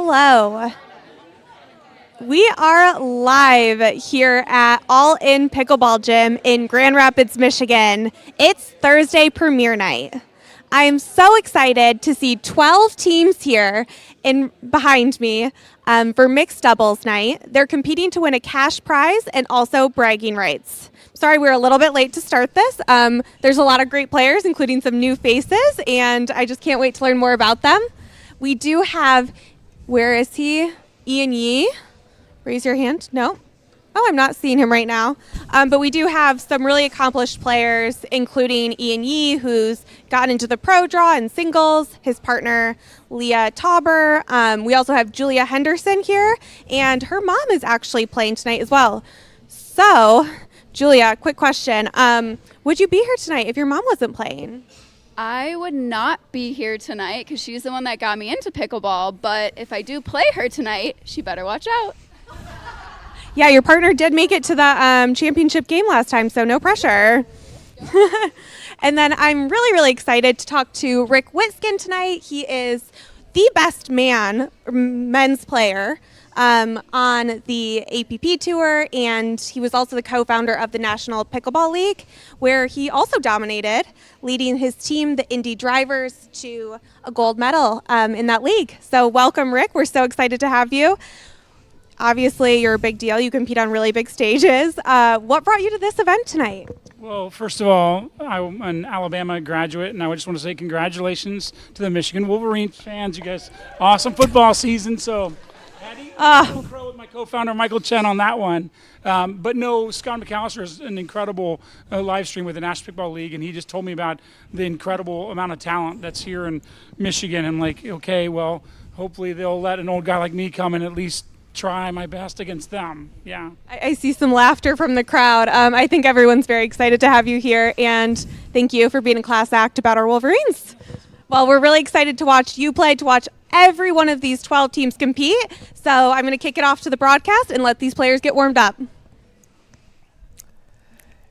Hello. We are live here at All In Pickleball Gym in Grand Rapids, Michigan. It's Thursday premiere night. I am so excited to see 12 teams here behind me for mixed doubles night. They're competing to win a cash prize and also bragging rights. Sorry, we're a little bit late to start this. There's a lot of great players, including some new faces, and I just can't wait to learn more about them. We do have, where is he? Ian Yee. Raise your hand. No? Oh, I'm not seeing him right now. But we do have some really accomplished players, including Ian Yee, who's gotten into the pro draw in singles, his partner, Leah Tauber. We also have Julia Henderson here, and her mom is actually playing tonight as well. So, Julia, quick question. Would you be here tonight if your mom wasn't playing? I would not be here tonight because she's the one that got me into pickleball, but if I do play her tonight, she better watch out. Yeah, your partner did make it to the championship game last time, so no pressure. And then I'm really, really excited to talk to Rick Witsken tonight. He is the best men's player on the APP Tour, and he was also the co-founder of the National Pickleball League, where he also dominated, leading his team, the Indy Drivers, to a gold medal in that league. So welcome, Rick. We're so excited to have you. Obviously, you're a big deal. You compete on really big stages. What brought you to this event tonight? Well, first of all, I'm an Alabama graduate, and I just want to say congratulations to the Michigan Wolverines fans. You guys, awesome football season. So, Patty, pro with my co-founder Michael Chen on that one. But no, Scott McAllister is an incredible live stream with the National Pickleball League, and he just told me about the incredible amount of talent that's here in Michigan. I'm like, okay, well, hopefully they'll let an old guy like me come and at least try my best against them. Yeah. I see some laughter from the crowd. I think everyone's very excited to have you here, and thank you for being a class act about our Wolverines. Well, we're really excited to watch you play, to watch every one of these 12 teams compete. So I'm going to kick it off to the broadcast and let these players get warmed up.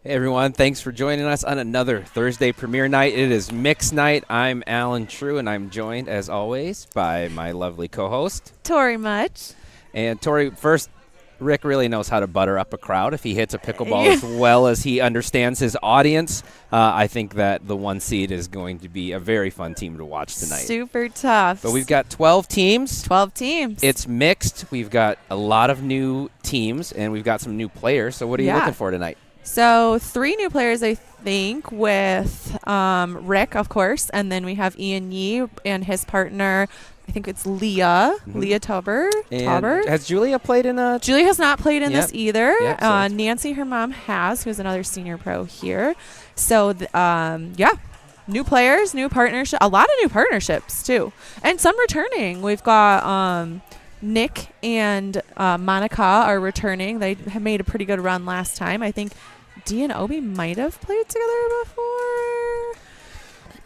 Hey everyone, thanks for joining us on another Thursday premiere night. It is mixed night. I'm Alan True, and I'm joined, as always, by my lovely co-host, Tori Much. And Tori, first, Rick really knows how to butter up a crowd. If he hits a pickleball as well as he understands his audience, I think that the 1 seed is going to be a very fun team to watch tonight. Super tough. But we've got 12 teams. 12 teams. It's mixed. We've got a lot of new teams, and we've got some new players. So what are you looking for tonight? So 3 new players, I think, with Rick, of course, and then we have Ian Yee and his partner. I think it's Leah Tauber. Has Julia played in a... Julia has not played in this either. Yep, so Nancy, her mom, has, who's another senior pro here. So, new players, new partnership, a lot of new partnerships, too. And some returning. We've got Nick and Monica are returning. They have made a pretty good run last time. I think Dee and Obi might have played together before.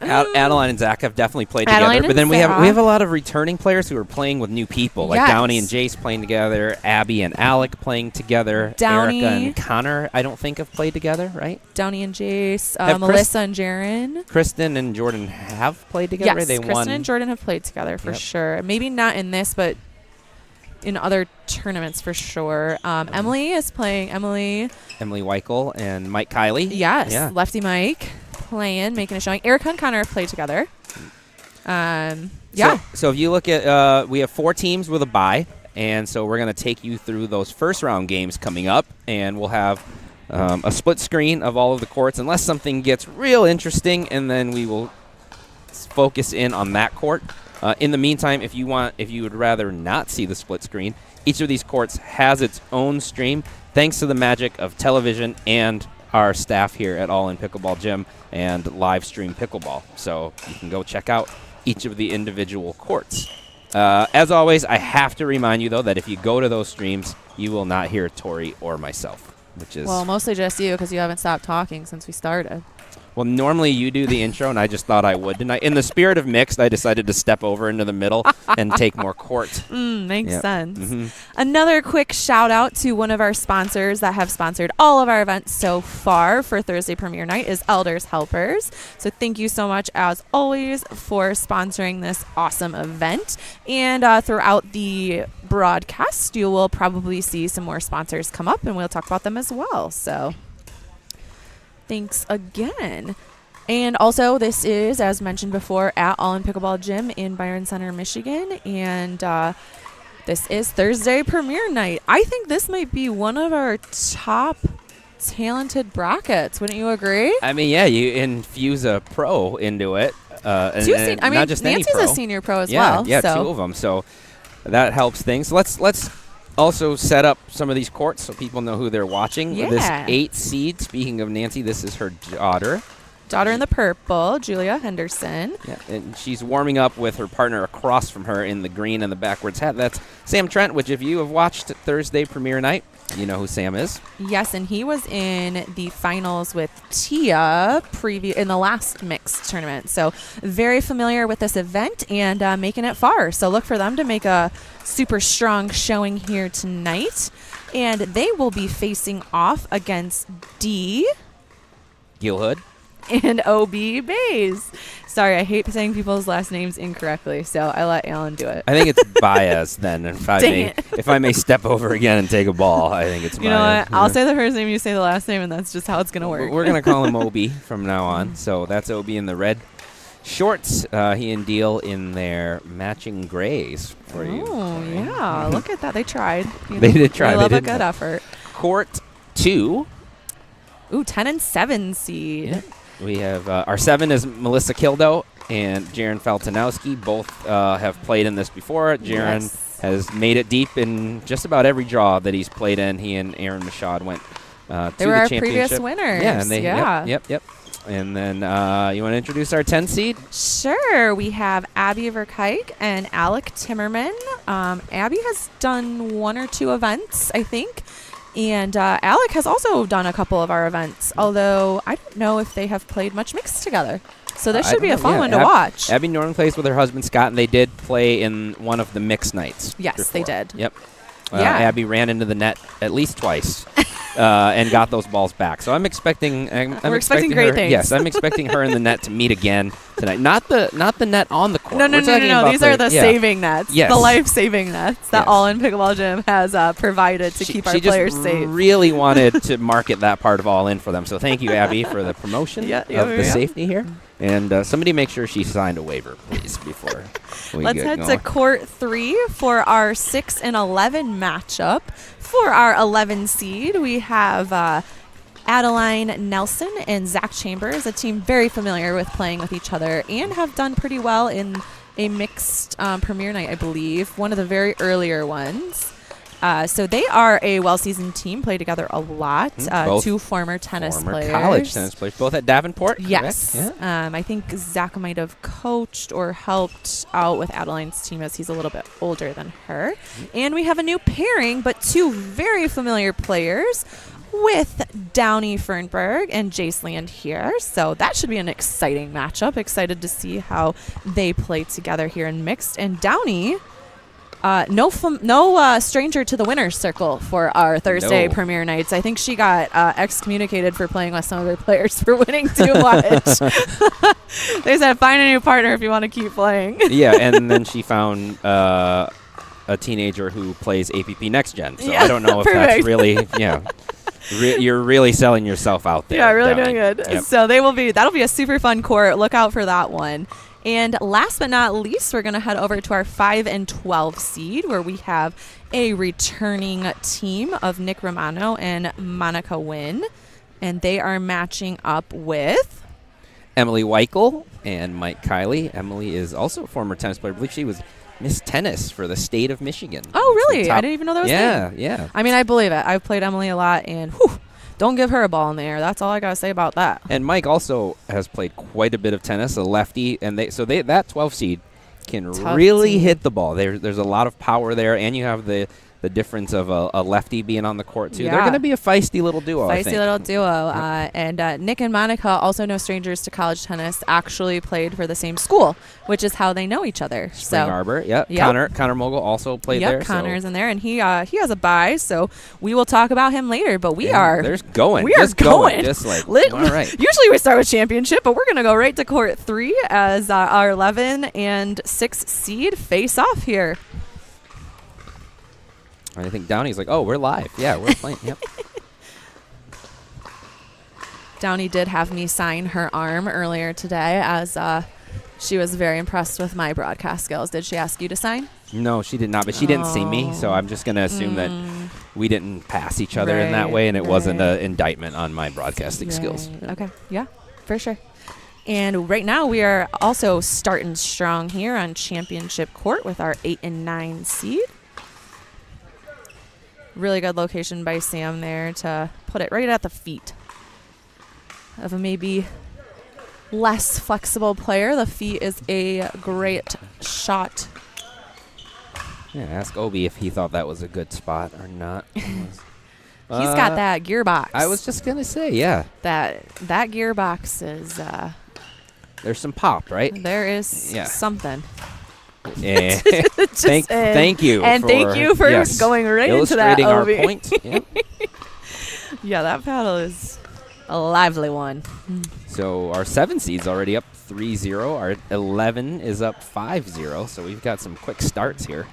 Adeline and Zach have definitely played together, but then we have a lot of returning players who are playing with new people, like Downey and Jace playing together, Abby and Alec playing together, Downey, Erica and Connor, I don't think have played together, right? Downey and Jace, Melissa and Jaren. Kristen and Jordan have played together. Yes, Kristen and Jordan have played together for sure. Maybe not in this, but in other tournaments for sure. Emily is playing. Emily Weichel and Mike Kiley. Yes, Lefty Mike. Playing, making a showing. Erica and Connor have played together. So if you look at, we have 4 teams with a bye, and so we're going to take you through those first round games coming up, and we'll have a split screen of all of the courts, unless something gets real interesting, and then we will focus in on that court. In the meantime, if you would rather not see the split screen, each of these courts has its own stream, thanks to the magic of television and our staff here at All In Pickleball Gym and Livestream Pickleball. So you can go check out each of the individual courts. As always, I have to remind you, though, that if you go to those streams, you will not hear Tori or myself, which is... Well, mostly just you, because you haven't stopped talking since we started. Well, normally you do the intro, and I just thought I would tonight. In the spirit of mixed, I decided to step over into the middle and take more court. Makes sense. Mm-hmm. Another quick shout out to one of our sponsors that have sponsored all of our events so far for Thursday Premiere Night is Elders Helpers. So thank you so much, as always, for sponsoring this awesome event. And throughout the broadcast, you will probably see some more sponsors come up, and we'll talk about them as well. So thanks again. And also, this is, as mentioned before, at All In Pickleball Gym in Byron Center, Michigan. And this is Thursday Premiere Night. I think this might be one of our top talented brackets. Wouldn't you agree? I mean, yeah, you infuse a pro into it. Not just any Nancy's pro. a senior pro as well. Yeah, so. 2 of them. So that helps things. So let's also set up some of these courts so people know who they're watching. Yeah. This 8 seed, speaking of Nancy, this is her daughter. Daughter in the purple, Julia Henderson. Yeah, and she's warming up with her partner across from her in the green and the backwards hat. That's Sam Trent, which if you have watched Thursday Premiere Night, you know who Sam is. Yes, and he was in the finals with Tia in the last mixed tournament. So very familiar with this event and making it far. So look for them to make a super strong showing here tonight. And they will be facing off against D Gilhood. and OB Bays. Sorry, I hate saying people's last names incorrectly, so I let Alan do it. I think it's Baez then. If I may step over again and take a ball, I think it's Baez. You know what? I'll say the first name, you say the last name, and that's just how it's going to work. We're going to call him Obi from now on. So that's Obi in the red shorts. He and Deal in their matching grays for you. Oh, yeah. Look at that. They tried. They did try. I love They a did good try. effort. Court 2. Ooh, 10 and 7 seed. Yeah. We have our 7 is Melissa Kildo and Jaron Faltanowski. Both have played in this before. Jaron has made it deep in just about every draw that he's played in. He and Aaron Mashad went to They were the our championship. previous winners. Yeah, and they, yeah. Yep. And then you want to introduce our 10 seed? Sure. We have Abby Verkijk and Alec Timmerman. Abby has done 1 or 2 events, I think. And Alec has also done a couple of our events, although I don't know if they have played much mixed together. So this should be a fun one to watch. Abby Norman plays with her husband, Scott, and they did play in one of the mixed nights. Yes, before. they did. Yep. Yeah. Abby ran into the net at least twice and got those balls back. So I'm expecting. We're expecting great her, things. Yes, I'm expecting her in the net to meet again tonight. Not the net on the court. No. We're talking about These are the saving nets. Yes. The life-saving nets that Yes. All In Pickleball Gym has provided to keep our players just safe. really wanted to market that part of All In for them. So thank you, Abby, for the promotion of the safety here. And somebody make sure she signed a waiver, please, before we Let's get head going. to court 3 for our 6 and 11 matchup. For our 11 seed, we have Adeline Nelson and Zach Chambers, a team very familiar with playing with each other and have done pretty well in a mixed premiere night, I believe, one of the very earlier ones. So they are a well-seasoned team, play together a lot. 2 former tennis players. College tennis players, both at Davenport. Yes. Yeah. I think Zach might have coached or helped out with Adeline's team as he's a little bit older than her. And we have a new pairing, but 2 very familiar players with Downey Fernberg and Jace Land here. So that should be an exciting matchup. Excited to see how they play together here in mixed. And Downey, no stranger to the winner's circle for our Thursday premiere nights. I think she got excommunicated for playing with some of her players for winning too much. They said, find a new partner if you want to keep playing. Yeah, and then she found a teenager who plays APP Next Gen. So I don't know if that's really, you're really selling yourself out there. Yeah, really Downey. doing good. Yep. So that'll be a super fun court. Look out for that one. And last but not least, we're going to head over to our 5 and 12 seed, where we have a returning team of Nick Romano and Monica Wynn. And they are matching up with Emily Weichel and Mike Kiley. Emily is also a former tennis player. I believe she was Miss Tennis for the state of Michigan. Oh, really? I didn't even know that was Yeah. I mean, I believe it. I've played Emily a lot, and don't give her a ball in the air. That's all I got to say about that. And Mike also has played quite a bit of tennis, a lefty, and that 12 seed can Tough really team. hit the ball. There's a lot of power there, and you have the the difference of a lefty being on the court, too. Yeah. They're going to be a feisty little duo, I Feisty think. little duo. And Nick and Monica, also no strangers to college tennis, actually played for the same school, which is how they know each other. Spring Arbor, Yep. Connor Mogul also played there. Connor's in there, and he has a bye, so we will talk about him later. But we are going. We are just going. Just like Lit. all right. Usually we start with championship, but we're going to go right to court 3 as our 11 and 6 seed face off here. I think Downey's like, oh, we're live. Yeah, we're playing. Yep. Downey did have me sign her arm earlier today as she was very impressed with my broadcast skills. Did she ask you to sign? No, she did not, but she didn't see me, so I'm just going to assume that we didn't pass each other in that way, and it wasn't an indictment on my broadcasting skills. Okay, yeah, for sure. And right now we are also starting strong here on championship court with our 8 and 9 seed. Really good location by Sam there to put it right at the feet of a maybe less flexible player. The feet is a great shot. Yeah, ask Obi if he thought that was a good spot or not. He's got that gearbox. I was just going to say, yeah. That gearbox is There's some pop, right? there is something. Thank you. And thank you for going right into that, illustrating our Obi. point. Yep. Yeah, that paddle is a lively one. So our 7 seed's already up 3-0. Our 11 is up 5-0. So we've got some quick starts here.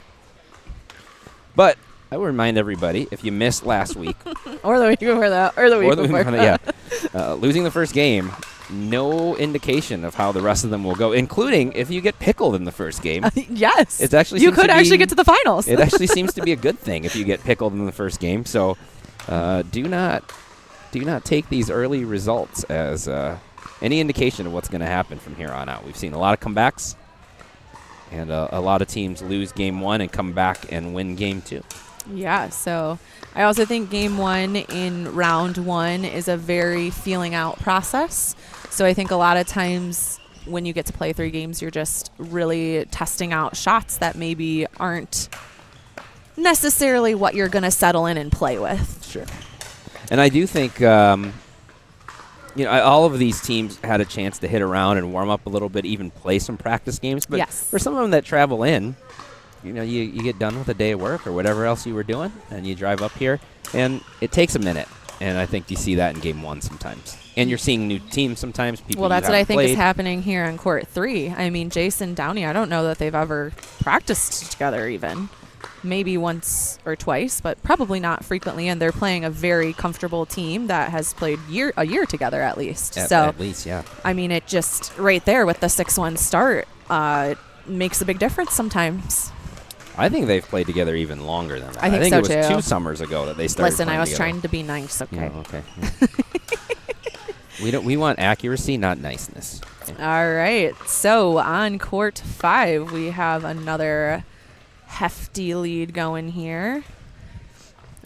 But I will remind everybody, if you missed last week, or the week before that, or the week before that, losing the first game, no indication of how the rest of them will go, including if you get pickled in the first game. Yes. It's actually you could actually get to the finals. It actually seems to be a good thing if you get pickled in the first game. So do not take these early results as any indication of what's going to happen from here on out. We've seen a lot of comebacks, and a lot of teams lose game 1 and come back and win game 2. Yeah, so I also think game 1 in round 1 is a very feeling out process. So I think a lot of times when you get to play 3 games, you're just really testing out shots that maybe aren't necessarily what you're going to settle in and play with. Sure. And I do think, all of these teams had a chance to hit around and warm up a little bit, even play some practice games. But for some of them that travel in, you get done with a day of work or whatever else you were doing, and you drive up here, and it takes a minute. And I think you see that in game 1 sometimes. And you're seeing new teams sometimes. Well, that's what I think is happening here on court 3. I mean, Jason Downey, I don't know that they've ever practiced together even. Maybe once or twice, but probably not frequently. And they're playing a very comfortable team that has played a year together at least. At least, yeah. I mean, it just right there with the 6-1 start makes a big difference sometimes. I think they've played together even longer than that. I think it was so, too. 2 summers ago that they started. Listen, I was together. trying to be nice, okay? Oh, okay. We want accuracy, not niceness. Okay. All right. So on court 5, we have another hefty lead going here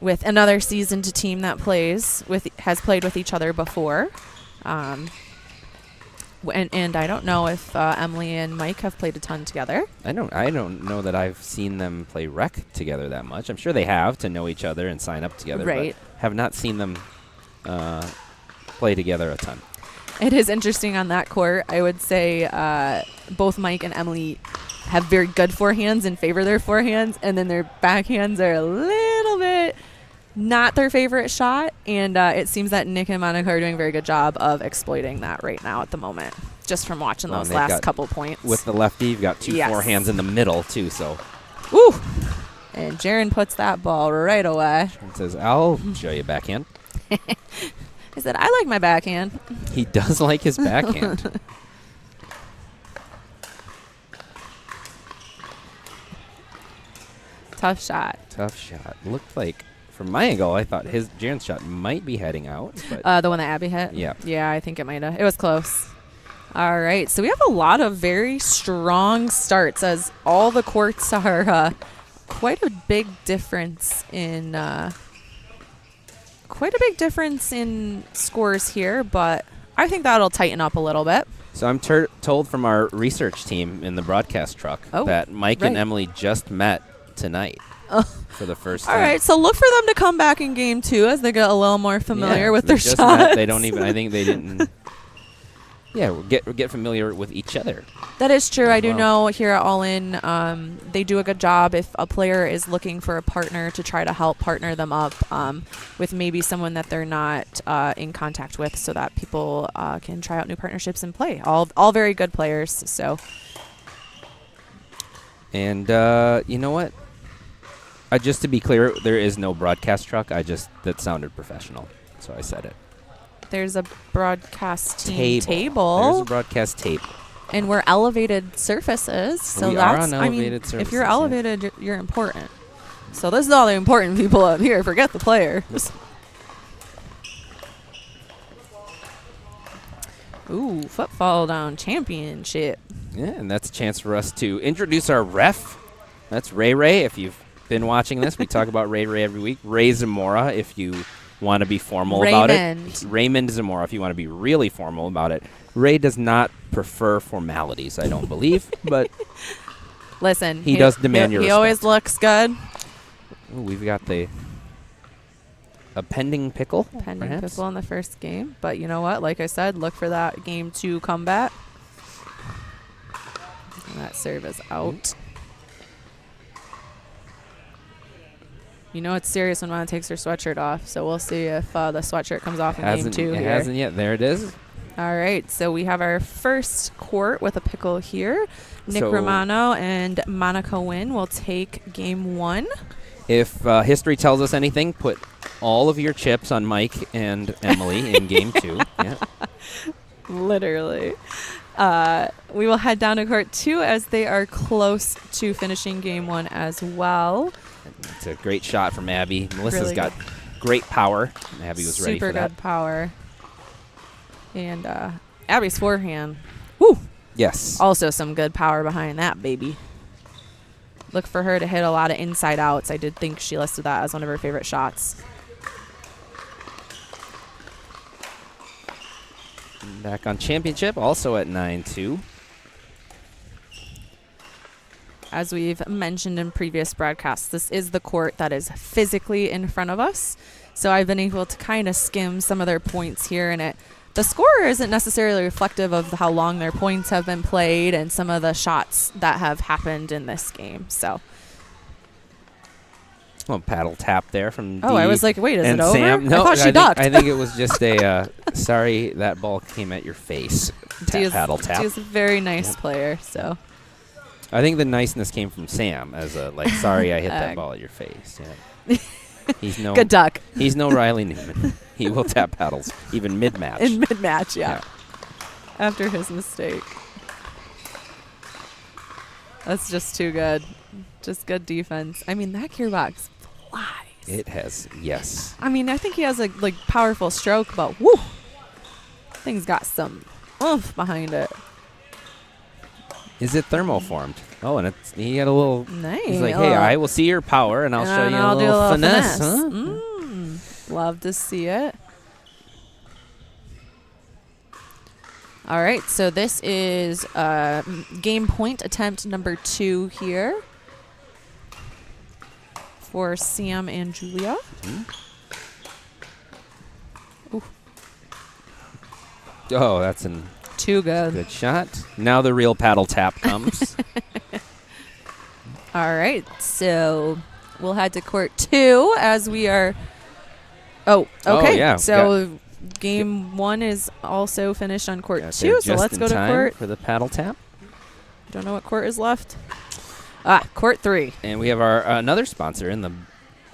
with another seasoned team that has played with each other before. And I don't know if Emily and Mike have played a ton together. I don't know that I've seen them play rec together that much. I'm sure they have to know each other and sign up together, right? But have not seen them play together a ton. It is interesting on that court. I would say both Mike and Emily have very good forehands and favor their forehands, and then their backhands are a little bit not their favorite shot, and it seems that Nick and Monica are doing a very good job of exploiting that right now at the moment, just from watching those last couple points. With the lefty, you've got 2 forehands in the middle, too, so. Ooh! And Jaron puts that ball right away. And says, I'll show you backhand. I said, I like my backhand. He does like his backhand. Tough shot. Looked like, from my angle, I thought Jaron's shot might be heading out. But the one that Abby hit? Yeah. Yeah, I think it might have. It was close. All right. So we have a lot of very strong starts as all the courts are quite a big difference in scores here, but I think that'll tighten up a little bit. So I'm told from our research team in the broadcast truck that Mike and Emily just met tonight. for the first All time. right, so look for them to come back in game 2 as they get a little more familiar with they their just shots. met. They don't even. I think they didn't. Yeah, we'll get familiar with each other. That is true. I do well. know here at All In, they do a good job if a player is looking for a partner to try to help partner them up with maybe someone that they're not in contact with, so that people can try out new partnerships and play. All very good players. So. And you know what? Just to be clear, there is no broadcast truck. That sounded professional, so I said it. There's a broadcast team There's table. a broadcast table. And we're elevated surfaces. So We are that's, on I mean, elevated if you're surfaces, yeah. elevated, you're important. So this is all the important people up here. Forget the players. Ooh, football down championship. Yeah, and that's a chance for us to introduce our ref. That's Ray Ray. If you've been watching this, we talk about Ray Ray every week. Ray Zamora, if you want to be formal about it. Raymond Zamora, if you want to be really formal about it. Ray does not prefer formalities, I don't believe, but Listen, he does demand your He respect. always looks good. Ooh, we've got a pending pickle, Pending perhaps? pickle in the first game. But you know what? Like I said, look for that game 2 comeback. And that serve is out. You know it's serious when Mona takes her sweatshirt off, so we'll see if the sweatshirt comes off in game 2 It here. hasn't yet. There it is. All right, so we have our first court with a pickle here. Nick So- Romano and Monica Wynn will take game 1. If history tells us anything, put all of your chips on Mike and Emily in game 2. Yeah. Literally. We will head down to court 2 as they are close to finishing game 1 as well. It's a great shot from Abby. Melissa's Really got great power. Abby was ready Super for that. good power. And Abby's forehand. Woo! Yes. Also some good power behind that, baby. Look for her to hit a lot of inside outs. I did think she listed that as one of her favorite shots. Back on championship, also at 9-2. As we've mentioned in previous broadcasts, this is the court that is physically in front of us. So I've been able to kind of skim some of their points here, and the score isn't necessarily reflective of how long their points have been played and some of the shots that have happened in this game. So, Well, paddle tap there from oh, I was like, wait, is it and over? Sam. No, I thought she ducked. I think it was just a sorry that ball came at your face. Paddle tap. She's a very nice player, so. I think the niceness came from Sam as a sorry I hit that ball at your face. Yeah. He's no Good duck. He's no Riley Newman. He will tap paddles even mid-match. In mid-match, yeah. After his mistake. That's just too good. Just good defense. I mean, that gearbox flies. It has, yes. I mean, I think he has a powerful stroke, but whoo, thing's got some oomph behind it. Is it thermoformed? Oh, and he had a little. Nice. He's like, hey, I will see your power, and I'll show you a do little finesse. Huh? Love to see it. All right, so this is game point attempt number 2 here for Sam and Julia. Ooh, Oh, that's a too good. good shot. Now the real paddle tap comes. All right, so we'll head to court 2 as we are. Oh, okay. yeah. So game 1 is also finished on court Got 2. there So just let's in go to time court. for the paddle tap. Don't know what court is left. Court 3. And we have our another sponsor in the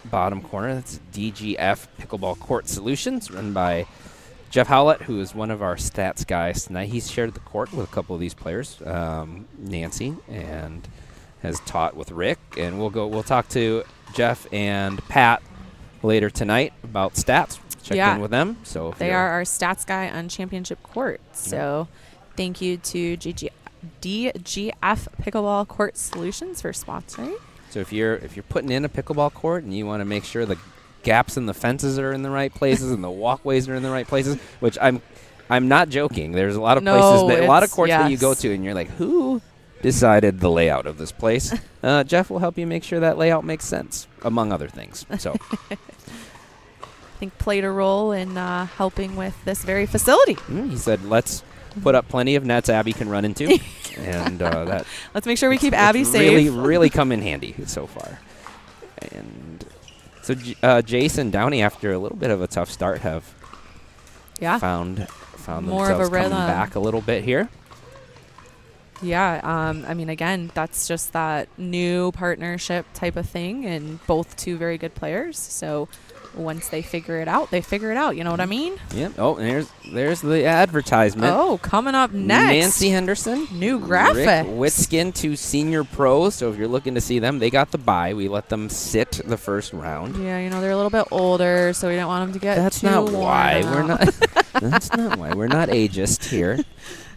bottom corner. That's DGF Pickleball Court Solutions, run by Jeff Howlett, who is one of our stats guys tonight. He's shared the court with a couple of these players, Nancy, and has taught with Rick. And we'll talk to Jeff and Pat later tonight about stats. Check in with them. So if They are our stats guy on championship court. So thank you to DGF Pickleball Court Solutions for sponsoring. So if you're putting in a pickleball court and you want to make sure the gaps in the fences are in the right places and the walkways are in the right places, which I'm not joking. There's a lot of places a lot of courts that you go to and you're like, who decided the layout of this place. Jeff will help you make sure that layout makes sense, among other things. So I think played a role in helping with this very facility. he said, let's put up plenty of nets Abby can run into. And that let's make sure we keep Abby safe. Really come in handy so far. And so Jason Downey, after a little bit of a tough start, have found more of themselves a rhythm. coming back a little bit here. Yeah, I mean, again, that's just that new partnership type of thing, and both two very good players. So once they figure it out, they figure it out. You know what I mean? Yep. Oh, and there's the advertisement. Oh, coming up next. Nancy Henderson. New graphic. Rick Witsken, 2 senior pros. So if you're looking to see them, they got the bye. We let them sit the first round. Yeah, you know, they're a little bit older, so we don't want them to get That's too not why. worn We're out. not. That's not why. We're not ageist here.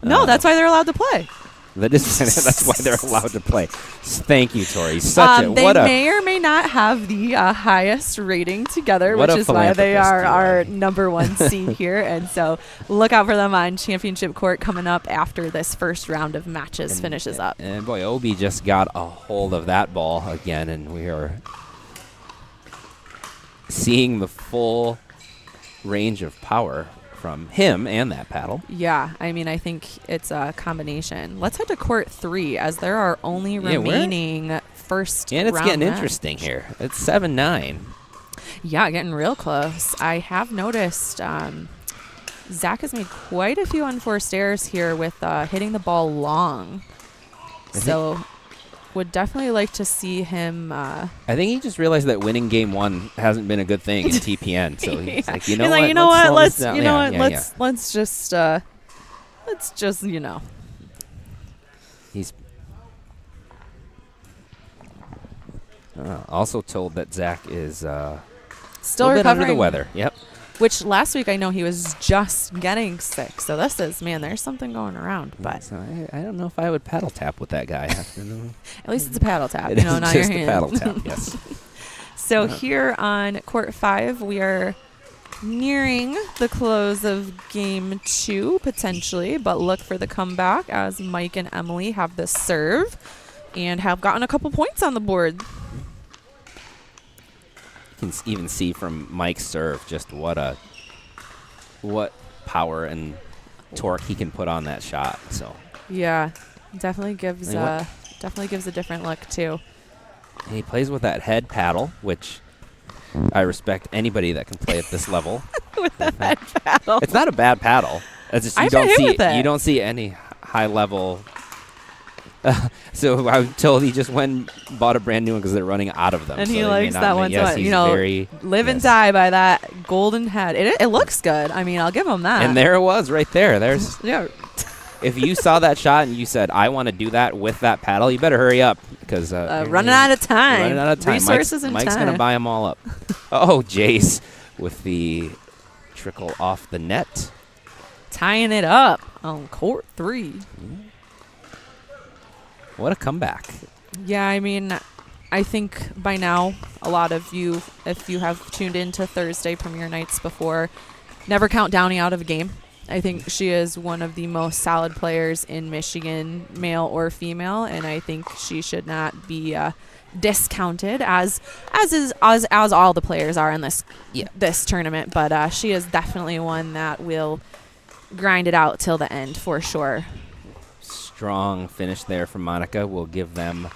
No, that's why they're allowed to play. That's why they're allowed to play. Thank you, Tori. They may or may not have the highest rating together, which is why they are our number 1 seed here. And so look out for them on Championship Court coming up after this first round of matches finishes up. And boy, Obi just got a hold of that ball again, and we are seeing the full range of power from him and that paddle. Yeah, I mean, I think it's a combination. Let's head to court 3 as there are only remaining first and it's round getting match. interesting here. It's 7-9. Yeah, getting real close. I have noticed Zach has made quite a few unforced errors here with hitting the ball long. So would definitely like to see him. I think he just realized that winning game 1 hasn't been a good thing in TPN. So he's like, you know what? Let's just He's also told that Zach is still a little bit recovering. under the weather. Yep. Which last week I know he was just getting sick. So this is, man, there's something going around. But So I don't know if I would paddle tap with that guy. at least it's a paddle tap. It is not just your a hand. paddle tap, yes. So here on court 5, we are nearing the close of game 2 potentially, but look for the comeback as Mike and Emily have the serve and have gotten a couple points on the board. You can even see from Mike's serve just what power and torque he can put on that shot. So Yeah, definitely gives a different look too. and he plays with that head paddle, which I respect anybody that can play at this level. With that head paddle. It's not a bad paddle. It's just I've been hit with it. you don't see any high level. So I'm told he just went and bought a brand new one because they're running out of them. And so he they may likes not that make- one. Yes, So, he's you know, very, live and yes. die by that golden head. It looks good. I mean, I'll give him that. And there it was right there. There's yeah. if you saw that shot and you said, I want to do that with that paddle, you better hurry up because running out of time. Running out of time. Resources and Mike's time. going to buy them all up. Oh, Jace with the trickle off the net. Tying it up on court 3. What a comeback. Yeah, I mean, I think by now a lot of you, if you have tuned into Thursday premiere nights before, never count Downey out of a game. I think she is one of the most solid players in Michigan, male or female, and I think she should not be discounted as all the players are in this tournament. But she is definitely one that will grind it out till the end for sure. Strong finish there from Monica will give them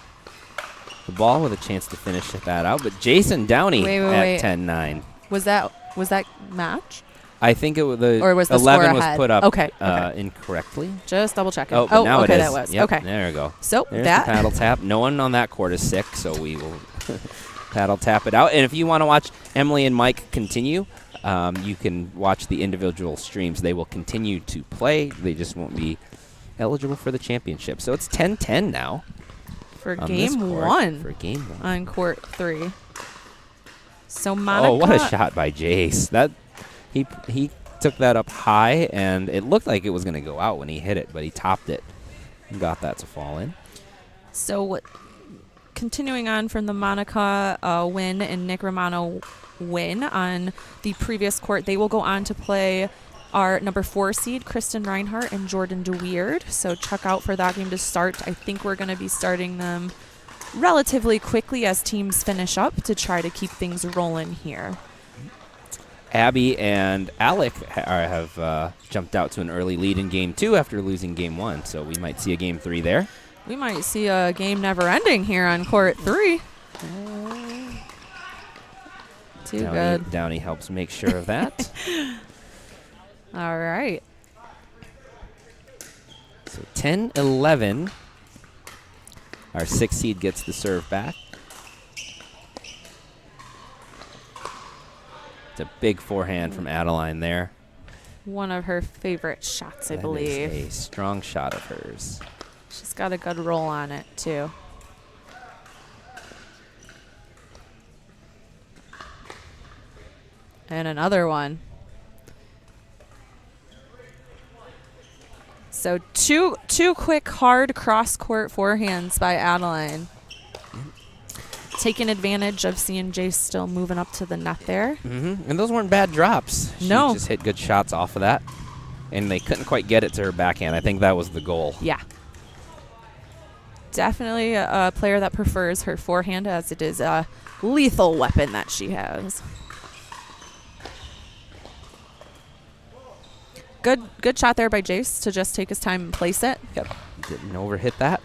the ball with a chance to finish that out. But Jason Downey at 10-9. Was that match? I think it was the Or was the 11 score was ahead? put up Okay. incorrectly. Just double checking. Oh, but now okay, it is. that was. Yep, Okay. there we go. So There's that the paddle tap. No one on that court is sick, so we will paddle tap it out. And if you want to watch Emily and Mike continue, you can watch the individual streams. They will continue to play. They just won't be eligible for the championship. So it's 10-10 now. for on this game court, 1 For game 1. on court 3. So Monica. Oh, what a shot by Jace. That he took that up high, and it looked like it was going to go out when he hit it, but he topped it and got that to fall in. So continuing on from the Monica win and Nick Romano win on the previous court, they will go on to play our number 4 seed, Kristen Reinhart and Jordan DeWeird. So check out for that game to start. I think we're going to be starting them relatively quickly as teams finish up to try to keep things rolling here. Abby and Alec have jumped out to an early lead in Game 2 after losing Game 1, so we might see a Game 3 there. We might see a game never ending here on court 3. Too good. Downey helps make sure of that. All right. So 10-11. Our 6th seed gets the serve back. It's a big forehand from Adeline there. One of her favorite shots, I That believe. is a strong shot of hers. She's got a good roll on it, too. And another one. So two quick, hard cross-court forehands by Adeline. Taking advantage of seeing Jace still moving up to the net there. And those weren't bad drops. No. She just hit good shots off of that. And they couldn't quite get it to her backhand. I think that was the goal. Yeah. Definitely a player that prefers her forehand, as it is a lethal weapon that she has. Good shot there by Jace to just take his time and place it. Yep. Didn't overhit that.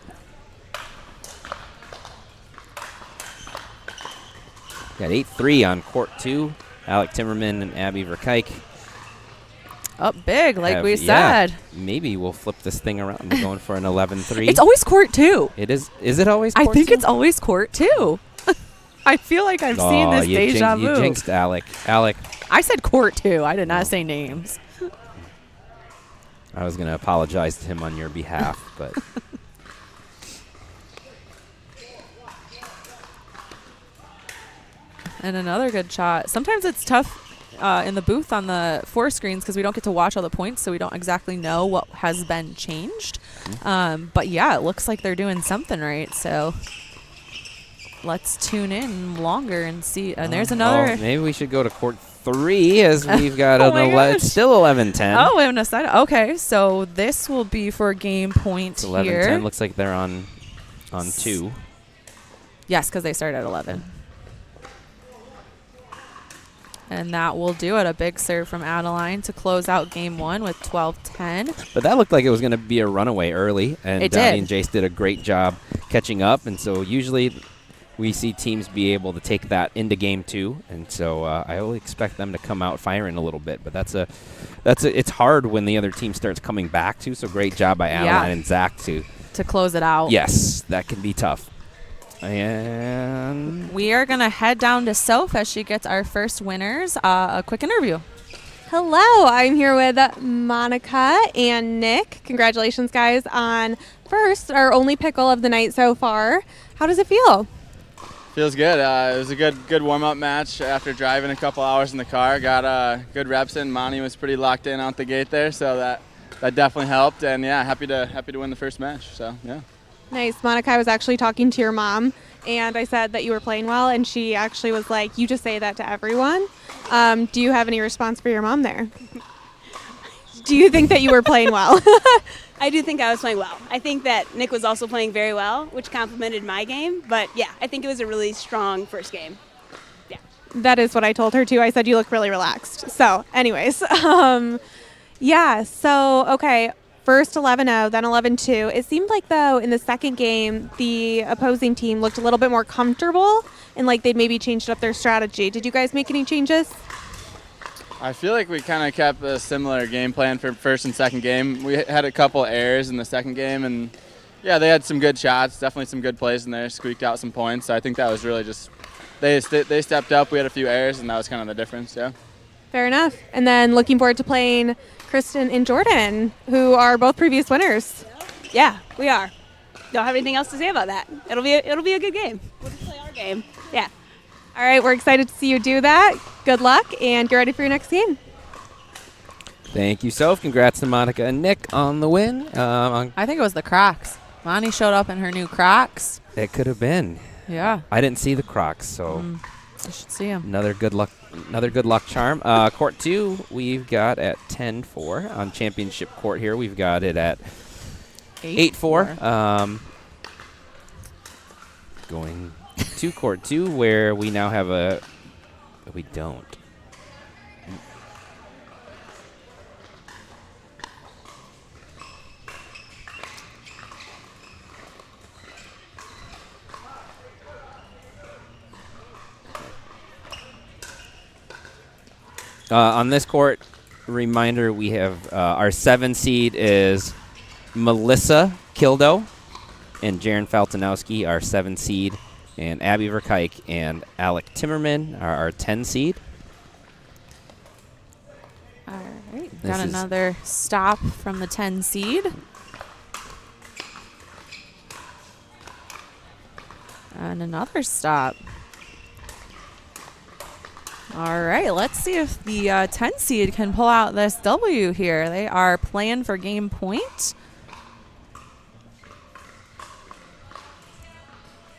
Got 8-3 on court 2. Alec Timmerman and Abby Verkijk. Up big, like have- we yeah, said. maybe we'll flip this thing around and going for an 11-3. It's always court 2. It is. Is it always I court think 2? it's always court 2. I feel like I've seen this deja vu. You jinxed Alec. Alec, I said court 2. I did not say names. I was going to apologize to him on your behalf, but And another good shot. Sometimes it's tough in the booth on the 4 screens because we don't get to watch all the points, so we don't exactly know what has been changed. But yeah, it looks like they're doing something right. So let's tune in longer and see. And there's another. Maybe we should go to court 3 as we've got Oh my it's gosh. still 11-10. Oh, we haven't decided. Okay, so this will be for game point It's 11-10. here. Looks like they're on 2. Yes, because they start at 11. And that will do it. A big serve from Adeline to close out game 1 with 12-10. But that looked like it was going to be a runaway early, and It Downey did. and Jace did a great job catching up. And so usually we see teams be able to take that into game 2, and so I will expect them to come out firing a little bit. But it's hard when the other team starts coming back too. So great job by Adeline and Zach to close it out. Yes, that can be tough. And We are going to head down to Soph as she gets our first winners. A quick interview. Hello, I'm here with Monica and Nick. Congratulations, guys, on first, our only pickle of the night so far. How does it feel? Feels good. It was a good warm-up match after driving a couple hours in the car. Got good reps in. Monty was pretty locked in out the gate there, so that definitely helped. And yeah, happy to win the first match. So yeah. Nice. Monica, I was actually talking to your mom, and I said that you were playing well, and she actually was like, you just say that to everyone. Do you have any response for your mom there? Do you think that you were playing well? I do think I was playing well. I think that Nick was also playing very well, which complemented my game. But yeah, I think it was a really strong first game. Yeah. That is what I told her too. I said you look really relaxed. So anyways, yeah, so okay, first 11-0, then 11-2. It seemed like though in the second game, the opposing team looked a little bit more comfortable and like they'd maybe changed up their strategy. Did you guys make any changes? I feel like we kind of kept a similar game plan for first and second game. We had a couple errors in the second game, and yeah, they had some good shots, definitely some good plays in there, squeaked out some points. So I think that was really just they stepped up. We had a few errors, and that was kind of the difference. Yeah. Fair enough. And then looking forward to playing Kristen and Jordan, who are both previous winners. Yeah, we are. Don't have anything else to say about that. It'll be a good game. We'll just play our game. Yeah. All right, we're excited to see you do that. Good luck, and get ready for your next game. thank you, Soph. Congrats to Monica and Nick on the win. I think it was the Crocs. Monty showed up in her new Crocs. It could have been. Yeah. I didn't see the Crocs, so I should see him. Another good luck charm. Court 2, we've got at 10-4. On championship court here, we've got it at 8-4. Going to court 2, where we now have a... We don't. On this court, reminder, we have our 7 seed is Melissa Kildo and Jaren Faltinowski, our 7 seed, and Abby Verkuyk and Alec Timmerman are our 10 seed. All right. Got another stop from the 10 seed. And another stop. All right, let's see if the 10 seed can pull out this W here. They are playing for game point.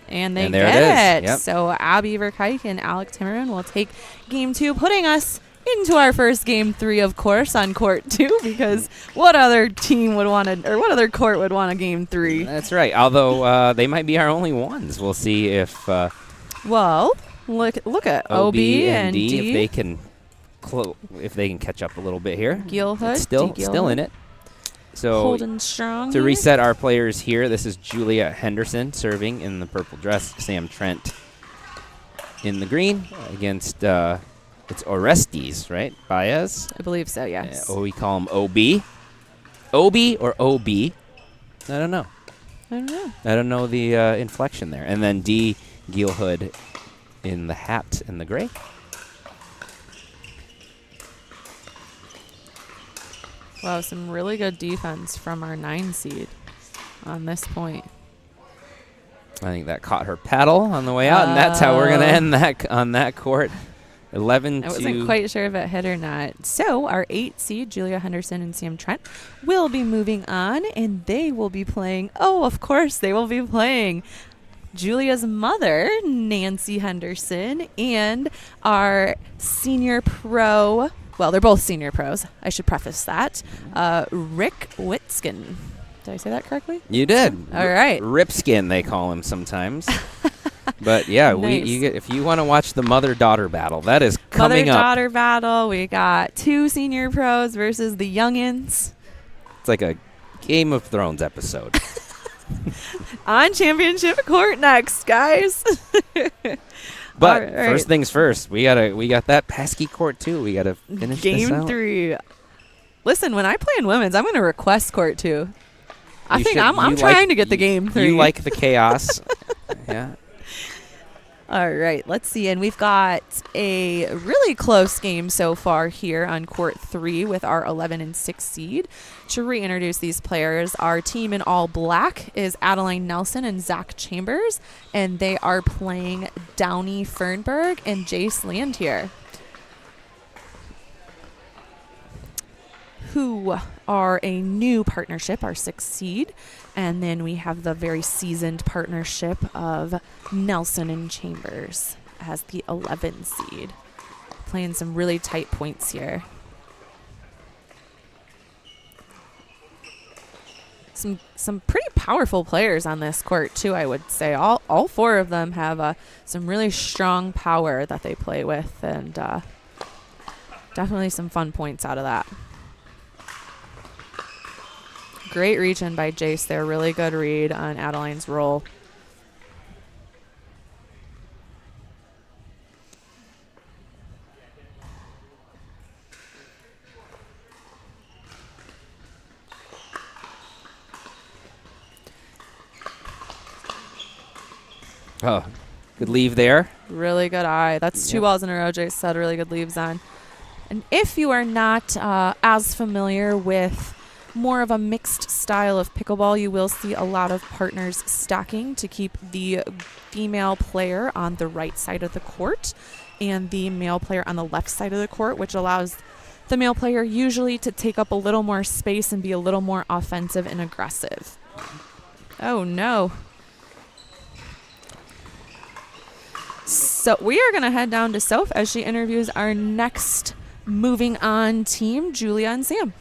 And they get it. Yep. So Abby Verkuyk and Alec Timmerman will take game 2, putting us into our first game 3, of course, on court 2, because what other team would want to, or what other court would want a game 3? That's right, although they might be our only ones. We'll see if... well... Look at OB and D. If they can catch up a little bit here. Gilhood, it's still in it. So holding strong. To reset our players here, this is Julia Henderson serving in the purple dress. Sam Trent in the green against it's Orestes, right? Baez. I believe so. Yes. We call him OB. OB or OB? I don't know. I don't know the inflection there. And then D. Gilhood in the hat and the gray. Wow, some really good defense from our 9 seed on this point. I think that caught her paddle on the way out, and that's how we're going to end that on that court. 11 I wasn't quite sure if it hit or not. So our 8 seed, Julia Henderson and Sam Trent, will be moving on, and they will be playing, of course, they will be playing Julia's mother, Nancy Henderson, and our senior pro, well, they're both senior pros. I should preface that. Rick Witsken. Did I say that correctly? You did. All right. Ripskin, they call him sometimes. But yeah, nice. If you want to watch the mother-daughter battle, that is coming up. Mother-daughter battle. We got 2 senior pros versus the youngins. It's like a Game of Thrones episode. On championship court next, guys. But right. First things first, we got that pesky court too. We gotta finish this out. Game 3. Listen, when I play in women's, I'm gonna request court 2. I'm trying to get the game 3. You like the chaos. Yeah. All right, let's see. And we've got a really close game so far here on court 3 with our 11 and 6 seed. To reintroduce these players, our team in all black is Adeline Nelson and Zach Chambers, and they are playing Downey Fernberg and Jace Lantier, who are a new partnership, our 6th seed. And then we have the very seasoned partnership of Nelson and Chambers as the 11 seed. Playing some really tight points here. Some pretty powerful players on this court too, I would say. All 4 of them have some really strong power that they play with, and definitely some fun points out of that. Great reach in by Jace there. Really good read on Adeline's roll. Oh, good leave there. Really good eye. That's 2 balls in a row Jace had really good leaves on. And if you are not as familiar with more of a mixed style of pickleball, you will see a lot of partners stacking to keep the female player on the right side of the court and the male player on the left side of the court, which allows the male player usually to take up a little more space and be a little more offensive and aggressive. Oh no. So we are going to head down to Soph as she interviews our next moving on team, Julia and Sam.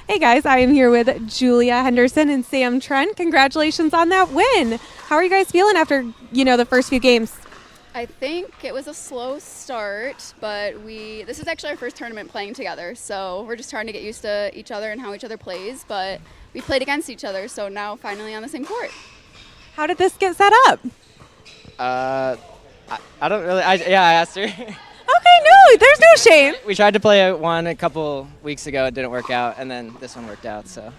Hey guys, I am here with Julia Henderson and Sam Trent. Congratulations on that win. How are you guys feeling after, the first few games? I think it was a slow start, but this is actually our first tournament playing together, so we're just trying to get used to each other and how each other plays, but we played against each other, so now finally on the same court. How did this get set up? I don't really. I asked her. Okay, no, there's no shame. We tried to play one a couple weeks ago. It didn't work out, and then this one worked out. So.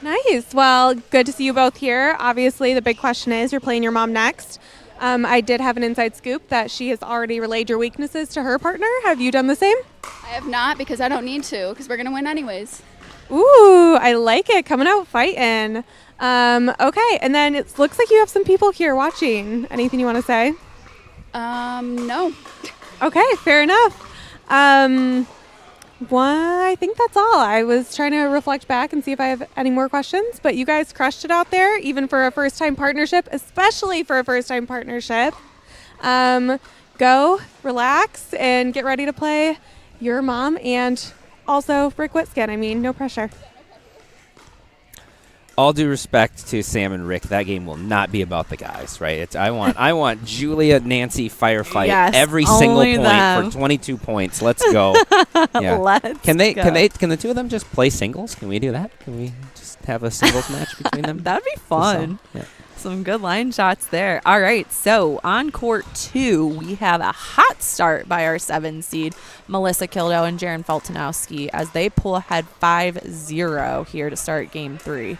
Nice. Well, good to see you both here. Obviously, the big question is you're playing your mom next. I did have an inside scoop that she has already relayed your weaknesses to her partner. Have you done the same? I have not because I don't need to because we're going to win anyways. Ooh, I like it. Coming out fighting. Okay, and then it looks like you have some people here watching. Anything you want to say? No. Okay, fair enough. I think that's all. I was trying to reflect back and see if I have any more questions, but you guys crushed it out there, even for a first-time partnership, especially for a first-time partnership. Go, relax, and get ready to play your mom and also Rick Witsken. I mean, no pressure. All due respect to Sam and Rick, that game will not be about the guys, right? I want Julia, Nancy firefight every single point them. for 22 points. Let's go. Yeah. Let's Can go. the two of them just play singles? Can we do that? Can we just have a singles match between them? That would be fun. Yeah. Some good line shots there. All right, so on court 2, we have a hot start by our 7 seed, Melissa Kildo and Jaron Feltonowski, as they pull ahead 5-0 here to start game 3.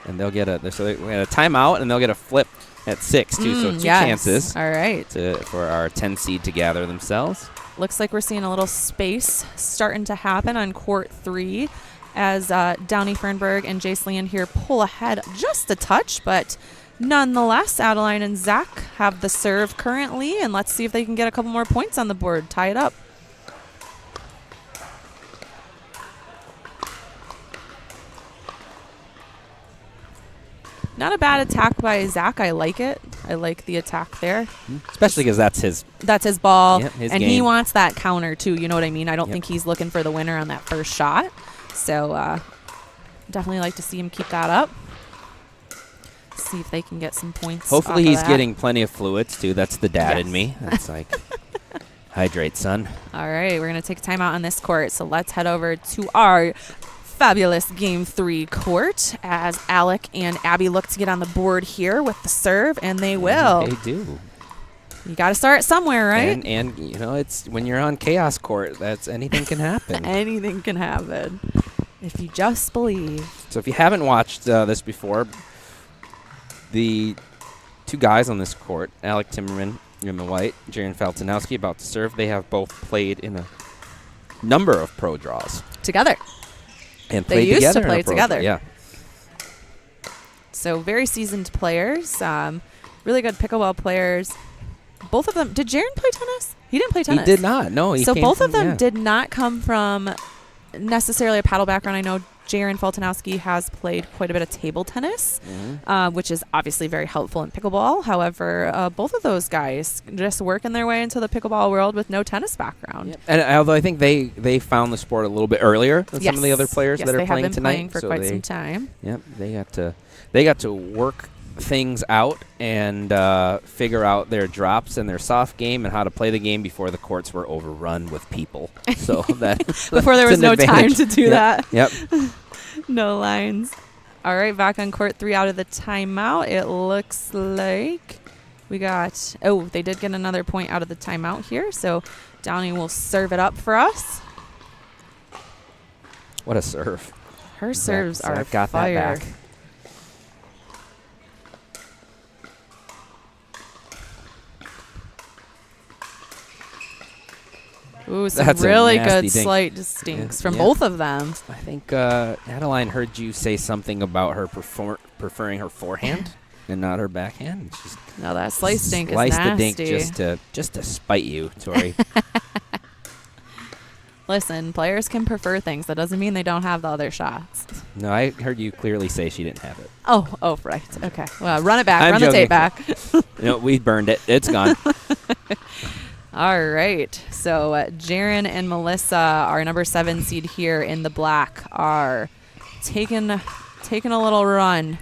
And they'll get a timeout, and they'll get a flip at 6 too. So 2 chances. All right. For our 10 seed to gather themselves. Looks like we're seeing a little space starting to happen on court 3 as Downey Fernberg and Jace Leand here pull ahead just a touch, but nonetheless, Adeline and Zach have the serve currently, and let's see if they can get a couple more points on the board, tie it up. Not a bad attack by Zach. I like it. I like the attack there. Especially because that's his ball. Yep, his and game. He wants that counter, too. You know what I mean? I don't think he's looking for the winner on that first shot. So definitely like to see him keep that up. See if they can get some points. Hopefully off of he's that. getting plenty of fluids, too. That's the dad in me. That's like, hydrate, son. All right, we're going to take a timeout on this court. So let's head over to our fabulous Game 3 court as Alec and Abby look to get on the board here with the serve, and they will. They do. You got to start somewhere, right? And it's when you're on chaos court, that's anything can happen. Anything can happen if you just believe. So if you haven't watched this before, the 2 guys on this court, Alec Timmerman, Rima White, Jaron Feltonowski, about to serve, they have both played in a number of pro draws. Together. And They played used to together in a play pro together. draw, yeah. So very seasoned players, really good pickleball players. Both of them. Did Jaron play tennis? He didn't play tennis. He did not. No, he So came both of from- them yeah. did not come from necessarily a paddle background. I know Jaron Feltonowski has played quite a bit of table tennis, which is obviously very helpful in pickleball. However, both of those guys just working their way into the pickleball world with no tennis background. Yep. And although I think they found the sport a little bit earlier than some of the other players Yes, that are they playing have been tonight. playing for quite some time. Yep, they got to work things out and figure out their drops and their soft game and how to play the game before the courts were overrun with people. So that Before there was no time to do that. Yep. No lines. All right, back on court 3 out of the timeout. It looks like we got, they did get another point out of the timeout here. So Downey will serve it up for us. What a serve. Her serves Zach are got fire. that back. Ooh, some That's a really nasty good dink. slight distinks from Yeah. both of them. I think Adeline heard you say something about her preferring her forehand and not her backhand. She's No, that slice dink is sliced nasty. the dink just to spite you, Tori. Listen, players can prefer things. That doesn't mean they don't have the other shots. No, I heard you clearly say she didn't have it. Oh, right. Okay. Well, run it back. I'm Run the joking. tape back. No, we burned it. It's gone. All right. So Jaren and Melissa, our number 7 seed here in the black, are taking a little run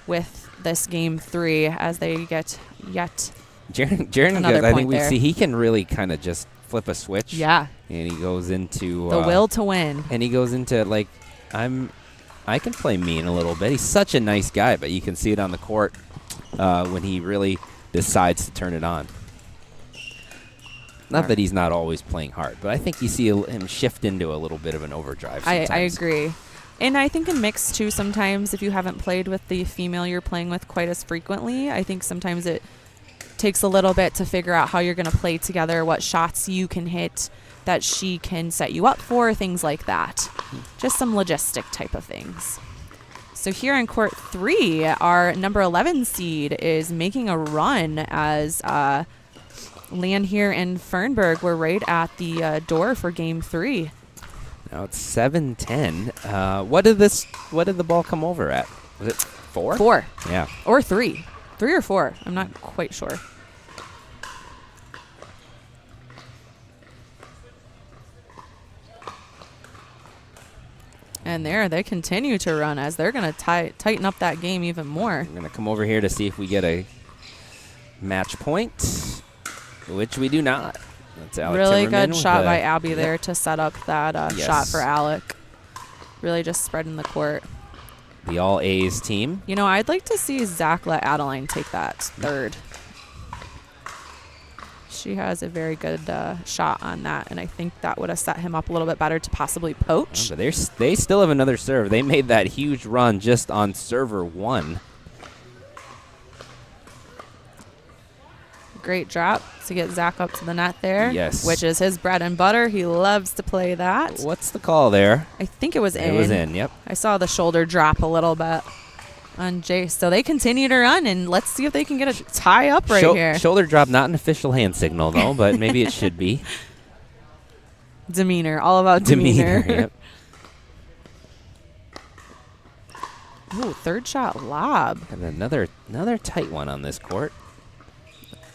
with this game 3 as they get yet Jaren, another I point think we there. see he can really kind of just flip a switch. Yeah. And he goes into The will to win. And he goes into like, I can play mean a little bit. He's such a nice guy, but you can see it on the court when he really decides to turn it on. Not that he's not always playing hard, but I think you see him shift into a little bit of an overdrive sometimes. I agree. And I think in mixed too, sometimes if you haven't played with the female you're playing with quite as frequently, I think sometimes it takes a little bit to figure out how you're going to play together, what shots you can hit that she can set you up for, things like that. Just some logistic type of things. So here in court 3, our number 11 seed is making a run as land here in Fernburg. We're right at the door for game 3. Now it's 7-10. What did the ball come over at? Was it 4? 4. Yeah. Or 3. 3 or 4. I'm not quite sure. And they continue to run as they're going to tighten up that game even more. We're going to come over here to see if we get a match point, which we do not. That's Alec Really Timmerman good shot with by Abby there to set up that shot for Alec. Really just spreading the court. the All A's team. You know, I'd like to see Zach let Adeline take that third. She has a very good shot on that, and I think that would have set him up a little bit better to possibly poach. But they still have another serve. They made that huge run just on server 1. Great drop to get Zach up to the net there. Yes. Which is his bread and butter. He loves to play that. What's the call there? I think it was in. It was in, yep. I saw the shoulder drop a little bit on Jace. So they continue to run, and let's see if they can get a tie up right here. Shoulder drop, not an official hand signal, though, but maybe it should be. Demeanor. All about demeanor. Yep. Ooh, third shot lob. And another tight one on this court.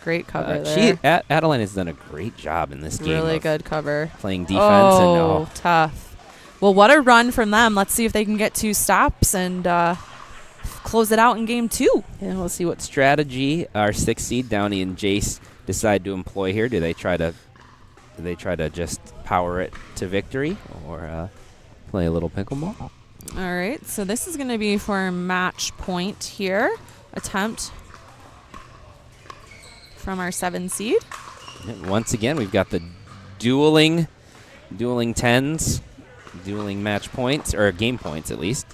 Great cover there. Adeline has done a great job in this game. Really good cover. Playing defense. Tough. Well, what a run from them. Let's see if they can get 2 stops and close it out in game 2. Yeah, we'll see what strategy our 6th seed Downey and Jace decide to employ here. Do they try to just power it to victory or play a little pickleball? All right. So this is going to be for match point here. Attempt from our 7 seed. And once again, we've got the dueling 10s, dueling match points, or game points at least.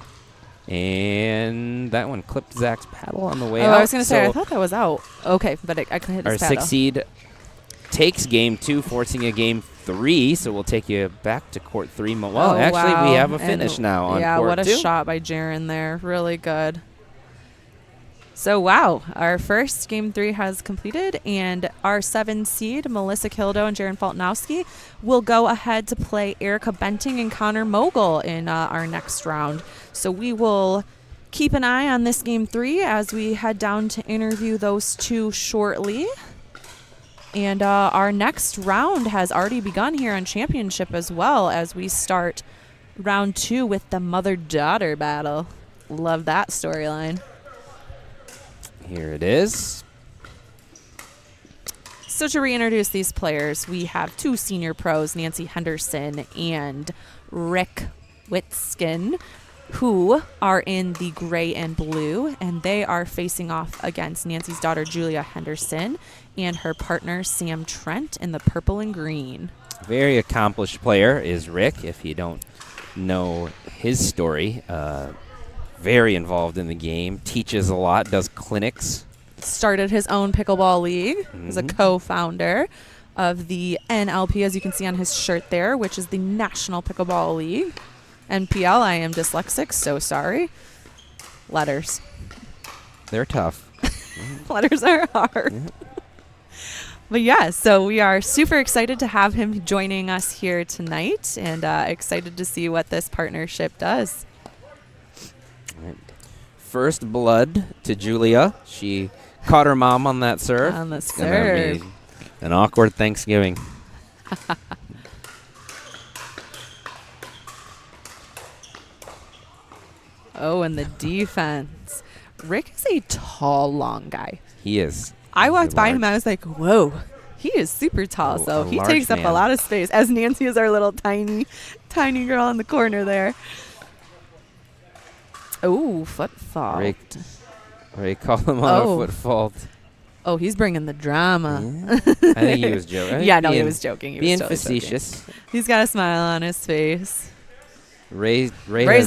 And that one clipped Zach's paddle on the way out. I was going to say, I thought that was out. Okay, but I could hit our his paddle. 6th seed takes game 2, forcing a game 3, so we'll take you back to court 3. Well, wow. We have a finish now on court 2. Yeah, what a shot by Jaren there. Really good. So, wow, our first game 3 has completed, and our 7 seed, Melissa Kildo and Jaren Faltnowski, will go ahead to play Erica Benting and Connor Mogul in our next round. So we will keep an eye on this game 3 as we head down to interview those 2 shortly. And our next round has already begun here on Championship as well, as we start round 2 with the mother-daughter battle. Love that storyline. Here it is. So to reintroduce these players, we have 2 senior pros, Nancy Henderson and Rick Witsken, who are in the gray and blue, and they are facing off against Nancy's daughter, Julia Henderson, and her partner, Sam Trent, in the purple and green. Very accomplished player is Rick, if you don't know his story. Very involved in the game, teaches a lot, does clinics. Started his own pickleball league, is a co-founder of the NLP, as you can see on his shirt there, which is the National Pickleball League. NPL, I am dyslexic, so sorry. Letters. They're tough. Letters are hard. Yeah. But yeah, so we are super excited to have him joining us here tonight, and excited to see what this partnership does. First blood to Julia. She caught her mom on that serve. On the It's gonna serve. be An awkward Thanksgiving. Oh, and the defense. Rick is a tall, long guy. He is. I walked He's by him, large. I was like, whoa, he is super tall. Oh, So a he large takes up a man. lot of space, as Nancy is our little tiny girl in the corner there. Oh, foot fault. Ray called him on a foot fault. Oh, he's bringing the drama. Yeah. I think he was joking. Yeah, no, he was joking. He was Being totally joking. facetious. He's got a smile on his face. Ray's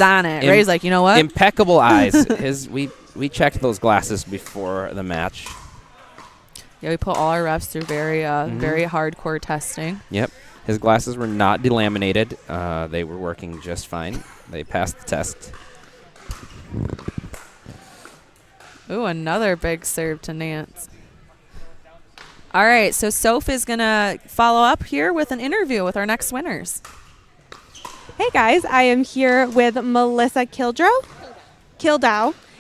on it. Ray's like, you know what? Impeccable eyes. We checked those glasses before the match. Yeah, we put all our refs through very hardcore testing. Yep. His glasses were not delaminated. They were working just fine. They passed the test. Ooh, another big serve to Nance. All right, so Soph is going to follow up here with an interview with our next winners. Hey guys, I am here with Melissa Kildow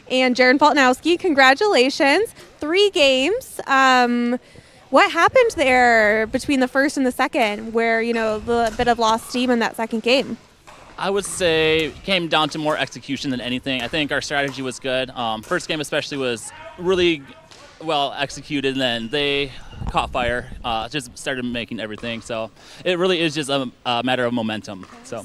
and Jaron Poltnowski. Congratulations. 3 games. What happened there between the first and the second where, the bit of lost steam in that second game? I would say it came down to more execution than anything. I think our strategy was good. First game especially was really well executed, and then they caught fire, just started making everything. So it really is just a matter of momentum. So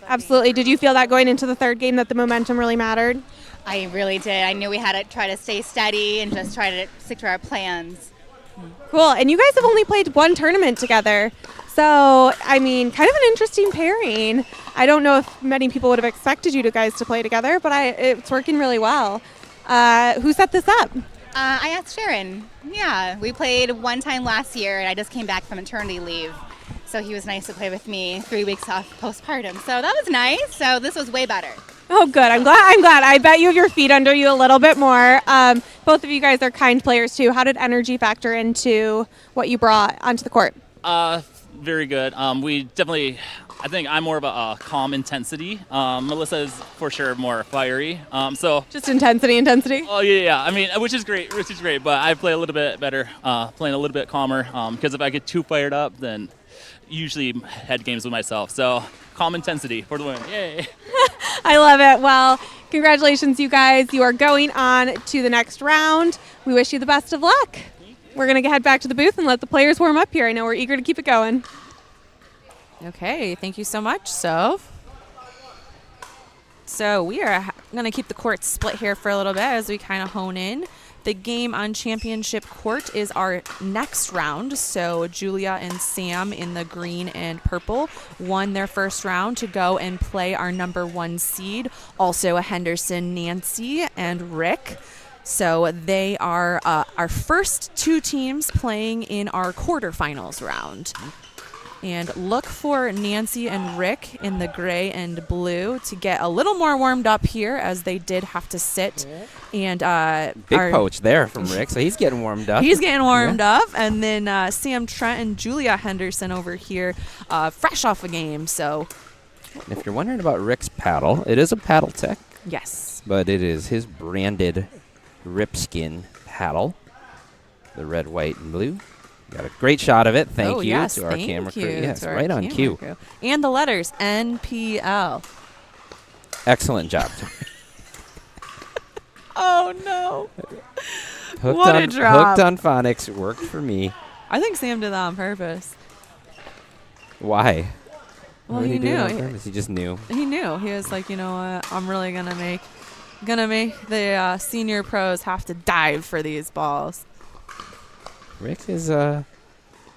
Absolutely. Did you feel that going into the third game that the momentum really mattered? I really did. I knew we had to try to stay steady and just try to stick to our plans. Cool. And you guys have only played one tournament together. So, kind of an interesting pairing. I don't know if many people would have expected you guys to play together, but it's working really well. Who set this up? I asked Sharon. Yeah, we played one time last year, and I just came back from maternity leave. So he was nice to play with me 3 weeks off postpartum. So that was nice. So this was way better. Oh, good. I'm glad. I bet you have your feet under you a little bit more. Both of you guys are kind players, too. How did energy factor into what you brought onto the court? very good. We definitely, I think I'm more of a calm intensity. Melissa is for sure more fiery. So just intensity. Oh yeah. I mean, which is great. But I play a little bit better, playing a little bit calmer. Because if I get too fired up, then usually head games with myself. So calm intensity for the win. Yay! I love it. Well, congratulations, you guys. You are going on to the next round. We wish you the best of luck. We're going to head back to the booth and let the players warm up here. I know we're eager to keep it going. Okay, thank you so much, Soph. So we are going to keep the court split here for a little bit as we kind of hone in. The game on Championship Court is our next round. So Julia and Sam in the green and purple won their first round to go and play our number 1 seed. Also a Henderson, Nancy, and Rick. So they are our first 2 teams playing in our quarterfinals round. And look for Nancy and Rick in the gray and blue to get a little more warmed up here, as they did have to sit. And big poach there from Rick, so he's getting warmed up. He's getting warmed up. And then Sam Trent and Julia Henderson over here, fresh off a game. So if you're wondering about Rick's paddle, it is a Paddle Tech. Yes. But it is his branded Ripskin paddle, the red, white, and blue. Got a great shot of it. Thank you to our camera crew. Yes, right on cue. And the letters NPL. Excellent job. Oh no! What a drop. Hooked on phonics worked for me. I think Sam did that on purpose. Why? Well, what did he do knew. on purpose? He just knew. He knew. He was like, you know what? I'm really gonna make the senior pros have to dive for these balls. Rick is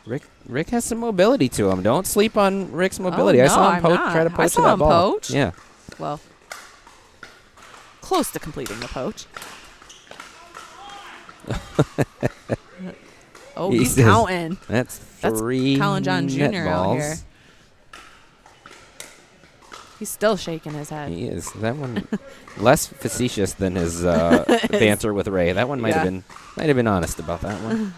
Rick has some mobility to him. Don't sleep on Rick's mobility. Oh, I saw him try to I poach saw that him ball. Poach. Yeah. Well, close to completing the poach. Oh, he's counting. That's 3 Colin John Jr. net out balls. here. He's still shaking his head. He is. That one less facetious than his banter with Ray. That one might have been honest about that one.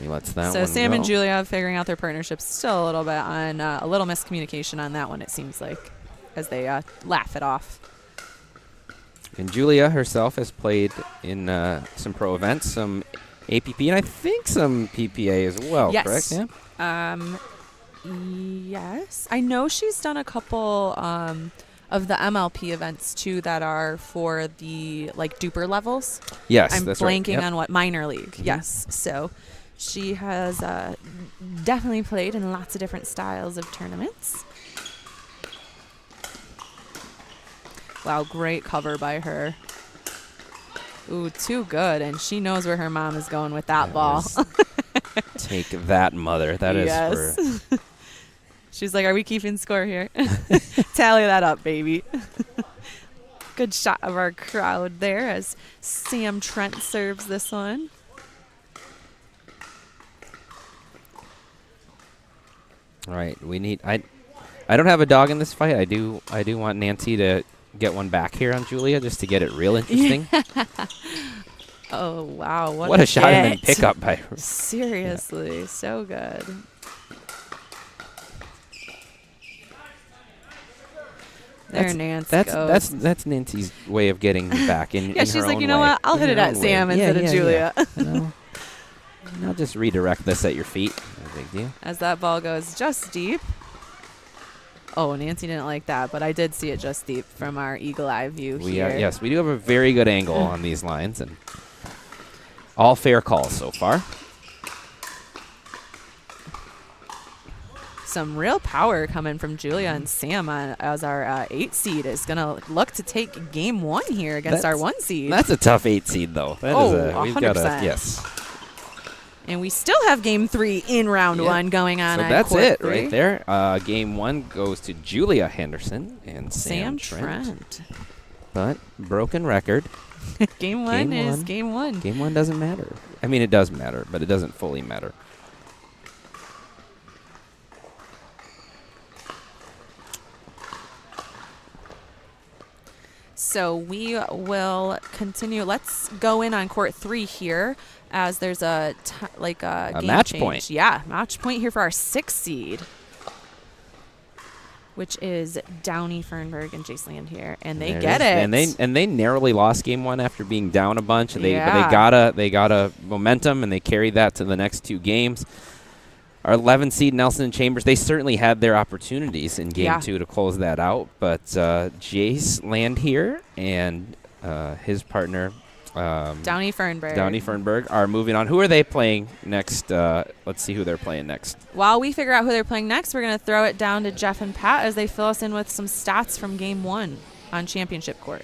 He lets that so one Sam go. and Julia figuring out their partnerships, still a little bit on a little miscommunication on that one, it seems like, as they laugh it off. And Julia herself has played in some pro events, some APP, and I think some PPA as well, Yes. correct? Yeah. Yes. I know she's done a couple of the MLP events too that are for the like duper levels. Yes, I'm that's right. blanking Yep. on what minor league. Mhm. Yes. So she has definitely played in lots of different styles of tournaments. Wow, great cover by her. Ooh, too good. And she knows where her mom is going with that ball. Take that, mother. That is Yes. She's like, are we keeping score here? Tally that up, baby. Good shot of our crowd there as Sam Trent serves this one. All right, we need. I don't have a dog in this fight. I do want Nancy to get one back here on Julia just to get it real interesting. Oh wow! What a shot and then pick up by her. Seriously, so good. There, Nancy goes. That's Nancy's way of getting back in. Yeah, in she's her like, own you know way. what? I'll In hit it her at own Sam way. instead of Julia. You know? And I'll just redirect this at your feet. No big deal. As that ball goes just deep. Oh, Nancy didn't like that, but I did see it just deep from our eagle eye view here. Yes, we do have a very good angle on these lines, and all fair calls so far. Some real power coming from Julia and Sam as our 8 seed is going to look to take game 1 here against our 1 seed. That's a tough 8 seed, though. That is we've 100%. got Yes. And we still have game 3 in round 1 going on. So at that's court it 3. right there. Game 1 goes to Julia Henderson and Sam Trent. But broken record. Game 1 is game 1. Game 1 doesn't matter. I mean, it does matter, but it doesn't fully matter. So we will continue. Let's go in on court 3 here, as there's a game match change. point. Yeah, match point here for our 6 seed, which is Downey Fernberg and Jace Land here, and they get it. And they narrowly lost game 1 after being down a bunch. But Yeah. they got a momentum, and they carried that to the next 2 games. Our 11 seed Nelson and Chambers, they certainly had their opportunities in game 2 to close that out. But Jace Land here and his partner Downey Fernberg are moving on. Who are they playing next? Let's see who they're playing next. While we figure out who they're playing next, we're going to throw it down to Jeff and Pat as they fill us in with some stats from game 1 on championship court.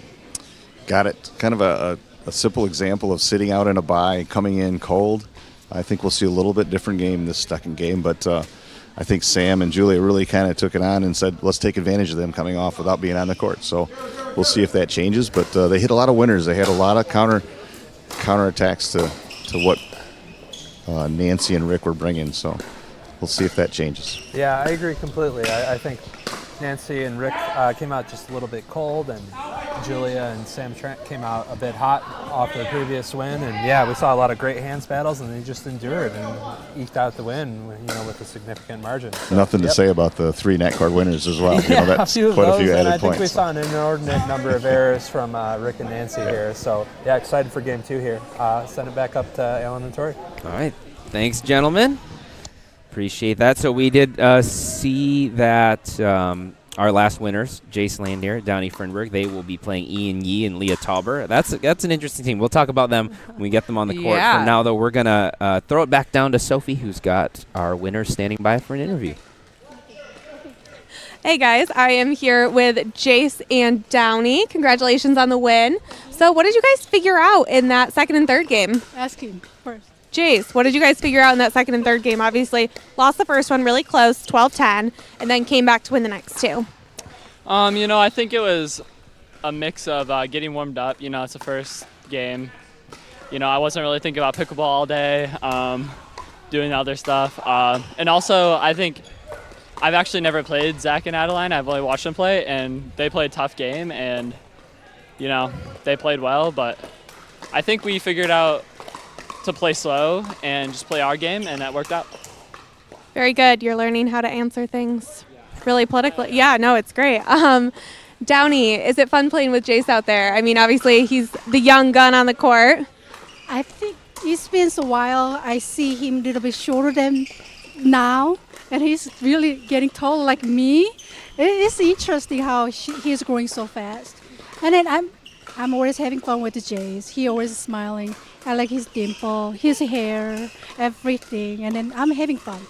Got it. Kind of a simple example of sitting out in a bye, coming in cold. I think we'll see a little bit different game this second game, but I think Sam and Julia really kind of took it on and said, let's take advantage of them coming off without being on the court. So we'll see if that changes, but they hit a lot of winners. They had a lot of counter attacks to what Nancy and Rick were bringing, so we'll see if that changes. Yeah, I agree completely. I think Nancy and Rick came out just a little bit cold, and Julia and Sam Trent came out a bit hot off their previous win. And yeah, we saw a lot of great hands battles, and they just endured and eked out the win, with a significant margin. So, Nothing to say about the 3 net card winners as well. Yeah, That's a few of quite those, a few and added I think points. we saw an inordinate number of errors from Rick and Nancy here. So yeah, excited for game 2 here. Send it back up to Alan and Tori. All right. Thanks, gentlemen. Appreciate that. So we did see that our last winners, Jace Landier, Downey Fernberg, they will be playing Ian Yee and Leah Tauber. That's an interesting team. We'll talk about them when we get them on the court. Yeah. For now, though, we're going to throw it back down to Sophie, who's got our winners standing by for an interview. Hey guys, I am here with Jace and Downey. Congratulations on the win. So what did you guys figure out in that second and third game? Asking first. Jace, what did you guys figure out in that second and third game? Obviously, lost the first one really close, 12-10, and then came back to win the next 2. I think it was a mix of getting warmed up. It's the first game. I wasn't really thinking about pickleball all day, doing other stuff. And also, I think I've actually never played Zach and Adeline. I've only watched them play, and they played a tough game, and, they played well. But I think we figured out to play slow and just play our game, and that worked out. Very good. You're learning how to answer things really politically. Yeah, no, it's great. Downey, is it fun playing with Jace out there? I mean, obviously he's the young gun on the court. I think it's been a while. I see him a little bit shorter than now, and he's really getting taller like me. It's interesting how he's growing so fast. And then I'm always having fun with the Jays. He always smiling. I like his dimple, his hair, everything, and then I'm having fun.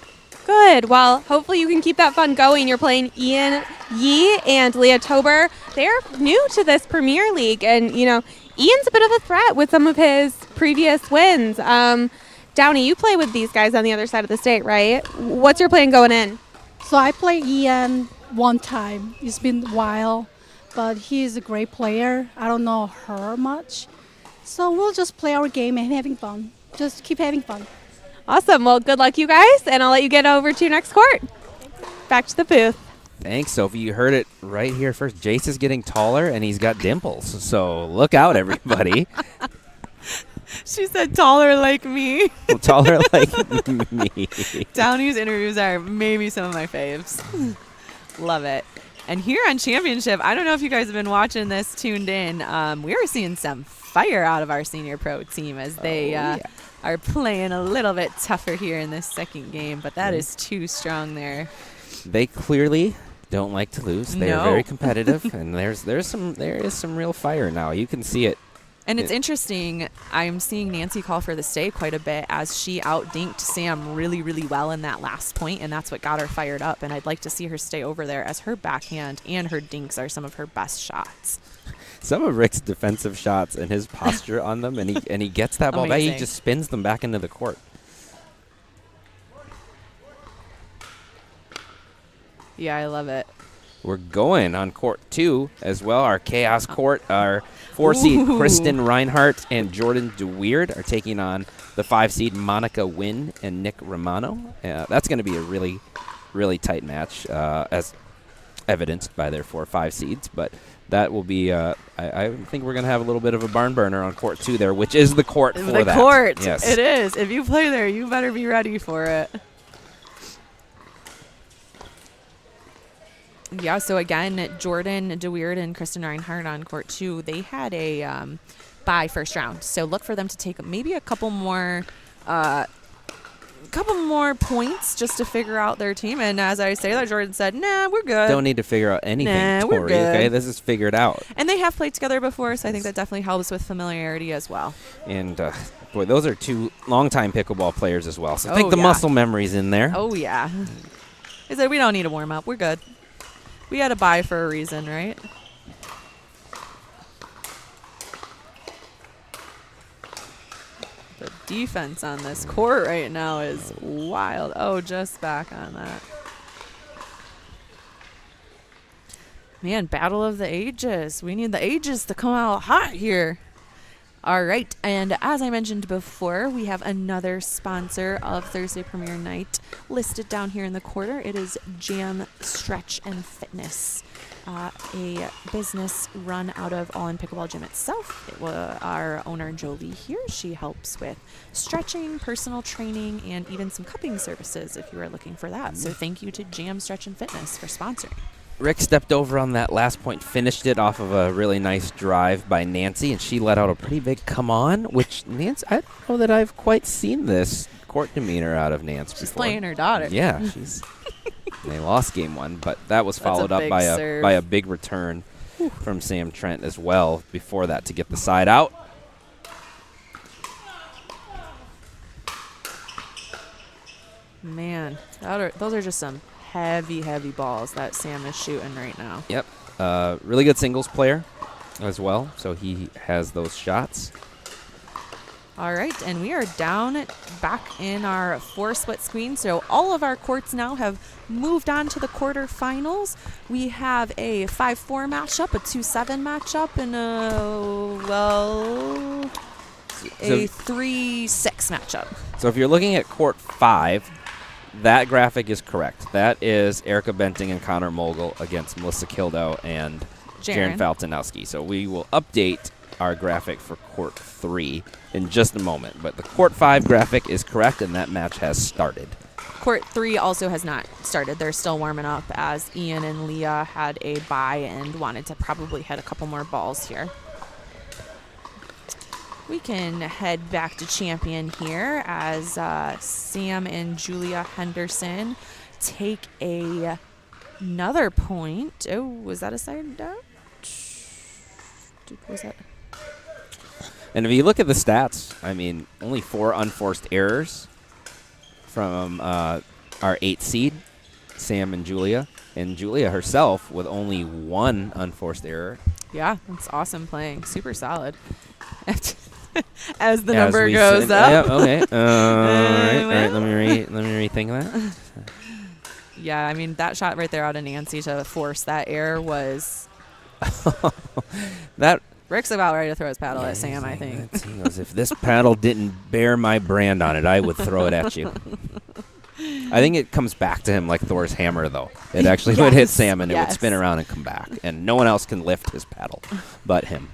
Good. Well, hopefully you can keep that fun going. You're playing Ian Yee and Leah Tober. They're new to this Premier League, and, you know, Ian's a bit of a threat with some of his previous wins. Downey, you play with these guys on the other side of the state, right? What's your plan going in? So I played Ian one time. It's been a while, but he's a great player. I don't know her much. So we'll just play our game and having fun. Just keep having fun. Awesome. Well, good luck, you guys, and I'll let you get over to your next court. Back to the booth. Thanks, Sophie. You heard it right here first. Jace is getting taller, and he's got dimples. So look out, everybody. She said taller like me. Well, taller like me. Downey's interviews are maybe some of my faves. Love it. And here on Championship, I don't know if you guys have been watching this, tuned in. We were seeing some fire out of our senior pro team as they are playing a little bit tougher here in this second game, but that is too strong there. They clearly don't like to lose. They are very competitive, and there is some real fire now. You can see it. And it's interesting, I'm seeing Nancy call for the stay quite a bit as she out-dinked Sam really, really well in that last point, and that's what got her fired up. And I'd like to see her stay over there as her backhand and her dinks are some of her best shots. Some of Rick's defensive shots and his posture on them, and he gets that ball back. He just spins them back into the court. Yeah, I love it. We're going on court 2 as well. Our chaos court, our 4-seed Kristen Reinhardt and Jordan DeWeird are taking on the 5-seed Monica Wynn and Nick Romano. That's going to be a really, really tight match, as evidenced by their 4-5 seeds. But that will be, I think we're going to have a little bit of a barn burner on court 2 there, which is the court for that. The court. Yes. It is. If you play there, you better be ready for it. Yeah, so again, Jordan DeWeird and Kristen Reinhardt on court 2, they had a bye first round. So look for them to take maybe a couple more points just to figure out their team. And as I say that, Jordan said, nah, we're good. Don't need to figure out anything, Tori, we're good. Okay? This is figured out. And they have played together before, so I think that definitely helps with familiarity as well. And, boy, those are 2 longtime pickleball players as well. So I think the muscle memory's in there. Oh, yeah. He said, we don't need a warm-up. We're good. We had a bye for a reason, right? The defense on this court right now is wild. Oh, just back on that. Man, battle of the ages. We need the ages to come out hot here. All right, and as I mentioned before, we have another sponsor of Thursday Premiere Night listed down here in the corner. It is Jam Stretch and Fitness, a business run out of All In Pickleball Gym itself. Our owner, Jolie, here, she helps with stretching, personal training, and even some cupping services if you are looking for that. So thank you to Jam Stretch and Fitness for sponsoring. Rick stepped over on that last point, finished it off of a really nice drive by Nancy, and she let out a pretty big come on, which Nancy, I don't know that I've quite seen this court demeanor out of Nancy before. She's playing her daughter. Yeah, they lost game 1, but that was followed up by a big return from Sam Trent as well before that to get the side out. Man, those are just some heavy balls that Sam is shooting right now. Yep. Really good singles player as well, so he has those shots. All right, and we are down back in our 4-split screen. So all of our courts now have moved on to the quarterfinals. We have a 5-4 matchup, a 2-7 matchup, and a 3-6 matchup. So if you're looking at court 5, that graphic is correct. That is Erica Benting and Connor Mogul against Melissa Kildow and Jaren Faltinowski. So we will update our graphic for court 3 in just a moment. But the court 5 graphic is correct, and that match has started. Court 3 also has not started. They're still warming up as Ian and Leah had a bye and wanted to probably hit a couple more balls here. We can head back to Champion here as Sam and Julia Henderson take another point. Oh, was that a side out? Was that? And if you look at the stats, I mean, only 4 unforced errors from our 8th seed, Sam and Julia herself with only 1 unforced error. Yeah, that's awesome playing. Super solid. As the number goes up. Yeah, okay. All right. Let me rethink that. Yeah, I mean, that shot right there out of Nancy to force that error was... that Rick's about ready to throw his paddle at Sam, I think. He goes, if this paddle didn't bear my brand on it, I would throw it at you. I think it comes back to him like Thor's hammer, though. It actually would hit Sam, and it would spin around and come back. And no one else can lift his paddle but him.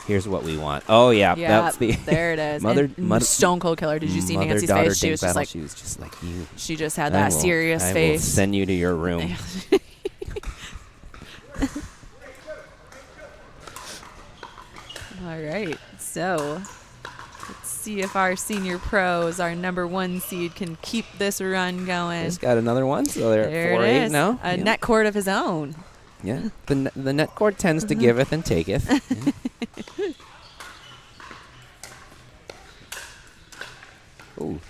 Here's what we want. Oh, yeah. That's there it is. Stone Cold Killer. Did you see Nancy's face? She was just like... She was just like you. She just had that serious face. I will send you to your room. All right. So, let's see if our senior pros, our number 1 seed, can keep this run going. He's got another one, so they're at 4-8 now. A net court of his own. Yeah. The net court tends to giveth and taketh. Yeah. Ooh.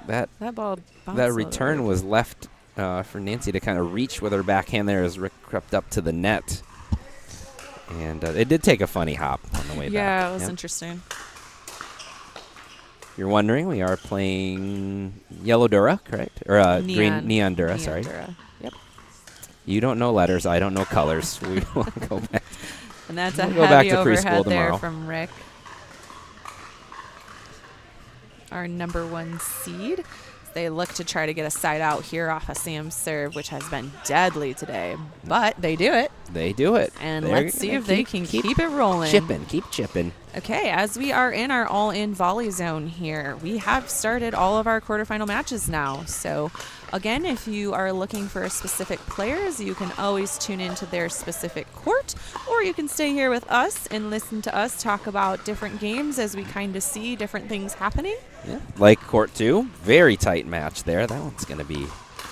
That ball that return was left for Nancy to kind of reach with her backhand there as Rick crept up to the net. And it did take a funny hop on the way back. Yeah, it was interesting. You're wondering, we are playing Yellow Dura, correct? Or green Neon Dura, sorry. Dura. Yep. You don't know letters. I don't know colors. We will go back. And that's a go back heavy to overhead preschool there tomorrow. from Rick. Our number 1 seed. They look to try to get a side out here off of Sam's serve, which has been deadly today. But they do it. They do it. And let's see if they can keep it rolling. Keep chipping. Okay, as we are in our all-in volley zone here, we have started all of our quarterfinal matches now. So, again, if you are looking for specific players, you can always tune into their specific court, or you can stay here with us and listen to us talk about different games as we kind of see different things happening. Yeah, like court 2, very tight match there. That's going to be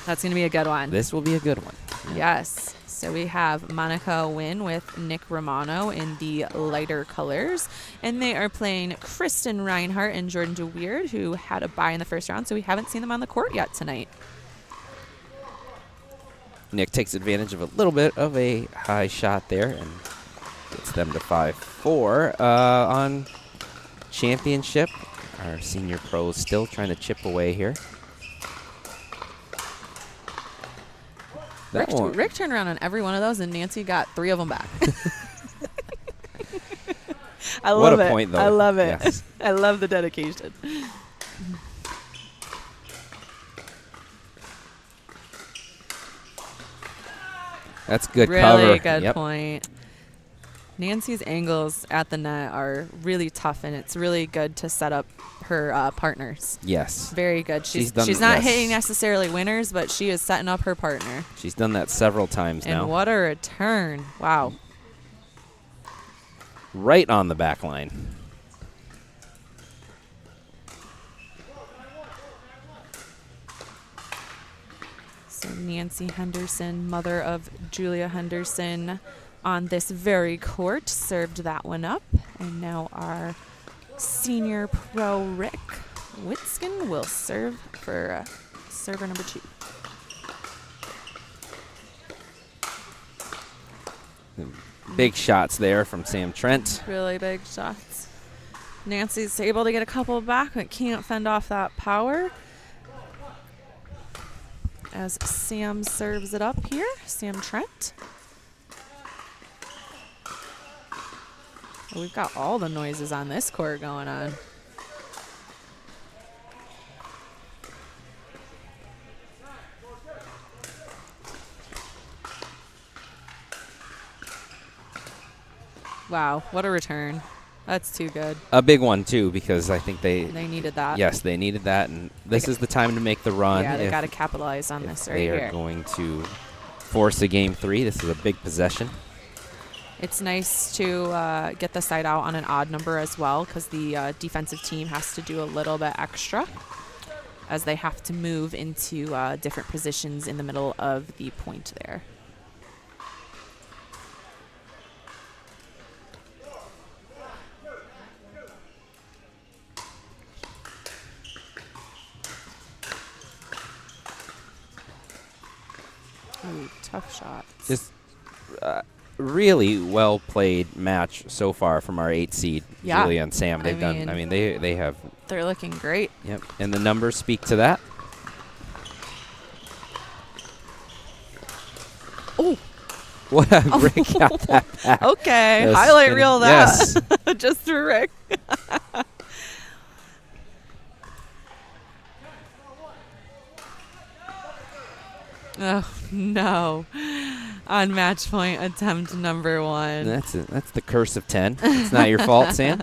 a good one. This will be a good one. Yeah. Yes. So we have Monica Wynn with Nick Romano in the lighter colors. And they are playing Kristen Reinhart and Jordan DeWeird, who had a bye in the first round, so we haven't seen them on the court yet tonight. Nick takes advantage of a little bit of a high shot there and gets them to 5-4 on championship. Our senior pros still trying to chip away here. Rick turned around on every one of those, and Nancy got 3 of them back. I love it. What a point, though. I love it. Yes. I love the dedication. That's good really cover. Good point. Nancy's angles at the net are really tough, and it's really good to set up her partners. Yes. Very good. She's not hitting necessarily winners, but she is setting up her partner. She's done that several times now. And what a return. Wow. Right on the back line. So Nancy Henderson, mother of Julia Henderson, on this very court, served that one up. And now our senior pro Rick Witsken will serve for server number 2. Big shots there from Sam Trent. Really big shots. Nancy's able to get a couple back, but can't fend off that power. As Sam serves it up here, Sam Trent. We've got all the noises on this court going on. Wow, what a return. That's too good. A big one, too, because I think They needed that. Yes, they needed that, and this is the time to make the run. Yeah, they got to capitalize on this right here. They are going to force a game 3. This is a big possession. It's nice to get the side out on an odd number as well, because the defensive team has to do a little bit extra as they have to move into different positions in the middle of the point there. Ooh, tough shot. Just really well played match so far from our 8 seed, Yeah. Julia and Sam. They've done. I mean, they have. They're looking great. Yep, and the numbers speak to that. Oh. What a Rick got that back. Okay, Yes, highlight and- reel that. Yes. Just for Rick. Oh, no. On match point attempt number 1. That's it. That's the curse of 10. It's not your fault, Sam.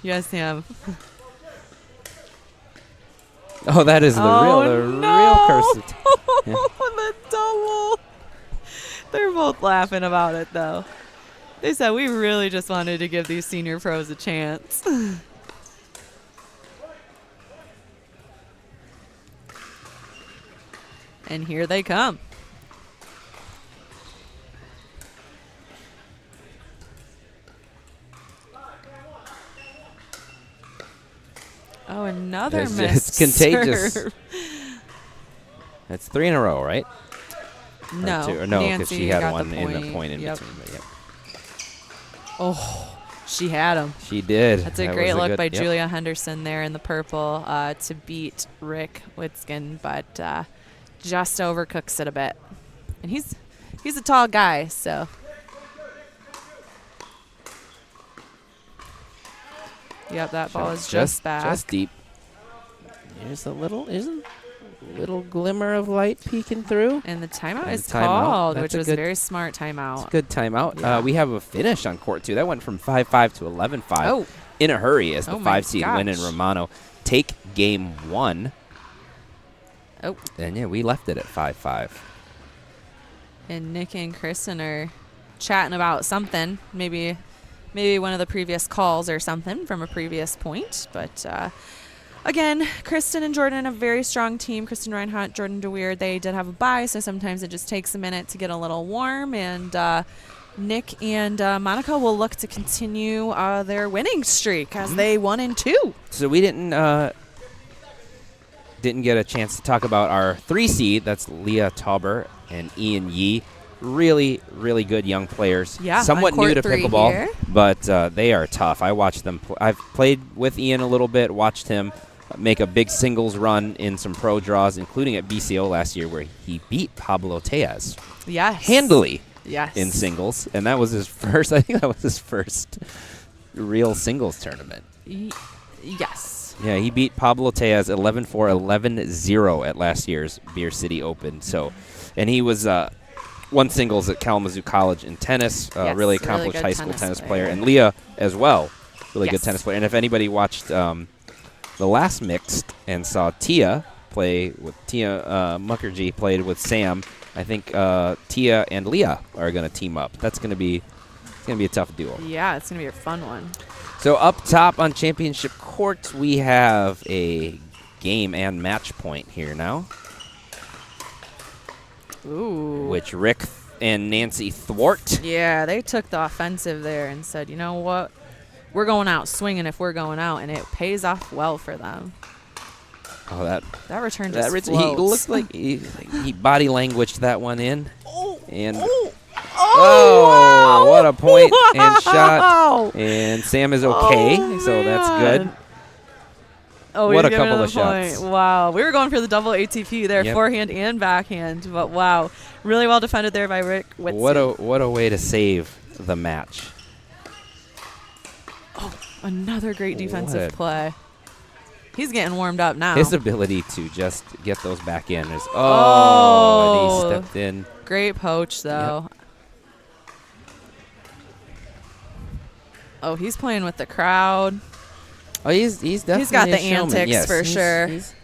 Yes, Sam. Oh, that is the real curse of 10. Yeah. The double. They're both laughing about it, though. They said we really just wanted to give these senior pros a chance. And here they come. Oh, another It's missed contagious. serve. That's 3 in a row, right? No, Or 2, or no, because Nancy she had got one the in the point. point in Yep. between. But yep. Oh, she had him. She did. That's a That great was look good- by yep. Julia Henderson there in the purple to beat Rick Witsken, but just overcooks it a bit. And he's a tall guy, so. Yep, that ball is just back. Just deep. There's a little glimmer of light peeking through. And the timeout And is the timeout. called, That's which a was a good- very smart timeout. It's a good timeout. Yeah. We have a finish on court, too. That went from 5-5 to 11-5 Oh. in a hurry as the Oh my 5 seed win in gosh. Romano take game 1. Oh. And, yeah, we left it at 5-5. And Nick and Kristen are chatting about something, maybe one of the previous calls or something from a previous point. But again, Kristen and Jordan, a very strong team. Kristen Reinhardt, Jordan DeWeer, they did have a bye, so sometimes it just takes a minute to get a little warm. And Nick and Monica will look to continue their winning streak as they 1-2. So we didn't get a chance to talk about our 3 seed. That's Leah Tauber and Ian Yee. Really, really good young players. Yeah, somewhat on court new to 3 pickleball, here. but they are tough. I watched them. I've played with Ian a little bit. Watched him make a big singles run in some pro draws, including at BCO last year, where he beat Pablo Tejas Yes. handily. Yes. In singles, and that was his first. I think that was his first real singles tournament. Yes. Yeah, he beat Pablo Tejas 11-4, 11-0 at last year's Beer City Open. So, and he was won singles at Kalamazoo College in tennis. Yes, really good accomplished high school tennis player. player. And Leah as well, really good Yes. tennis player. And if anybody watched the last mixed and saw Tia play with Tia Mukherjee played with Sam, I think Tia and Leah are going to team up. That's going to be a tough duo. Yeah, it's going to be a fun one. So up top on championship court, we have a game and match point here now, Ooh. which Rick and Nancy thwart. Yeah, they took the offensive there and said, you know what? We're going out swinging if we're going out, and it pays off well for them. Oh, that return just he floats. looked like he body languaged that one in. And wow. what a point and shot. Wow. And Sam is okay, so that's good. Oh, what a he's giving couple it of shots. point. Wow. We were going for the double ATP there, Yep. forehand and backhand. But wow, really well defended there by Rick Witsken. What a way to save the match. Oh, another great defensive What? play. He's getting warmed up now. His ability to just get those back in is and he stepped in. Great poach though. Oh, he's playing with the crowd. Oh, he's definitely He's got a the showman. antics Yes, for sure. he's-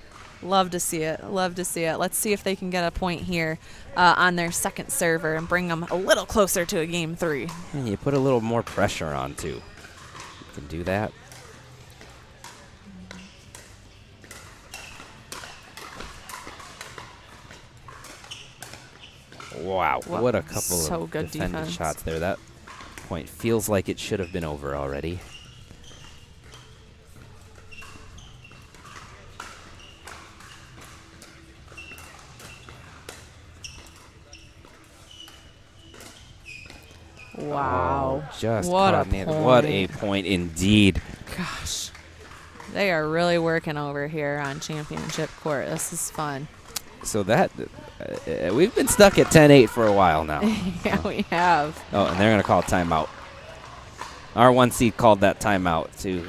Love to see it. Love to see it. Let's see if they can get a point here on their second server and bring them a little closer to a game 3. And you put a little more pressure on, too. You can do that. Wow, Wow, what a couple so of good defended defense. shots there. That point feels like it should have been over already. Wow. Oh, just what caught a Nancy. point. What a point indeed. Gosh. They are really working over here on championship court. This is fun. So that we've been stuck at 10-8 for a while now. Yeah, we have. Oh, and they're going to call timeout. Our 1 seed called that timeout to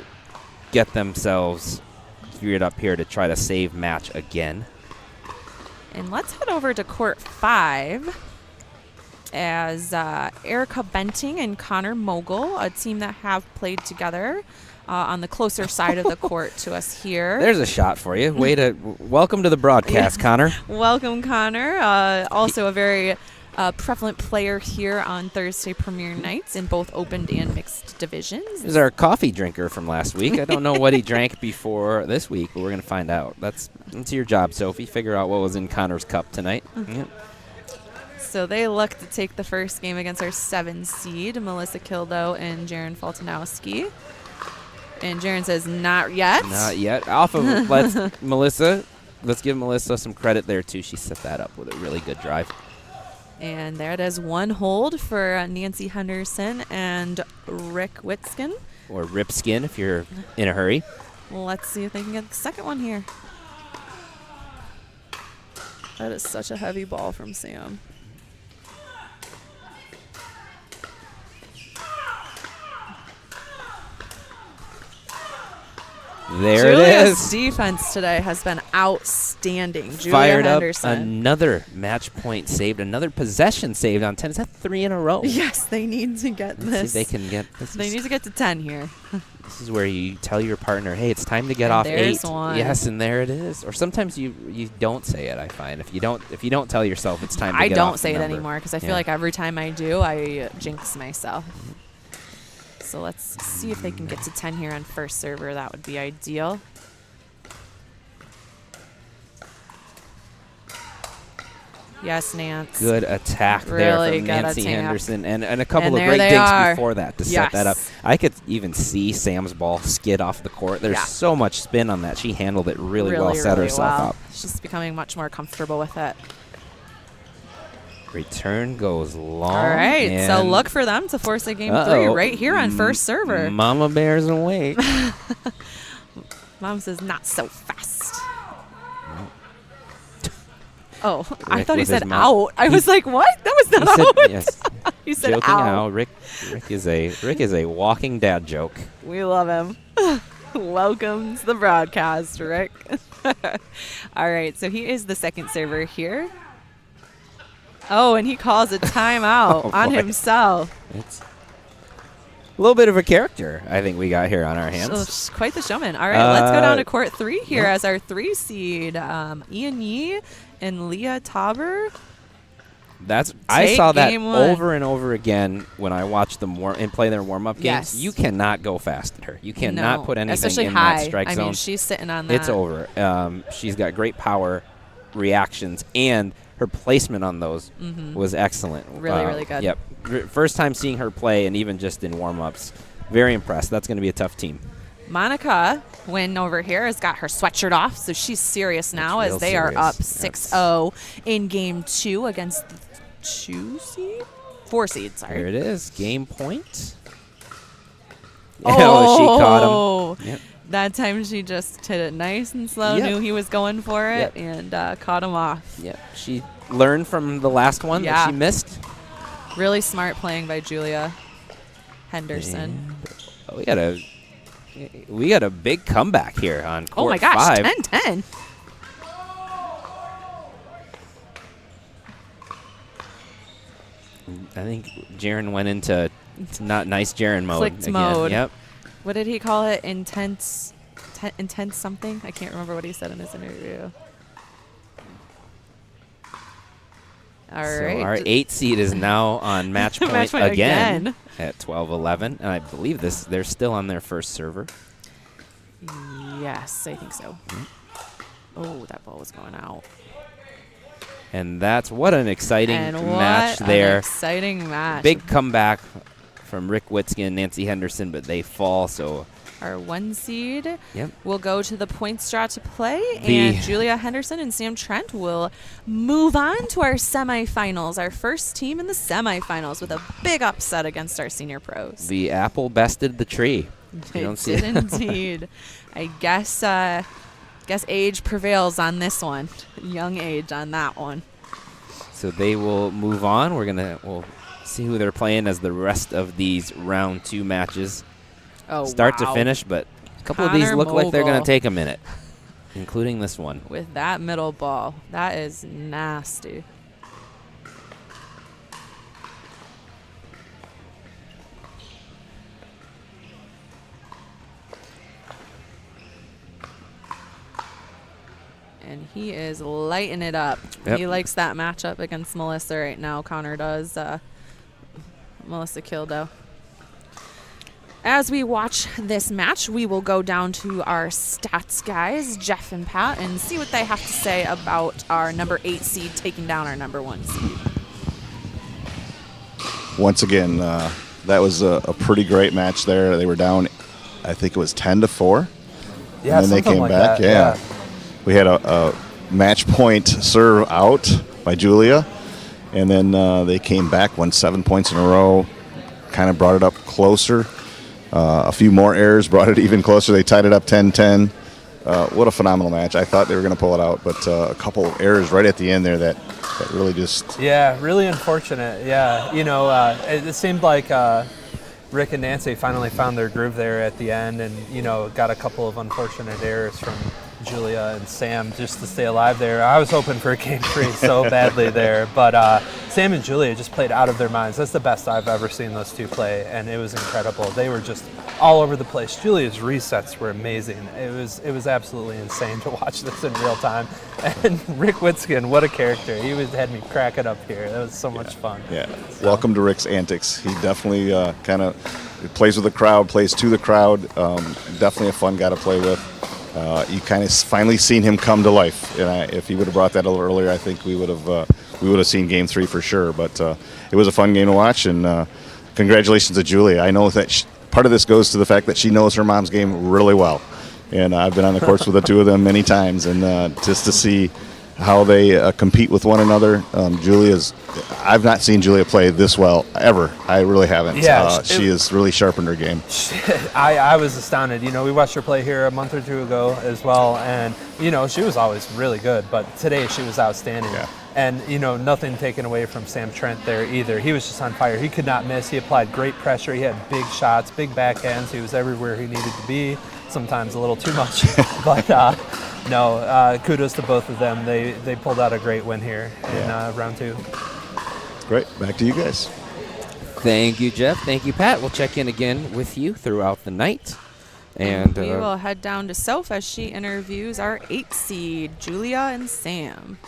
get themselves geared up here to try to save match again. And let's head over to court 5 as Erica Benting and Connor Mogul, a team that have played together on the closer side of the court to us here. There's a shot for you. Welcome to the broadcast, Connor. Welcome, Connor. Also a very prevalent player here on Thursday Premier Nights in both open and mixed divisions. This is our coffee drinker from last week. I don't know what he drank before this week, but we're going to find out. That's your job, Sophie. Figure out what was in Connor's cup tonight. Yep. So they look to take the first game against our 7 seed, Melissa Kildo and Jaron Faltanowski. And Jaron says, not yet. Not yet. Off of let's give Melissa some credit there, too. She set that up with a really good drive. And there it is, 1 hold for Nancy Henderson and Rick Witsken. Or Ripskin if you're in a hurry. Well, let's see if they can get the second one here. That is such a heavy ball from Sam. There Julia's it is. defense today has been outstanding. Julia Fired Henderson. up. Another match point saved. Another possession saved on 10. Is that 3 in a row? Yes, they need to get Let's this. see if they can get this. They need to get to 10 here. This is where you tell your partner, hey, it's time to get And off there's 8. one. Yes, and there it is. Or sometimes you don't say it, I find. If you don't tell yourself it's time to I get don't off say the it number. anymore because I feel like every time I do, I jinx myself. So let's see if they can get to 10 here on first server. That would be ideal. Yes, Nance. Good attack there Really from good Nancy attack. Henderson. And a couple And of there great they dinks are. before that to set that up. Yes. I could even see Sam's ball skid off the court. There's so much spin on that. She handled it really well, set herself well. up. She's becoming much more comfortable with it. Return goes long. All right, so and look for them to force a game 3 uh-oh. right here on first server. Mama Bear's away. Mom says not so fast. Oh, I Rick thought he with his said mouth. out. I was like, what? That was not He out. said, yes. He said Joking out. out. Rick is a walking dad joke. We love him. Welcome to the broadcast, Rick. All right, so he is the second server here. Oh, and he calls a timeout Oh, on boy. himself. It's a little bit of a character, I think, we got here on our So hands. it's quite the showman. All right, let's go down to court 3 here yeah. as our 3 seed, Ian Yee and Leah Tauber. I Take saw that game 1. over and over again when I watched them play their warm-up games. Yes. You cannot go faster. You cannot No, put anything especially in high. that strike I zone. mean, she's sitting on that. It's over. She's got great power reactions, and her placement on those was excellent. Really, really good. Yep. First time seeing her play, and even just in warm-ups. Very impressed. That's going to be a tough team. Monica Wynn over here has got her sweatshirt off, so she's serious now real as they are up serious. 6-0 in game 2 against the 4 seed. Sorry. There it is. Game point. Oh, she caught him. Yep. That time she just hit it nice and slow, Yep. knew he was going for it, Yep. and caught him off. Yep. She learned from the last one that she missed. Really smart playing by Julia Henderson. And we got a big comeback here on court Oh my gosh, 5. 10-10. I think Jaren went into not nice Jaren mode. Clicked again. mode. Yep. What did he call it? Intense something? I can't remember what he said in his interview. All so right. our 8 seed is now on match point, Match point again at 12-11. And I believe they're still on their first server. Yes, I think so. Oh, that ball was going out. And that's what an exciting match An there. exciting match. Big comeback from Rick Witsken and Nancy Henderson, but they fall. So our 1 seed Yep. will go to the points draw to play, and Julia Henderson and Sam Trent will move on to our semifinals, our first team in the semifinals with a big upset against our senior pros. the apple bested the tree. You don't It see did it. indeed. I guess age prevails on this one. Young age on that one. So they will move on. We'll see who they're playing as the rest of these round 2 matches start to finish, but a couple of these Connor look like they're going Mogul. to take a minute, including this one. With that middle ball. That is nasty. And he is lighting it up. Yep. He likes that matchup against Melissa right now. Connor does. Melissa Kildo. As we watch this match, we will go down to our stats guys, Jeff and Pat, and see what they have to say about our number 8 seed taking down our number 1 seed. Once again, that was a pretty great match there. They were down, I think it was 10-4. Yeah, and then they something came like back. that, Yeah. We had a match point serve out by Julia, and then they came back, won 7 points in a row, kind of brought it up closer. A few more errors brought it even closer. They tied it up 10-10. What a phenomenal match. I thought they were going to pull it out, but a couple errors right at the end there that really just... Yeah, really unfortunate. Yeah, it seemed like Rick and Nancy finally found their groove there at the end and, got a couple of unfortunate errors from Julia and Sam just to stay alive there. I was hoping for a game 3 so badly there, but Sam and Julia just played out of their minds. That's the best I've ever seen those two play, and it was incredible. They were just all over the place. Julia's resets were amazing. It was absolutely insane to watch this in real time. And Rick Witsken, what a character. He had me cracking up here. That was so much fun. Yeah. So. Welcome to Rick's antics. He definitely kind of plays with the crowd, plays to the crowd. Definitely a fun guy to play with. You kind of finally seen him come to life. And if he would have brought that a little earlier, I think we would have seen Game 3 for sure. But it was a fun game to watch, and congratulations to Julia. I know that part of this goes to the fact that she knows her mom's game really well, and I've been on the courts with the two of them many times, and just to see how they compete with one another. I've not seen Julia play this well ever. I really haven't. Yeah, she has really sharpened her game. I was astounded. We watched her play here a month or 2 ago as well, and she was always really good, but today she was outstanding. Yeah. And nothing taken away from Sam Trent there either. He was just on fire. He could not miss. He applied great pressure. He had big shots, big backhands. He was everywhere he needed to be. Sometimes a little too much, but kudos to both of them. They pulled out a great win here in round 2. Great. Back to you guys. Thank you, Jeff. Thank you, Pat. We'll check in again with you throughout the night. And we will head down to Soph as she interviews our 8 seed, Julia and Sam.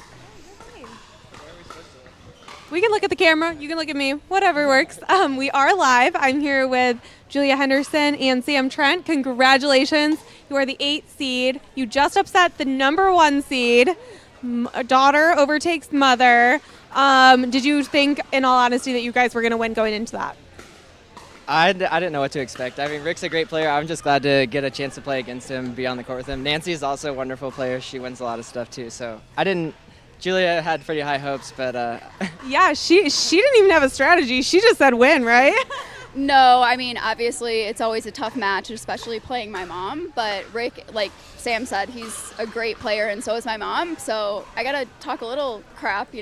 We can look at the camera. You can look at me. Whatever works. We are live. I'm here with Julia Henderson and Sam Trent. Congratulations. You are the 8th seed. You just upset the number 1 seed. Daughter overtakes mother. Did you think, in all honesty, that you guys were going to win going into that? I didn't know what to expect. I mean, Rick's a great player. I'm just glad to get a chance to play against him, be on the court with him. Nancy is also a wonderful player. She wins a lot of stuff, too. So Julia had pretty high hopes, but... Yeah, she didn't even have a strategy. She just said win, right? No, I mean, obviously it's always a tough match, especially playing my mom. But Rick, like Sam said, he's a great player, and so is my mom. So I got to talk a little crap,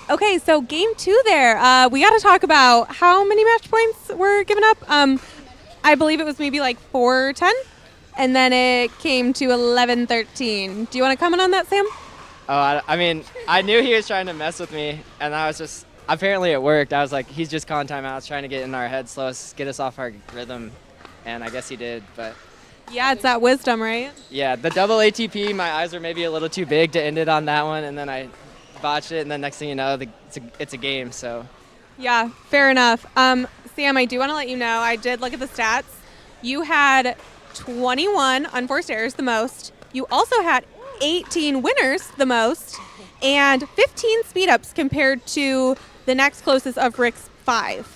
Okay, so game 2 there. We got to talk about how many match points were given up. I believe it was maybe like 4-10. And then it came to 11-13. Do you want to comment on that, Sam? Oh, I mean, I knew he was trying to mess with me, and I was just, apparently it worked. I was like, he's just calling timeouts, trying to get in our head, slow us, get us off our rhythm, and I guess he did. But Yeah, it's that wisdom, right? yeah, the double ATP, my eyes were maybe a little too big to end it on that one, and then I botched it, and then next thing you know, it's a game. So Yeah, fair enough. Sam, I do want to let you know, I did look at the stats. You had 21 unforced errors, the most. You also had 18 winners, the most, and 15 speed ups compared to the next closest of Rick's 5.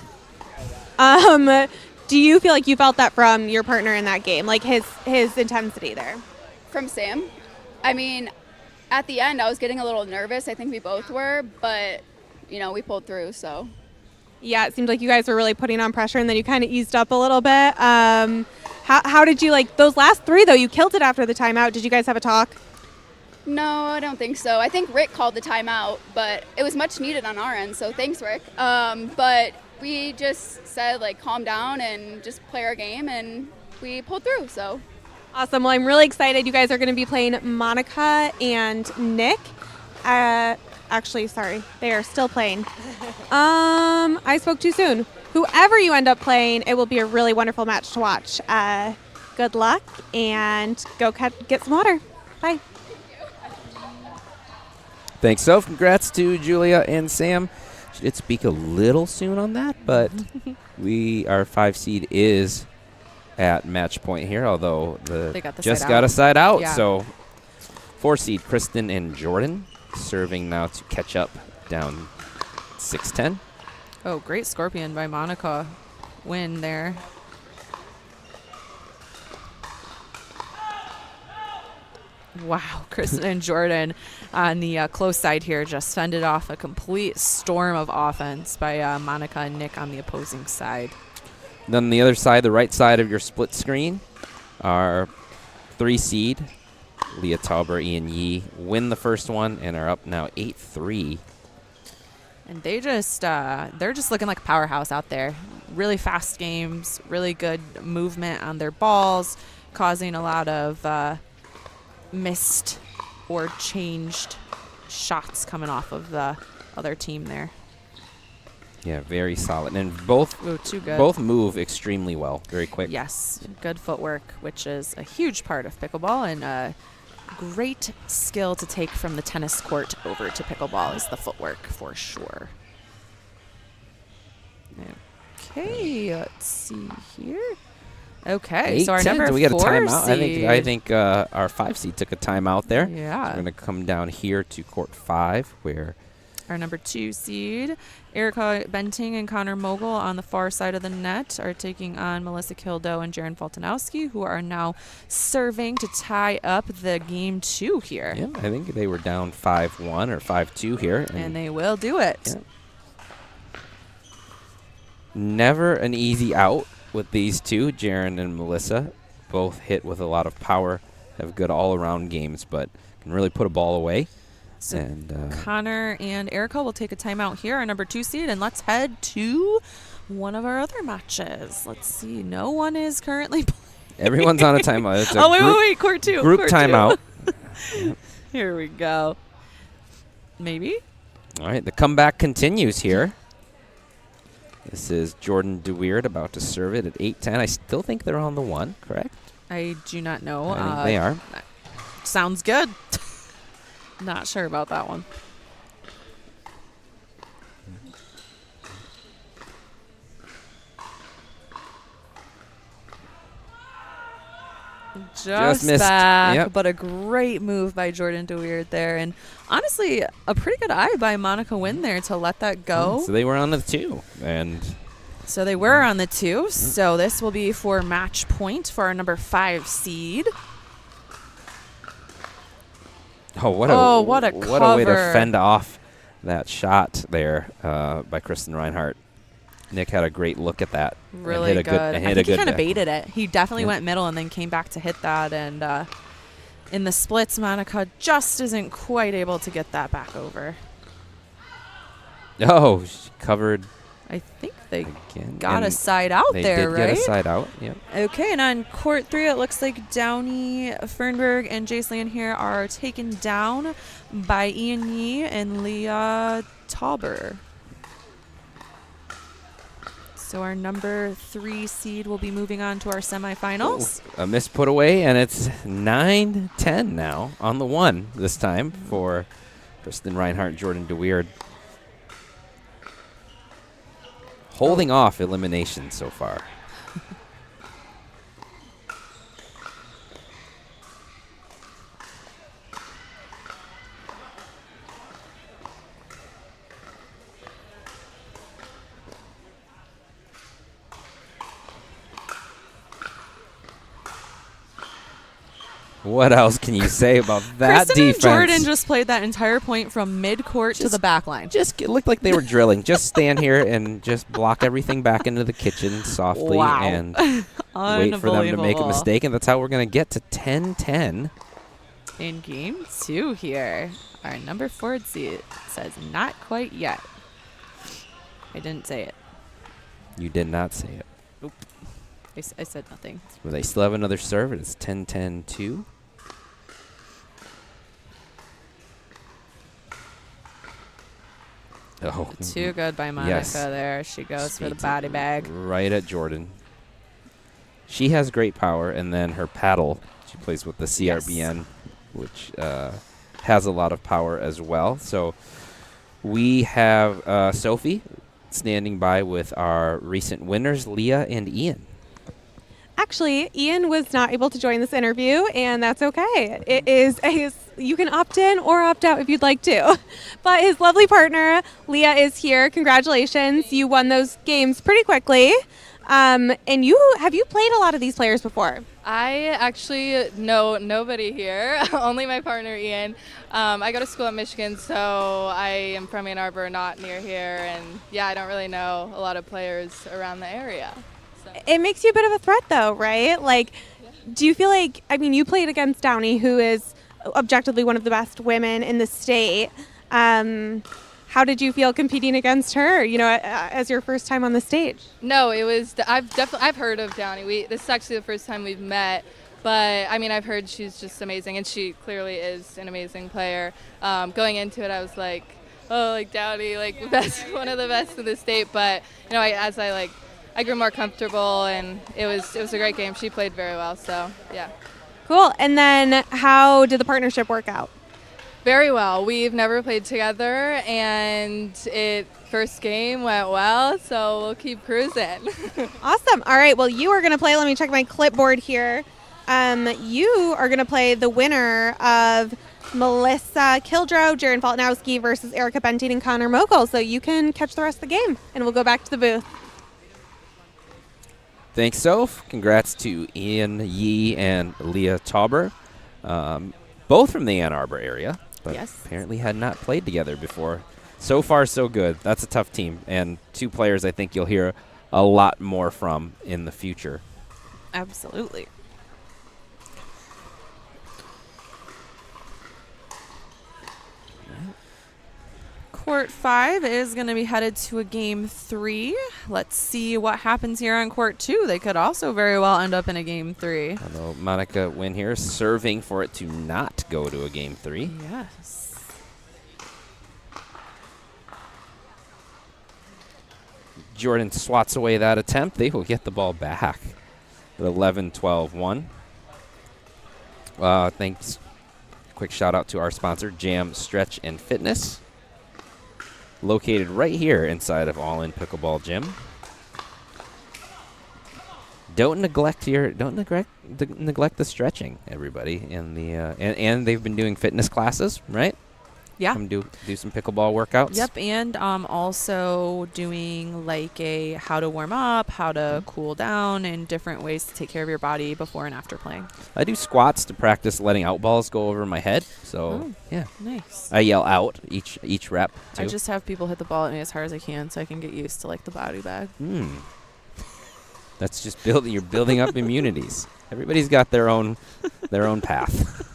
Do you feel like you felt that from your partner in that game, like his intensity there? From Sam? I mean, at the end, I was getting a little nervous. I think we both were, but, we pulled through, so. Yeah, it seemed like you guys were really putting on pressure, and then you kind of eased up a little bit. How did you like those last 3, though? You killed it after the timeout. Did you guys have a talk? No, I don't think so. I think Rick called the timeout, but it was much needed on our end, so thanks, Rick. But we just said, calm down and just play our game, and we pulled through, so. Awesome. Well, I'm really excited. You guys are going to be playing Monica and Nick. Actually, sorry. They are still playing. I spoke too soon. Whoever you end up playing, it will be a really wonderful match to watch. Good luck, and go get some water. Bye. Thanks. So congrats to Julia and Sam. She did speak a little soon on that, but our 5 seed is at match point here, although They got the just side got out. a side out. Yeah. So 4 seed Kristen and Jordan serving now to catch up down 6-10. Oh, great Scorpion by Monica. Win there. Wow, Kristen and Jordan on the close side here just fended off a complete storm of offense by Monica and Nick on the opposing side. Then on the other side, the right side of your split screen, our 3 seed, Leah Tauber, Ian Yee, win the first one and are up now 8-3. And they're just looking like a powerhouse out there. Really fast games, really good movement on their balls, causing a lot of missed or changed shots coming off of the other team there. Yeah, very solid. And both too good. Both move extremely well, very quick. Yes, good footwork, which is a huge part of pickleball, and a great skill to take from the tennis court over to pickleball is the footwork for sure. Okay, let's see here. Okay, so our 8-10. number Do we get a 4 timeout? seed. I think our 5 seed took a timeout there. Yeah. We're going to come down here to court 5, where Our number 2 seed, Erica Benting and Connor Mogul on the far side of the net are taking on Melissa Kildo and Jaron Faltanowski, who are now serving to tie up the game 2 here. yeah, I think they were down 5-1 or 5-2 here. And they will do it. Yeah. Never an easy out with these two, Jaron and Melissa. Both hit with a lot of power, have good all-around games, but can really put a ball away. So And Connor and Erica will take a timeout here, our number 2 seed, and let's head to one of our other matches. Let's see. No one is currently playing. everyone's on a timeout. It's a wait. Court 2. Group court two. timeout. Here we go. Maybe? All right, the comeback continues here. This is Jordan DeWeerd about to serve it at 8-10. I still think they're on the 1, correct? I do not know. I think they are. Sounds good. Not sure about that one. Just missed. back, Yep. but a great move by Jordan DeWeerd there. And honestly, a pretty good eye by Monica Wynn there to let that go. So they were on the 2. And So they were on the 2. So this will be for match point for our number 5 seed. what a way to cover. fend off that shot there by Kristen Reinhardt. Nick had a great look at that. Really and good. I think he kind of baited. baited it. He definitely Yeah. went middle and then came back to hit that. And in the splits, Monica just isn't quite able to get that back over. Oh, she covered. I think they Again, got and a side out they there, did right? get a side out, yep. Okay, and on court 3, it looks like Downey, Fernberg, and Jace Land here are taken down by Ian Yee and Leah Tauber. So our number 3 seed will be moving on to our semifinals. A missed put away, and it's 9-10 now on the 1 this time for Kristen Reinhardt, Jordan DeWeerd. Holding off elimination so far. What else can you say about that Kristen defense? and Jordan just played that entire point from mid-court to the back line. It looked like they were drilling. Just stand here and just block everything back into the kitchen softly and wait for them to make a mistake. And that's how we're going to get to 10-10. In game 2 here, our number 4 seed says not quite yet. I didn't say it. You did not say it. Nope. I said nothing. Well, they still have another serve, and it's 10-10-2. Oh, Too good by Monica there. She goes for the body bag. Right at Jordan. She has great power, and then her paddle, she plays with the CRBN, which has a lot of power as well. So we have Sophie standing by with our recent winners, Leah and Ian. Actually, Ian was not able to join this interview, and that's okay. It is you can opt in or opt out if you'd like to. But his lovely partner, Leah, is here. Congratulations. You won those games pretty quickly. And have you played a lot of these players before? I actually know nobody here, only my partner Ian. I go to school at Michigan, so I am from Ann Arbor, not near here. And yeah, I don't really know a lot of players around the area. It makes you a bit of a threat, though, right? Like, do you feel like, you played against Downey, who is objectively one of the best women in the state. How did you feel competing against her, as your first time on the stage? No, it was, I've heard of Downey. This is actually the first time we've met. But, I've heard she's just amazing, and she clearly is an amazing player. Going into it, I was like, Downey, one of the best in the state. But, I grew more comfortable, and it was a great game. She played very well, so yeah. Cool. And then how did the partnership work out? Very well. We've never played together, and first game went well, so we'll keep cruising. Awesome. All right. Well, you are going to play. Let me check my clipboard here. You are going to play the winner of Melissa Kildrow, Jaren Faltnowski versus Erica Benting and Connor Mogul. So you can catch the rest of the game, and we'll go back to the booth. Thanks, Soph. Congrats to Ian Yee and Leah Tauber, both from the Ann Arbor area, but apparently had not played together before. So far, so good. That's a tough team, and 2 players I think you'll hear a lot more from in the future. Absolutely. Court 5 is going to be headed to a game 3. Let's see what happens here on court 2. They could also very well end up in a game 3. Although Monica Wynn here serving for it to not go to a game 3. Yes. Jordan swats away that attempt. They will get the ball back at 11-12-1. Thanks. Quick shout out to our sponsor, Jam Stretch and Fitness, located right here inside of All In Pickleball Gym. Don't neglect the stretching, everybody. And they've been doing fitness classes, right? Yeah. Come do some pickleball workouts. Yep, and also doing a how to warm up, how to cool down, and different ways to take care of your body before and after playing. I do squats to practice letting out balls go over my head. So yeah, nice. I yell out each rep too. I just have people hit the ball at me as hard as I can, so I can get used to the body bag. That's just you're building up immunities. Everybody's got their own path.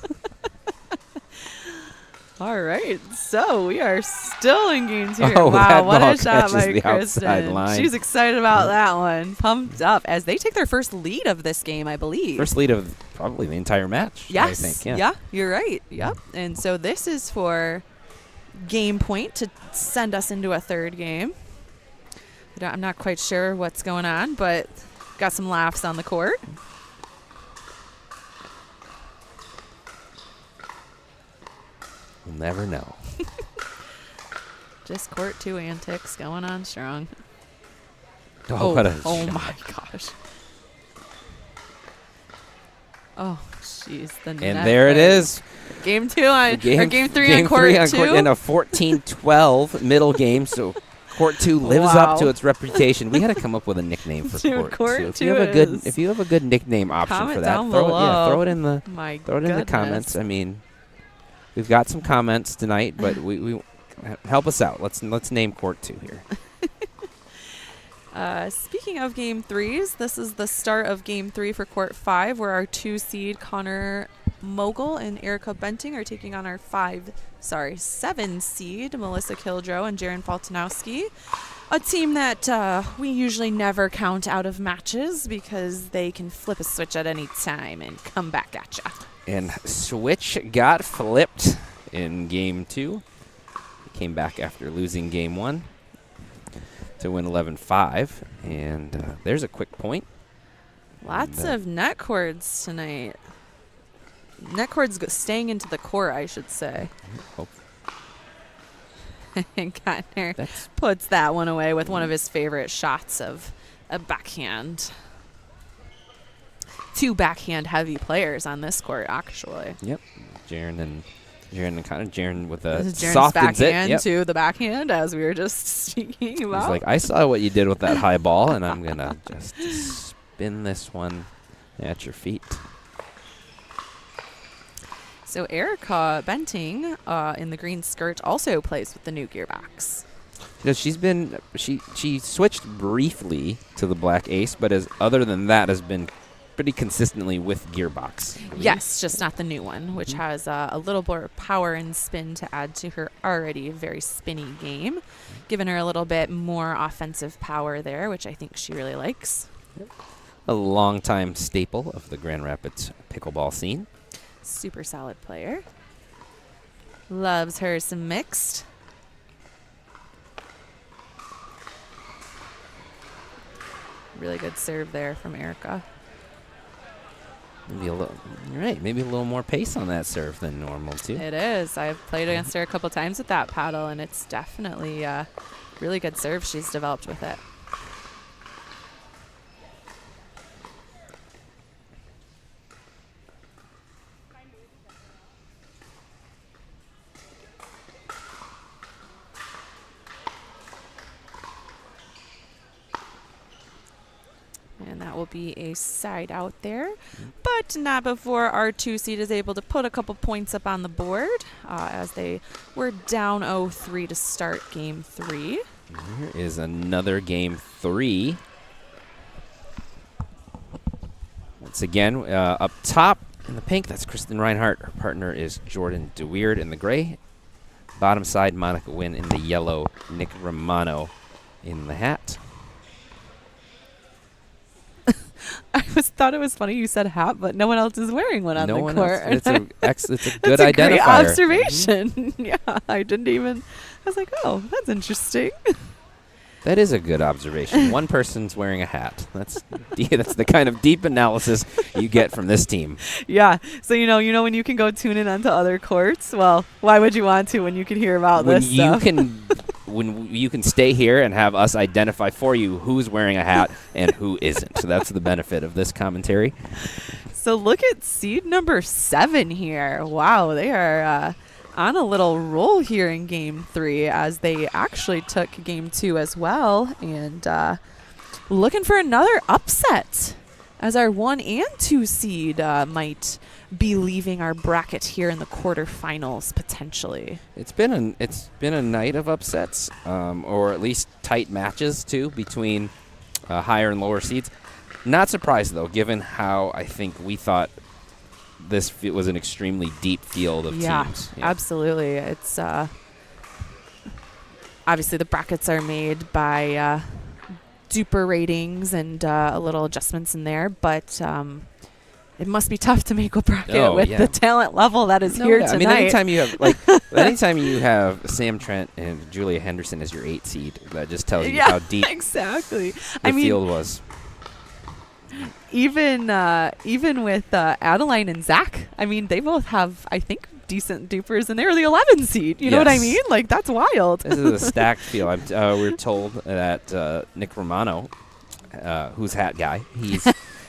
All right, so we are still in game 2. Oh, wow, that what ball a shot catches by the outside Kristen. line. She's excited about that one. Pumped up as they take their first lead of this game, I believe. First lead of probably the entire match. Yes. I think. Yeah, you're right. Yep. And so this is for game point to send us into a third game. I'm not quite sure what's going on, but got some laughs on the court. We'll never know. Just court 2 antics going on strong. Oh, what a oh shot. my gosh. Oh, jeez. And there it is. Game 2 on or game 3 game on court 3 on 2 in a 14-12 middle game. So court 2 lives up to its reputation. We got to come up with a nickname for Dude, court 2. court If you have a good nickname option comment for that, down throw below. it in the My throw it in the goodness. comments. I mean, we've got some comments tonight, but we help us out. Let's name court 2 here. Speaking of game 3s, this is the start of game 3 for court 5, where our 2 seed Connor Mogul and Erica Benting are taking on our 7 seed Melissa Kildrow and Jaren Faltanowski, a team that we usually never count out of matches because they can flip a switch at any time and come back at ya. And switch got flipped in game 2. Came back after losing game 1 to win 11-5. And there's a quick point. Lots of net cords tonight. Net cords staying into the court, I should say. Oh. And Connor puts that one away with one of his favorite shots of a backhand. 2 backhand heavy players on this court, actually. Yep. Jaren and Connor. Jaren with a This is Jaren's softens it. backhand Yep. to the backhand, as we were just speaking about. He's like, I saw what you did with that high ball, and I'm going to just spin this one at your feet. So Erica Benting in the green skirt also plays with the new gearbox. She switched briefly to the black ace, but other than that has been pretty consistently with gearbox. Yes, just not the new one, which has a little more power and spin to add to her already very spinny game, giving her a little bit more offensive power there, which I think she really likes. A longtime staple of the Grand Rapids pickleball scene. Super solid player. Loves her some mixed. Really good serve there from Erica. Maybe a little more pace on that serve than normal too. It is. I've played against her a couple times with that paddle, and it's definitely a really good serve she's developed with it. And that will be a side out there, but not before our 2 seed is able to put a couple points up on the board as they were down 0-3 to start game 3. Here is another game 3. Once again, up top in the pink, that's Kristen Reinhardt. Her partner is Jordan DeWeerd in the gray. Bottom side, Monica Wynn in the yellow. Nick Romano in the hat. I thought it was funny you said hat, but no one else is wearing one on No the one court. else. It's a good That's a identifier. great observation. Yeah, I was like, oh, that's interesting. That is a good observation. One person's wearing a hat. That's the kind of deep analysis you get from this team. Yeah. So you know when you can go tune in onto other courts. Well, why would you want to when you can hear about this stuff? When you can stay here and have us identify for you who's wearing a hat and who isn't. So that's the benefit of this commentary. So look at seed number 7 here. Wow, they are on a little roll here in game 3 as they actually took game 2 as well, and looking for another upset as our 1 and 2 seed might be leaving our bracket here in the quarterfinals potentially. It's been a night of upsets, or at least tight matches too between higher and lower seeds. Not surprised though, given how I think we thought it was an extremely deep field of teams. Yeah, absolutely. It's obviously the brackets are made by duper ratings and a little adjustments in there, but it must be tough to make a bracket with the talent level that is here tonight. I mean, anytime you have anytime you have Sam Trent and Julia Henderson as your 8 seed, that just tells you how deep exactly the field was. Even with Adeline and Zach, I mean, they both have, I think, decent dupers, and they were the 11 seed. You know what I mean? Like, that's wild. This is a stacked field. We're told that Nick Romano, who's hat guy, he's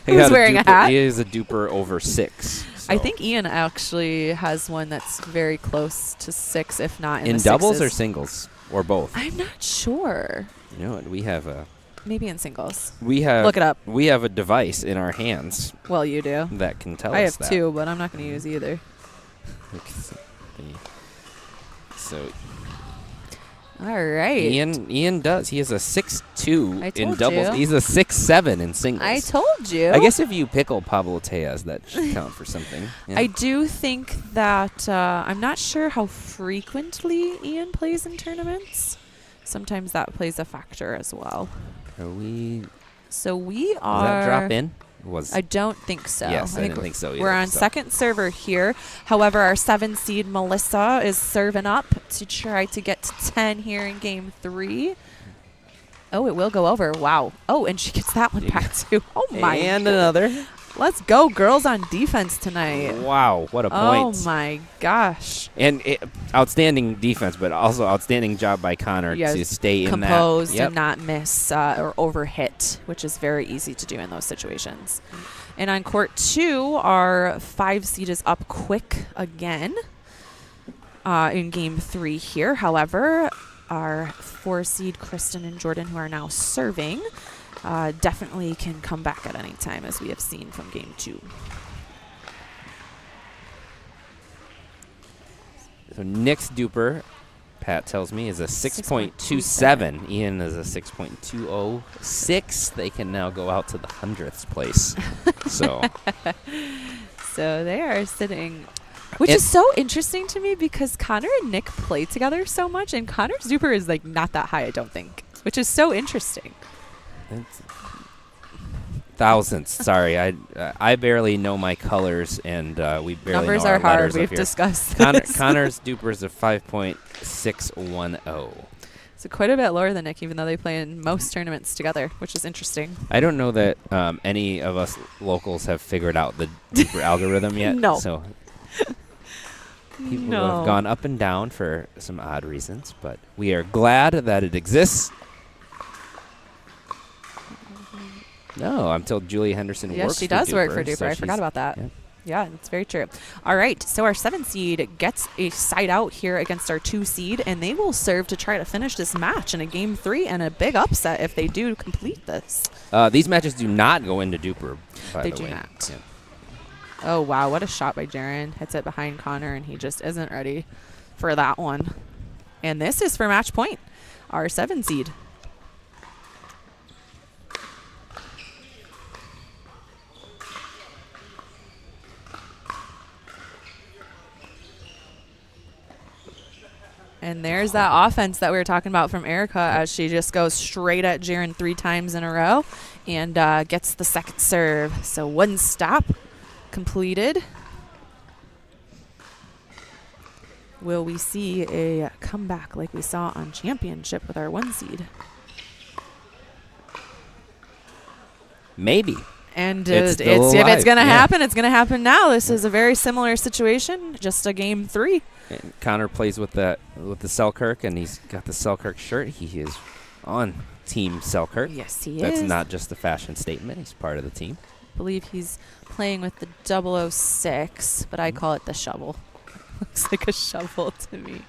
wearing a hat. He is a duper over 6. So. I think Ian actually has one that's very close to 6, if not in the doubles 6s. or singles or both. I'm not sure. You know what? We have maybe in singles. Look it up. We have a device in our hands. Well, you do. That can tell I us have that. 2, but I'm not going to use either. So. All right. Ian does. He is a 6'2" in doubles. You. He's a 6'7" in singles. I told you. I guess if you pickle Pablo Tejas, that should count for something. Yeah. I do think that I'm not sure how frequently Ian plays in tournaments. Sometimes that plays a factor as well. Are we? So we are. Does that drop in? I don't think so. Yes, I didn't think so either. We're on second server here. However, our 7 seed Melissa is serving up to try to get to 10 here in game 3. Oh, it will go over. Wow. Oh, and she gets that one back too. Oh my. And another. Let's go, girls on defense tonight. Wow, what a point. Oh my gosh. And outstanding defense, but also outstanding job by Connor to stay in that. Composed and not miss or overhit, which is very easy to do in those situations. And on court 2, our 5 seed is up quick again in game 3 here. However, our 4 seed Kristen and Jordan, who are now serving, definitely can come back at any time, as we have seen from game 2. So Nick's duper, Pat tells me, is a 6.27. Ian is a 6.206. They can now go out to the 100th place. So they are sitting, which is so interesting to me because Connor and Nick play together so much, and Connor's duper is like not that high, I don't think, which is so interesting. It's thousandths. Sorry, I barely know my colors, and we barely numbers know our are hard. letters We've up here. discussed Connor's duper is a 5.610. So quite a bit lower than Nick, even though they play in most tournaments together, which is interesting. I don't know that any of us locals have figured out the duper algorithm yet. No. So people have gone up and down for some odd reasons, but we are glad that it exists. No, I'm told Julia Henderson works for Duper. Yes, she does work for Duper. So I forgot about that. Yeah, that's very true. All right, so our 7 seed gets a side out here against our 2 seed, and they will serve to try to finish this match in a game 3 and a big upset if they do complete this. These matches do not go into Duper, by They the do way. not. Yeah. Oh, wow, what a shot by Jaron. Hits it behind Connor, and he just isn't ready for that one. And this is for match point, our 7 seed. And there's that offense that we were talking about from Erica, as she just goes straight at Jaron 3 times in a row and gets the second serve. So 1 stop completed. Will we see a comeback like we saw on Championship with our 1 seed? Maybe. And It's if it's alive. going to happen, it's going to happen now. This is a very similar situation, just a game 3. And Connor plays with the Selkirk, and he's got the Selkirk shirt. He is on Team Selkirk. Yes, he That's is. not just a fashion statement. He's part of the team. I believe he's playing with the 006, but I call it the shovel. Looks like a shovel to me.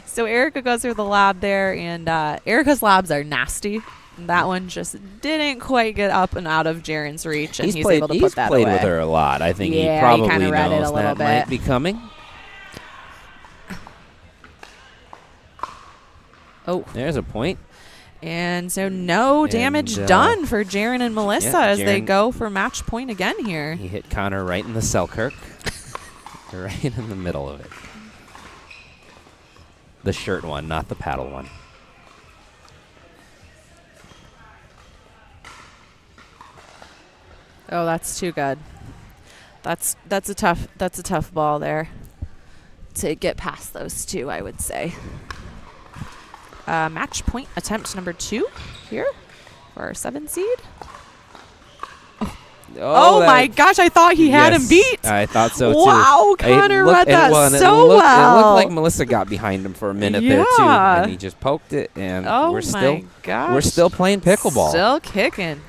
So Erica goes through the lob there, and Erica's lobs are nasty. That one just didn't quite get up and out of Jaron's reach, and he's able to put that away. He's played with her a lot. I think Yeah, he probably kinda read it a knows little that might bit. be coming. Oh. There's a point. And so no damage done for Jaron and Melissa as they go for match point again here. He hit Connor right in the Selkirk. Right in the middle of it. The shirt one, not the paddle one. Oh, that's too good. That's a tough ball there to get past those two, I would say. Match point attempt number 2 here for our 7 seed. Oh my gosh, I thought he had him beat. I thought so too. Wow, Connor read that It so well. looked like Melissa got behind him for a minute there too, and he just poked it, and we're still playing pickleball. Still kicking.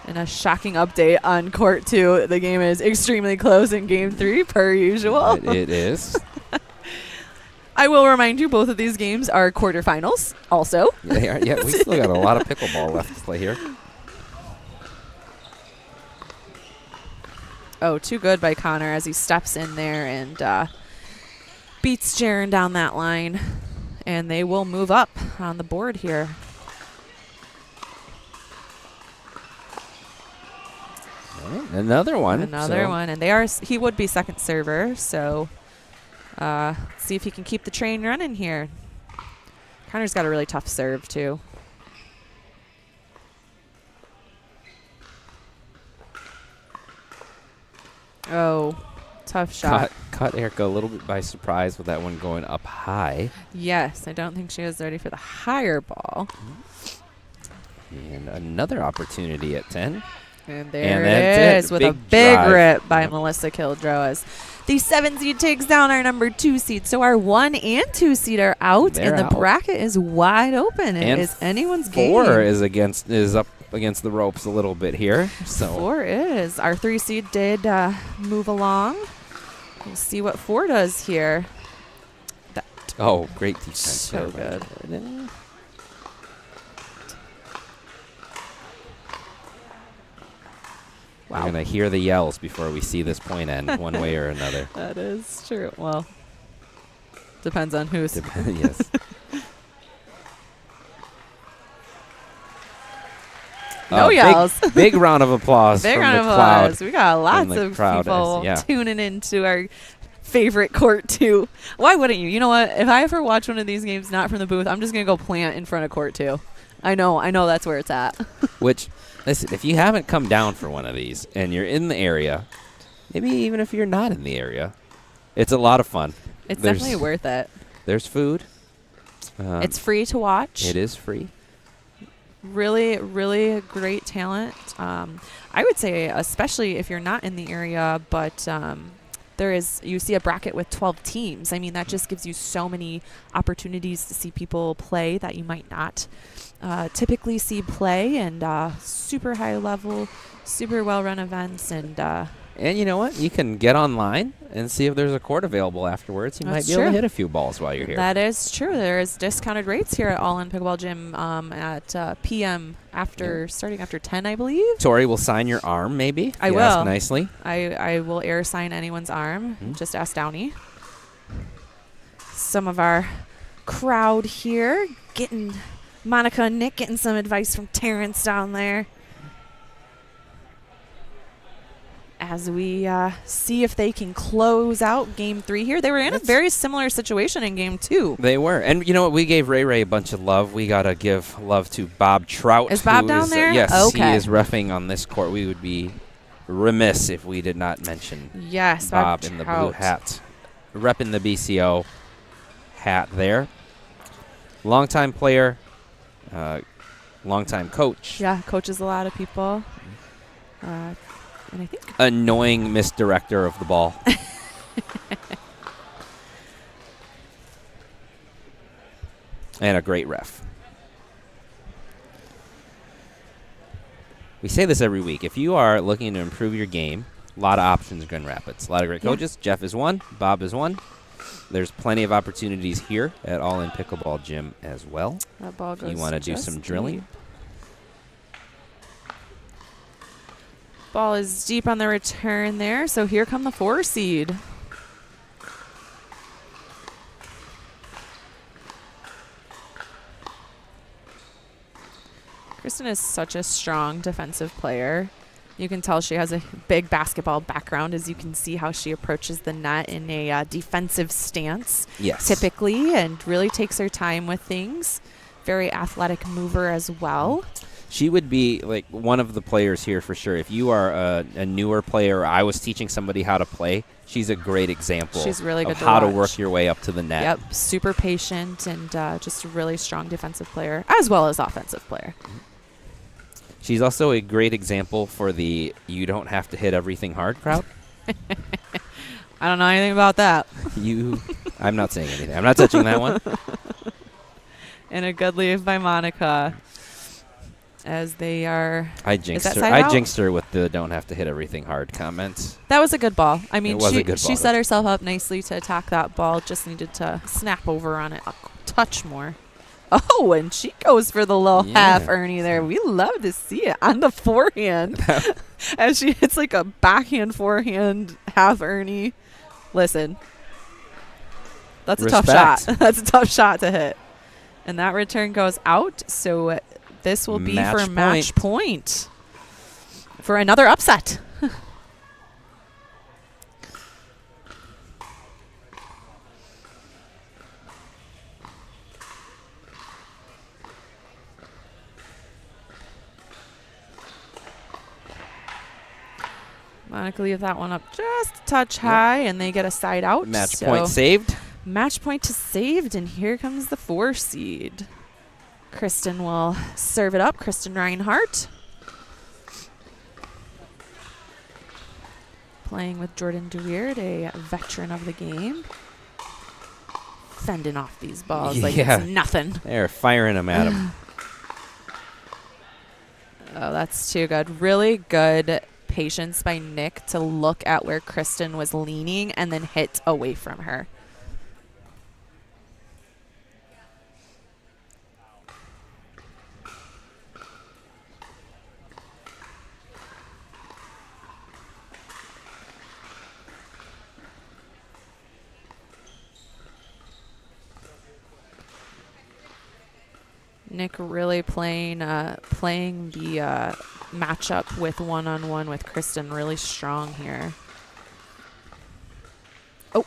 And a shocking update on court 2. The game is extremely close in game 3 per usual. It is. I will remind you, both of these games are quarterfinals also. They are. Yeah, we still got a lot of pickleball left to play here. Oh, too good by Connor as he steps in there and beats Jaron down that line. And they will move up on the board here. Another one. Another one. And he would be second server, so see if he can keep the train running here. Connor's got a really tough serve, too. Oh, tough shot. Caught Erica a little bit by surprise with that one going up high. Yes, I don't think she was ready for the higher ball. And another opportunity at 10. And there it is with a big rip by Melissa Kildrow as the 7 seed takes down our number 2 seed. So our 1 and 2 seed are out, They're and the out. bracket is wide open. It is anyone's game. 4 is up against the ropes a little bit here. So 4 is. Our 3 seed did move along. We'll see what 4 does here. Oh, great defense. So good. Wow. We're going to hear the yells before we see this point end one way or another. That is true. Well, depends on who's. Yes. No yells. Big round of applause Big from round the of crowd. applause. We got lots of people tuning into our favorite court 2. Why wouldn't you? You know what? If I ever watch one of these games not from the booth, I'm just going to go plant in front of court 2. I know that's where it's at. Which, listen, if you haven't come down for one of these and you're in the area, maybe even if you're not in the area, it's a lot of fun. It's definitely worth it. There's food. It's free to watch. It is free. Really, really great talent. I would say, especially if you're not in the area, but you see a bracket with 12 teams. I mean, that just gives you so many opportunities to see people play that you might not typically see play, and super high level, super well run events. And you know what? You can get online and see if there's a court available afterwards. You might be able to hit a few balls while you're here. That is true. There is discounted rates here at All In Pickleball Gym at PM starting after 10, I believe. Tori will sign your arm, maybe. I will. Ask nicely. I will air sign anyone's arm. Just ask Downey. Some of our crowd here getting Monica and Nick getting some advice from Terrence down there. As we see if they can close out game 3 here. They were in a very similar situation in game 2. They were. And you know what? We gave Ray a bunch of love. We got to give love to Bob Trout. Is Bob down there? Yes, okay. He is reffing on this court. We would be remiss if we did not mention Bob in the blue hat. Repping the BCO hat there. Longtime player, longtime coach. Yeah, coaches a lot of people. And I think annoying misdirector of the ball. And a great ref. We say this every week. If you are looking to improve your game, a lot of options in Grand Rapids. A lot of great coaches. Jeff is one. Bob is one. There's plenty of opportunities here at All In Pickleball Gym as well. That ball goes you want to do some drilling? Deep. Ball is deep on the return there, so here come the 4 seed. Kristen is such a strong defensive player. You can tell she has a big basketball background, as you can see how she approaches the net in a defensive stance, Yes. typically, and really takes her time with things. Very athletic mover as well. She would be like one of the players here for sure. If you are a newer player, or I was teaching somebody how to play, she's a great example She's really good of to how to watch. work your way up to the net. Yep, super patient and just a really strong defensive player as well as offensive player. She's also a great example for the you don't have to hit everything hard crowd. I don't know anything about that. I'm not saying anything. I'm not touching that one. And a good leave by Monica as they are. I jinxed her. Jinxed her with the don't have to hit everything hard comments. That was a good ball. I mean, It was a good she ball. set herself up nicely to attack that ball. Just needed to snap over on it a touch more. Oh, and she goes for the little half Ernie there. We love to see it on the forehand. As she hits like a backhand, forehand, half Ernie. Listen, that's a tough shot. That's a tough shot to hit. And that return goes out. So this will be for match point for another upset. Monica leave that one up just a touch high, and they get a side out. Match point saved. Match point to saved, and here comes the 4 seed. Kristen will serve it up. Kristen Reinhardt. Playing with Jordan DeWeerd, a veteran of the game. Fending off these balls like it's nothing. They're firing them at him. Oh, that's too good. Really good patience by Nick to look at where Kristen was leaning and then hit away from her. Nick really playing the matchup with one-on-one with Kristen really strong here. We're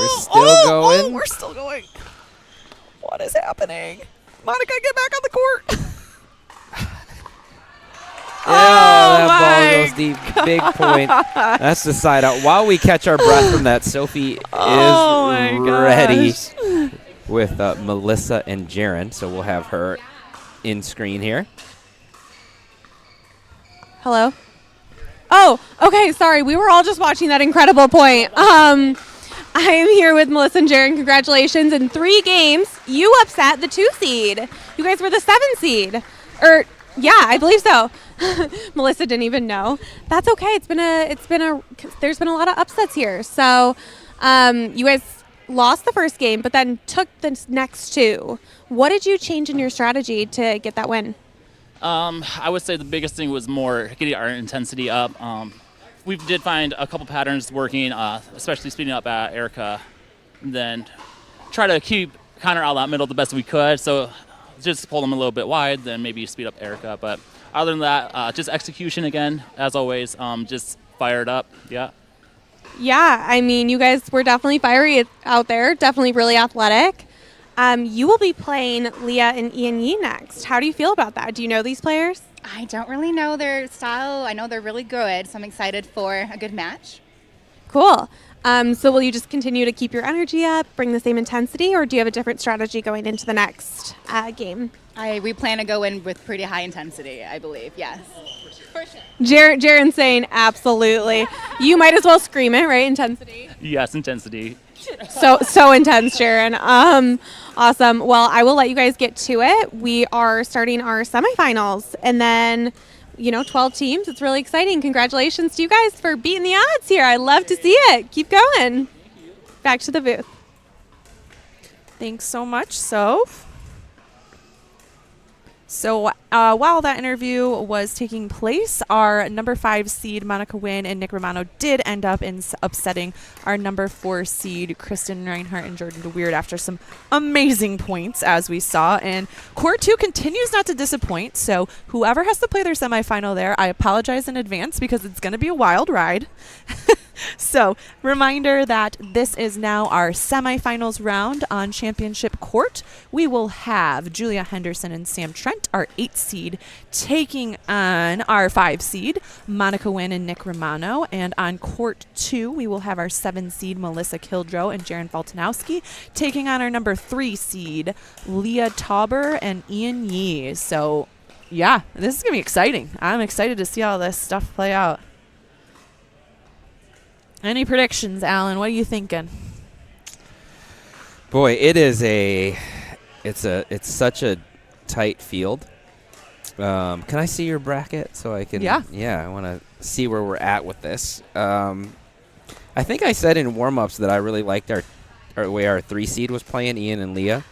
still going. We're still going. What is happening? Monica, get back on the court. That ball goes deep. Big point. That's the side out. While we catch our breath from that, Sophie is ready with Melissa and Jaren. So we'll have her in screen here. Hello? Oh, okay. Sorry. We were all just watching that incredible point. I am here with Melissa and Jaren. Congratulations. In 3 games, you upset the 2 seed. You guys were the 7 seed. Yeah, I believe so. Melissa didn't even know. That's okay. There's been a lot of upsets here. So, you guys lost the first game, but then took the next 2. What did you change in your strategy to get that win? I would say the biggest thing was more getting our intensity up. We did find a couple patterns working, especially speeding up Erica, and then try to keep Connor out that middle the best we could. So just pull them a little bit wide, then maybe speed up Erica. But other than that, just execution again, as always, just fired up. Yeah. Yeah, I mean, you guys were definitely fiery out there, definitely really athletic. You will be playing Leah and Ian Yee next. How do you feel about that? Do you know these players? I don't really know their style. I know they're really good, so I'm excited for a good match. Cool. So will you just continue to keep your energy up, bring the same intensity, or do you have a different strategy going into the next game? We plan to go in with pretty high intensity, I believe, yes. For sure. Jaren's saying absolutely. You might as well scream it, right? Intensity. Yes, intensity. So intense, Jaren. Awesome. Well, I will let you guys get to it. We are starting our semifinals, and then 12 teams. It's really exciting. Congratulations to you guys for beating the odds here. I love to see it. Keep going. Back to the booth. Thanks so much, Soph. So while that interview was taking place, our number 5 seed Monica Wynn and Nick Romano did end up in upsetting our number 4 seed Kristen Reinhardt and Jordan DeWeird after some amazing points, as we saw. And Court 2 continues not to disappoint. So whoever has to play their semifinal there, I apologize in advance because it's going to be a wild ride. So, reminder that this is now our semifinals round on Championship Court. We will have Julia Henderson and Sam Trent, our 8 seed, taking on our 5 seed, Monica Wynn and Nick Romano. And on Court 2, we will have our 7 seed, Melissa Kildrow and Jaron Faltanowski, taking on our number 3 seed, Leah Tauber and Ian Yee. So, yeah, this is going to be exciting. I'm excited to see all this stuff play out. Any predictions, Alan? What are you thinking? Boy, it's such a tight field. Can I see your bracket so I can? Yeah. Yeah, I want to see where we're at with this. I think I said in warm-ups that I really liked our way our 3 seed was playing, Ian and Leah.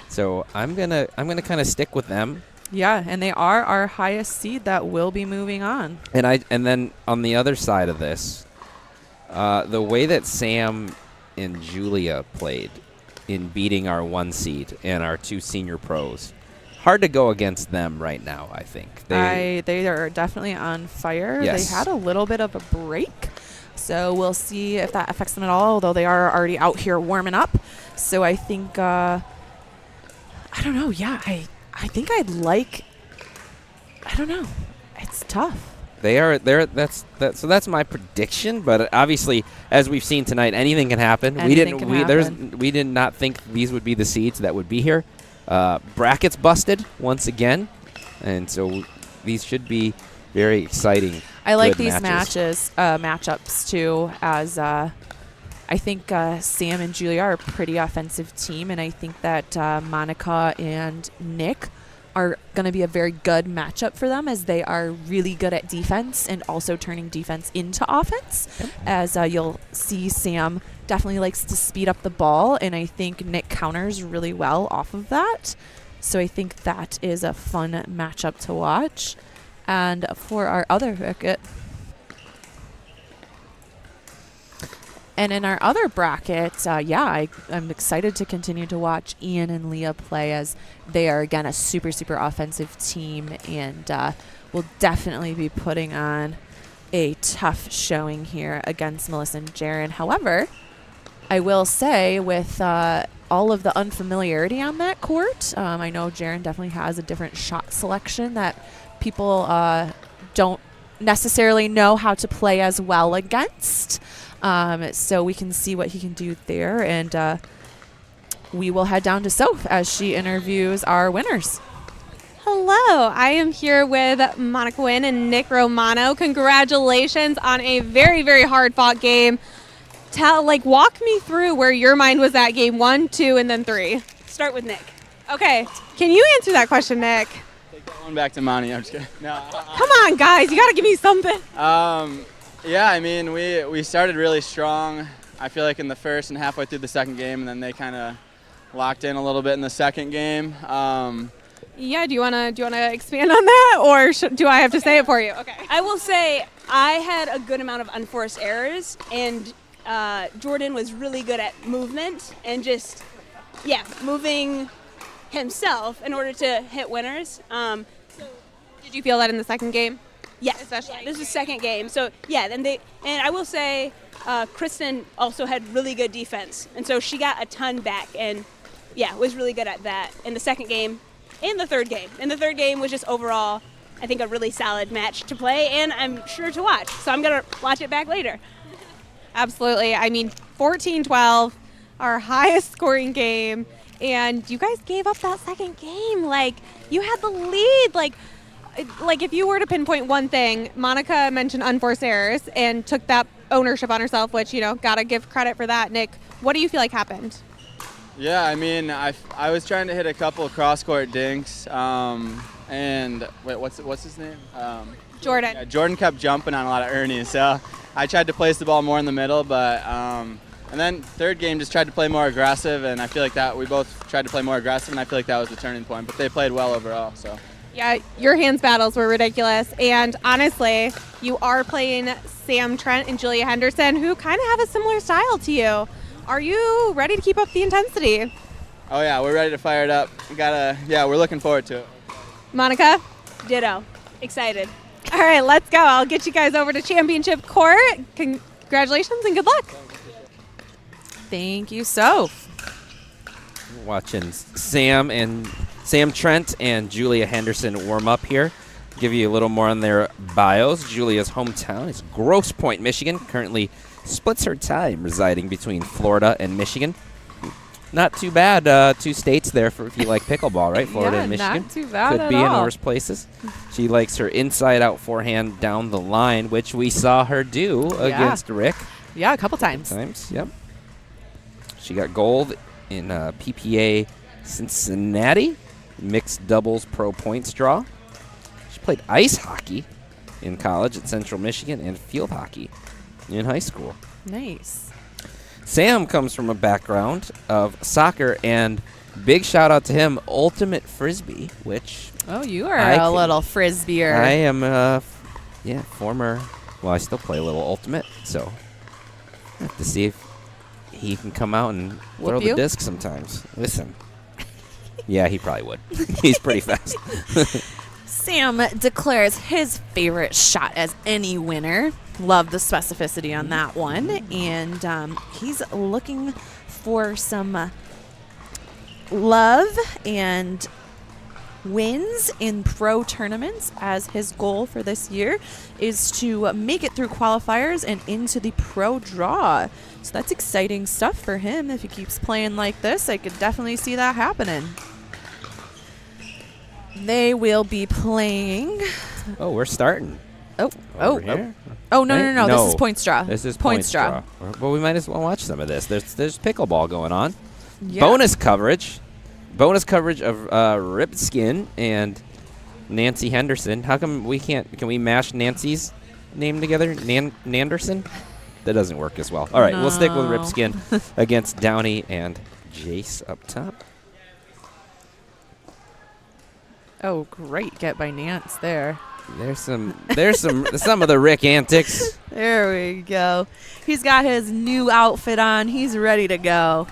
So I'm gonna kind of stick with them. Yeah, and they are our highest seed that will be moving on. And then on the other side of this. The way that Sam and Julia played in beating our 1 seed and our 2 senior pros, hard to go against them right now, I think. They are definitely on fire. Yes. They had a little bit of a break, so we'll see if that affects them at all, although they are already out here warming up. So I think, I don't know. Yeah, I think I'd like, I don't know. It's tough. So that's my prediction, but obviously, as we've seen tonight, anything can happen. We did not think these would be the seeds that would be here. Brackets busted once again, and so these should be very exciting. I like these matchups too, as I think Sam and Julia are a pretty offensive team, and I think that Monica and Nick are going to be a very good matchup for them, as they are really good at defense and also turning defense into offense. Yep. As you'll see, Sam definitely likes to speed up the ball, and I think Nick counters really well off of that. So I think that is a fun matchup to watch. And for our other bracket, and in our other bracket, I'm excited to continue to watch Ian and Leah play, as they are, again, a super, super offensive team, and will definitely be putting on a tough showing here against Melissa and Jaron. However, I will say, with all of the unfamiliarity on that court, I know Jaron definitely has a different shot selection that people don't necessarily know how to play as well against. So we can see what he can do there, and we will head down to Soph as she interviews our winners. Hello, I am here with Monica Wynn and Nick Romano. Congratulations on a very, very hard-fought game. Walk me through where your mind was at game 1, 2, and then 3. Start with Nick. Okay, can you answer that question, Nick? Take that one back to Monty. I'm just kidding. No. Come on, guys, you got to give me something. Yeah, I mean, we started really strong, I feel like, in the first and halfway through the second game, and then they kind of locked in a little bit in the second game. Yeah, do you wanna expand on that, or do I have to say it for you? Okay. I will say I had a good amount of unforced errors, and Jordan was really good at movement and just, moving himself in order to hit winners. Did you feel that in the second game? Yes, especially. This was second game. So, and I will say Kristen also had really good defense. And so she got a ton back and, was really good at that in the second game and the third game. And the third game was just overall, I think, a really solid match to play and I'm sure to watch. So I'm going to watch it back later. Absolutely. I mean, 14-12, our highest scoring game. And you guys gave up that second game. You had the lead. If you were to pinpoint one thing, Monica mentioned unforced errors and took that ownership on herself, which, got to give credit for that. Nick, what do you feel like happened? Yeah, I mean, I was trying to hit a couple of cross-court dinks, and wait, what's his name? Jordan. Yeah, Jordan kept jumping on a lot of Ernie's, so I tried to place the ball more in the middle, but and then third game just tried to play more aggressive, and I feel like that we both tried to play more aggressive, and I feel like that was the turning point. But they played well overall, so. Yeah, your hands battles were ridiculous. And honestly, you are playing Sam Trent and Julia Henderson, who kind of have a similar style to you. Are you ready to keep up the intensity? Oh yeah, we're ready to fire it up. We're looking forward to it. Monica? Ditto. Excited. All right, let's go. I'll get you guys over to championship court. Congratulations and good luck. Thank you, Soph. Watching Sam Trent and Julia Henderson warm up here. Give you a little more on their bios. Julia's hometown is Grosse Pointe, Michigan. Currently splits her time residing between Florida and Michigan. Not too bad. 2 states there for if you like pickleball, right? Florida and Michigan. Not too bad Could at be in all. worse places. She likes her inside-out forehand down the line, which we saw her do against Rick. Yeah, a couple times. Yep. She got gold in PPA Cincinnati mixed doubles pro points draw. She played ice hockey in college at Central Michigan and field hockey in high school. Nice. Sam comes from a background of soccer, and big shout out to him, ultimate frisbee, which you are a little frisbeer. I am former. Well, I still play a little ultimate, so I have to see if he can come out and throw the disc sometimes. Listen. Yeah, he probably would. He's pretty fast. Sam declares his favorite shot as any winner. Love the specificity on that one. And he's looking for some love and wins in pro tournaments, as his goal for this year is to make it through qualifiers and into the pro draw. So that's exciting stuff for him. If he keeps playing like this, I could definitely see that happening. They will be playing. Oh, we're starting. No. Right? This is points draw. This is points draw. Well, we might as well watch some of this. There's pickleball going on. Yeah. Bonus coverage of Ripskin and Nancy Henderson. How come we can't? Can we mash Nancy's name together? Nanderson? That doesn't work as well. All right, we'll stick with Ripskin against Downey and Jace up top. Oh, great get by Nance there. There's some of the Rick antics. There we go. He's got his new outfit on. He's ready to go.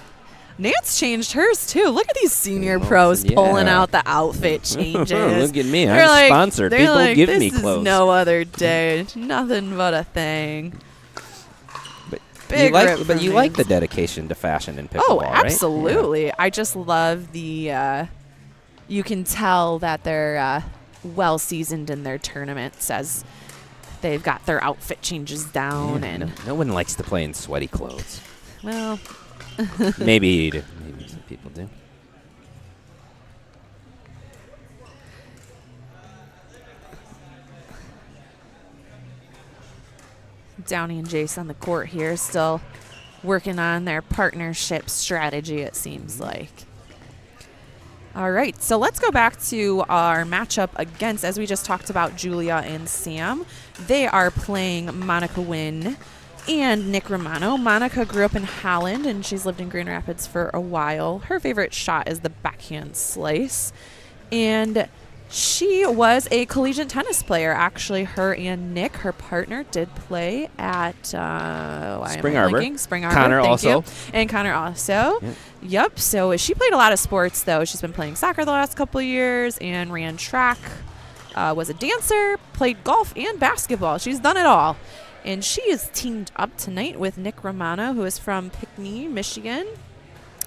Nance changed hers too. Look at these senior pros pulling out the outfit changes. Look at me. I'm sponsored. People give me clothes. This is no other day. Nothing but a thing. But you like the dedication to fashion in pickleball, right? Oh, absolutely. Yeah. I just love the you can tell that they're well seasoned in their tournaments as they've got their outfit changes down. Yeah, and no one likes to play in sweaty clothes. Well, maybe some people do. Downey and Jace on the court here, still working on their partnership strategy, it seems like. All right, so let's go back to our matchup against, as we just talked about, Julia and Sam. They are playing Monica Wynn and Nick Romano. Monica grew up in Holland, and she's lived in Grand Rapids for a while. Her favorite shot is the backhand slice. And she was a collegiate tennis player. Actually, her and Nick, her partner, did play at Spring Arbor. Spring Arbor. Connor thank also. You. And Connor also. Yep. So she played a lot of sports, though. She's been playing soccer the last couple of years and ran track, was a dancer, played golf and basketball. She's done it all. And she is teamed up tonight with Nick Romano, who is from Pinckney, Michigan.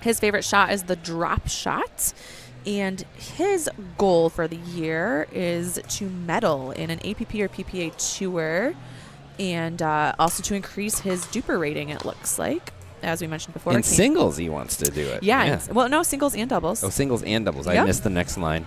His favorite shot is the drop shot. And his goal for the year is to medal in an APP or PPA tour and also to increase his duper rating, it looks like, as we mentioned before. In singles, he wants to do it. Yeah. Well, no, singles and doubles. Oh, singles and doubles. Yep. I missed the next line.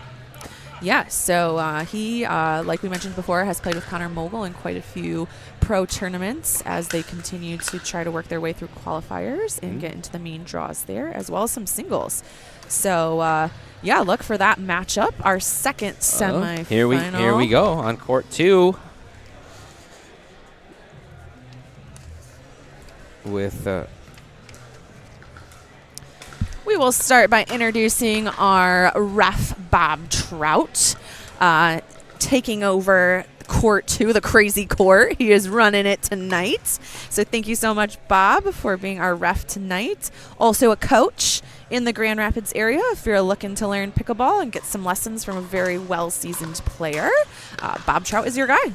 Yeah, so he, like we mentioned before, has played with Connor Mogul in quite a few pro tournaments as they continue to try to work their way through qualifiers and get into the main draws there, as well as some singles. So, yeah, look for that matchup, our second semifinal. Here we go on court 2 with we will start by introducing our ref, Bob Trout. taking over court 2, the crazy court. He is running it tonight. So thank you so much, Bob, for being our ref tonight. Also a coach in the Grand Rapids area if you're looking to learn pickleball and get some lessons from a very well-seasoned player. Bob Trout is your guy.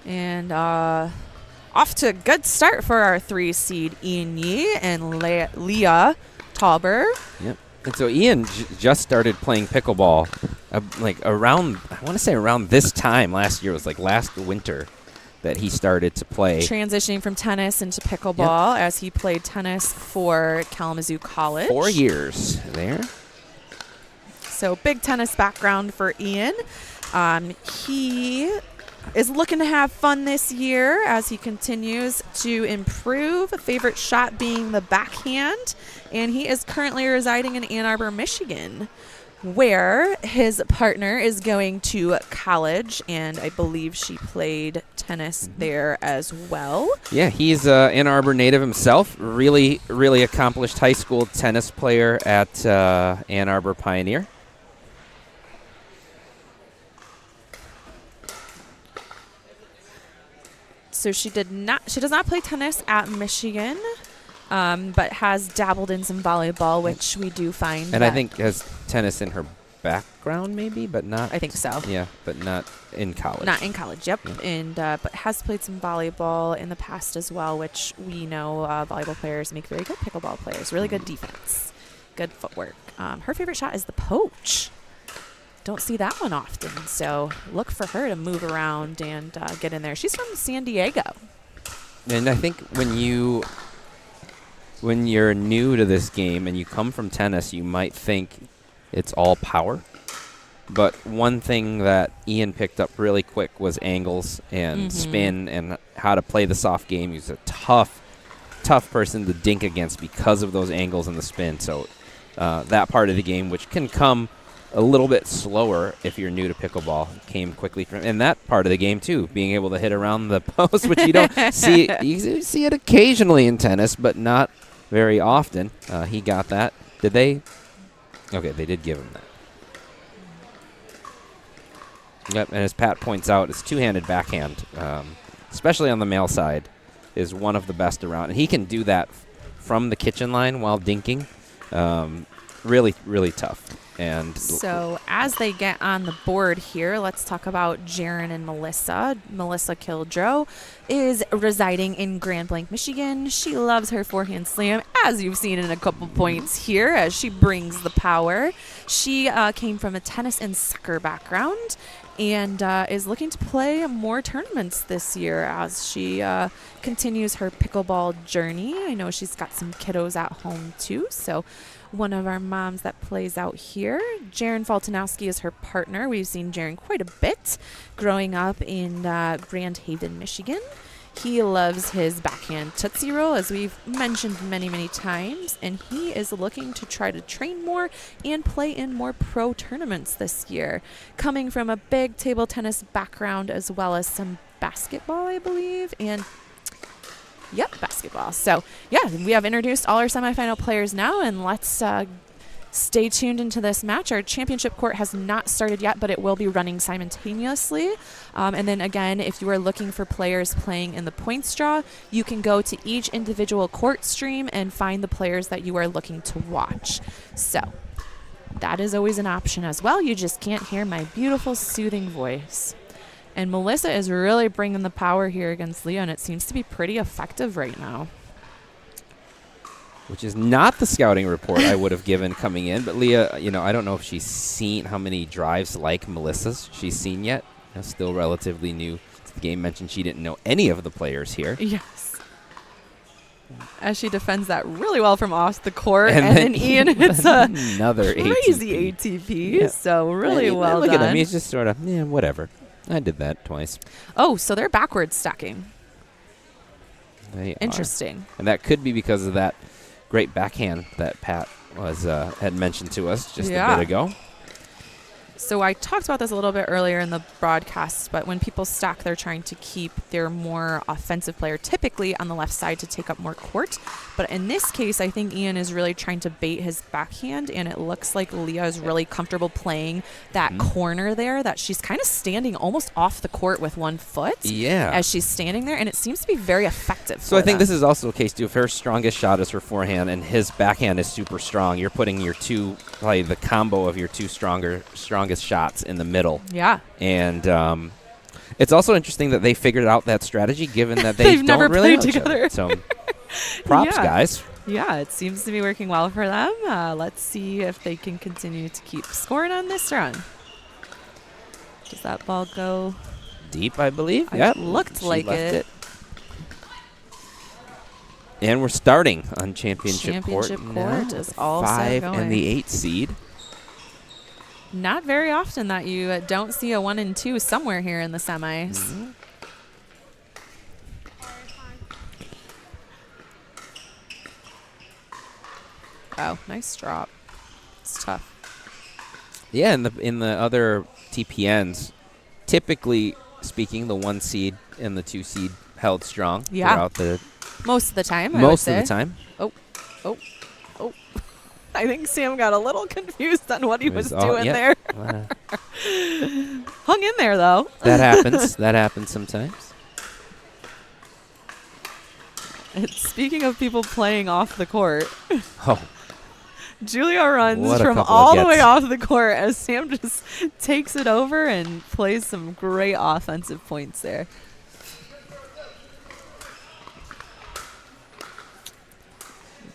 And off to a good start for our 3 seed Ian Yee and Leah Tauber. Yep. And so Ian just started playing pickleball like around, I want to say around this time last year. It was like last winter that he started to play. Transitioning from tennis into pickleball as he played tennis for Kalamazoo College. 4 years there. So big tennis background for Ian. He is looking to have fun this year as he continues to improve. Favorite shot being the backhand. And he is currently residing in Ann Arbor, Michigan, where his partner is going to college, and I believe she played tennis there as well. Yeah, he's Ann Arbor native himself. Really, really accomplished high school tennis player at Ann Arbor Pioneer. So she does not play tennis at Michigan, but has dabbled in some volleyball, which we do find. And I think has tennis in her background, maybe, but not. I think so. Yeah, but not in college. Not in college, yep. Yeah. And but has played some volleyball in the past as well, which we know volleyball players make very good pickleball players. Really good defense, good footwork. Her favorite shot is the poach. Don't see that one often, so look for her to move around and get in there. She's from San Diego. And I think when you're new to this game and you come from tennis, you might think it's all power. But one thing that Ian picked up really quick was angles and spin and how to play the soft game. He's a tough person to dink against because of those angles and the spin. So that part of the game, which can come a little bit slower if you're new to pickleball, came quickly from, and that part of the game too, being able to hit around the post, which you don't see. You see it occasionally in tennis, but not very often. He got that. Did they? Okay, they did give him that. Yep, and as Pat points out, his two-handed backhand, especially on the male side, is one of the best around, and he can do that from the kitchen line while dinking. Really, really tough. And so as they get on the board here, let's talk about Jaren and Melissa. Melissa Kildrow is residing in Grand Blanc, Michigan. She loves her forehand slam, as you've seen in a couple points here, as she brings the power. She came from a tennis and soccer background and is looking to play more tournaments this year as she continues her pickleball journey. I know she's got some kiddos at home too, so one of our moms that plays out here. Jaren Faltanowski is her partner. We've seen Jaren quite a bit growing up in Grand Haven, Michigan. He loves his backhand Tootsie Roll, as we've mentioned many, many times, and he is looking to try to train more and play in more pro tournaments this year, coming from a big table tennis background as well as some basketball, I believe, and yep, basketball. So, yeah, we have introduced all our semifinal players now, and let's stay tuned into this match. Our championship court has not started yet, but it will be running simultaneously. And then, again, if you are looking for players playing in the points draw, you can go to each individual court stream and find the players that you are looking to watch. So, that is always an option as well. You just can't hear my beautiful, soothing voice. And Melissa is really bringing the power here against Leah, and it seems to be pretty effective right now. Which is not the scouting report I would have given coming in. But Leah, I don't know if she's seen how many drives like Melissa's she's seen yet. Still relatively new to the game. Mentioned she didn't know any of the players here. Yes. As she defends that really well from off the court. And then Ian hits another crazy ATP. Yeah. So really well look done. At him. He's just sort of, whatever. I did that twice. Oh, so they're backwards stacking. They Interesting. Are. And that could be because of that great backhand that Pat was had mentioned to us just a bit ago. So I talked about this a little bit earlier in the broadcast, but when people stack, they're trying to keep their more offensive player typically on the left side to take up more court. But in this case, I think Ian is really trying to bait his backhand, and it looks like Leah is really comfortable playing that corner there, that she's kind of standing almost off the court with one foot as she's standing there, and it seems to be very effective. So I think this is also the case, too. If her strongest shot is her forehand and his backhand is super strong, you're putting your two, probably the combo of your two strongest shots in the middle. Yeah. And it's also interesting that they figured out that strategy, given that they've don't never really played know together. So props, guys. Yeah, it seems to be working well for them. Let's see if they can continue to keep scoring on this run. Does that ball go deep, I believe? It Yeah. looked like it. And we're starting on championship court. Court is all 5 set going. and the 8 seed. Not very often that you don't see a 1 and 2 somewhere here in the semis. Oh, nice drop. It's tough. Yeah, in the other TPNs, typically speaking, the 1 seed and the 2 seed held strong throughout the most of the time. Most of the time. Oh. I think Sam got a little confused on what he was doing there. Hung in there, though. That happens. That happens sometimes. Speaking of people playing off the court. Oh. Julia runs from all the way off the court as Sam just takes it over and plays some great offensive points there.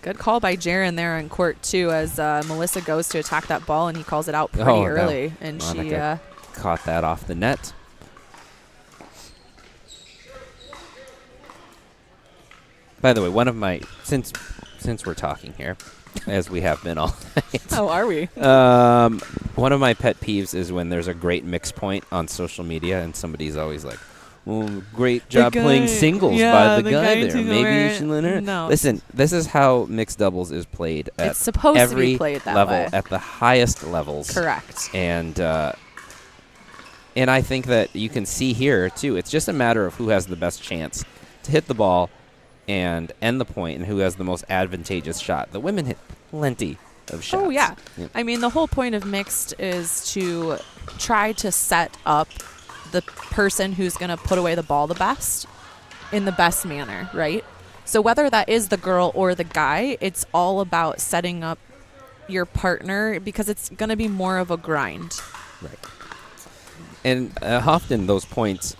Good call by Jaron there on court, too, as Melissa goes to attack that ball, and he calls it out pretty early. And Monica caught that off the net. By the way, one of my, since we're talking here, as we have been all night. How are we? One of my pet peeves is when there's a great mix point on social media, and somebody's always like, well, great job playing singles by the guy there. Maybe you should learn her. No. Listen, this is how mixed doubles is played at it's supposed every to be played that level, way. at the highest levels. Correct. And I think that you can see here, too, it's just a matter of who has the best chance to hit the ball and end the point and who has the most advantageous shot. The women hit plenty of shots. Oh, yeah. I mean, the whole point of mixed is to try to set up the person who's going to put away the ball the best in the best manner, right? So whether that is the girl or the guy, it's all about setting up your partner because it's going to be more of a grind. Right. And often those points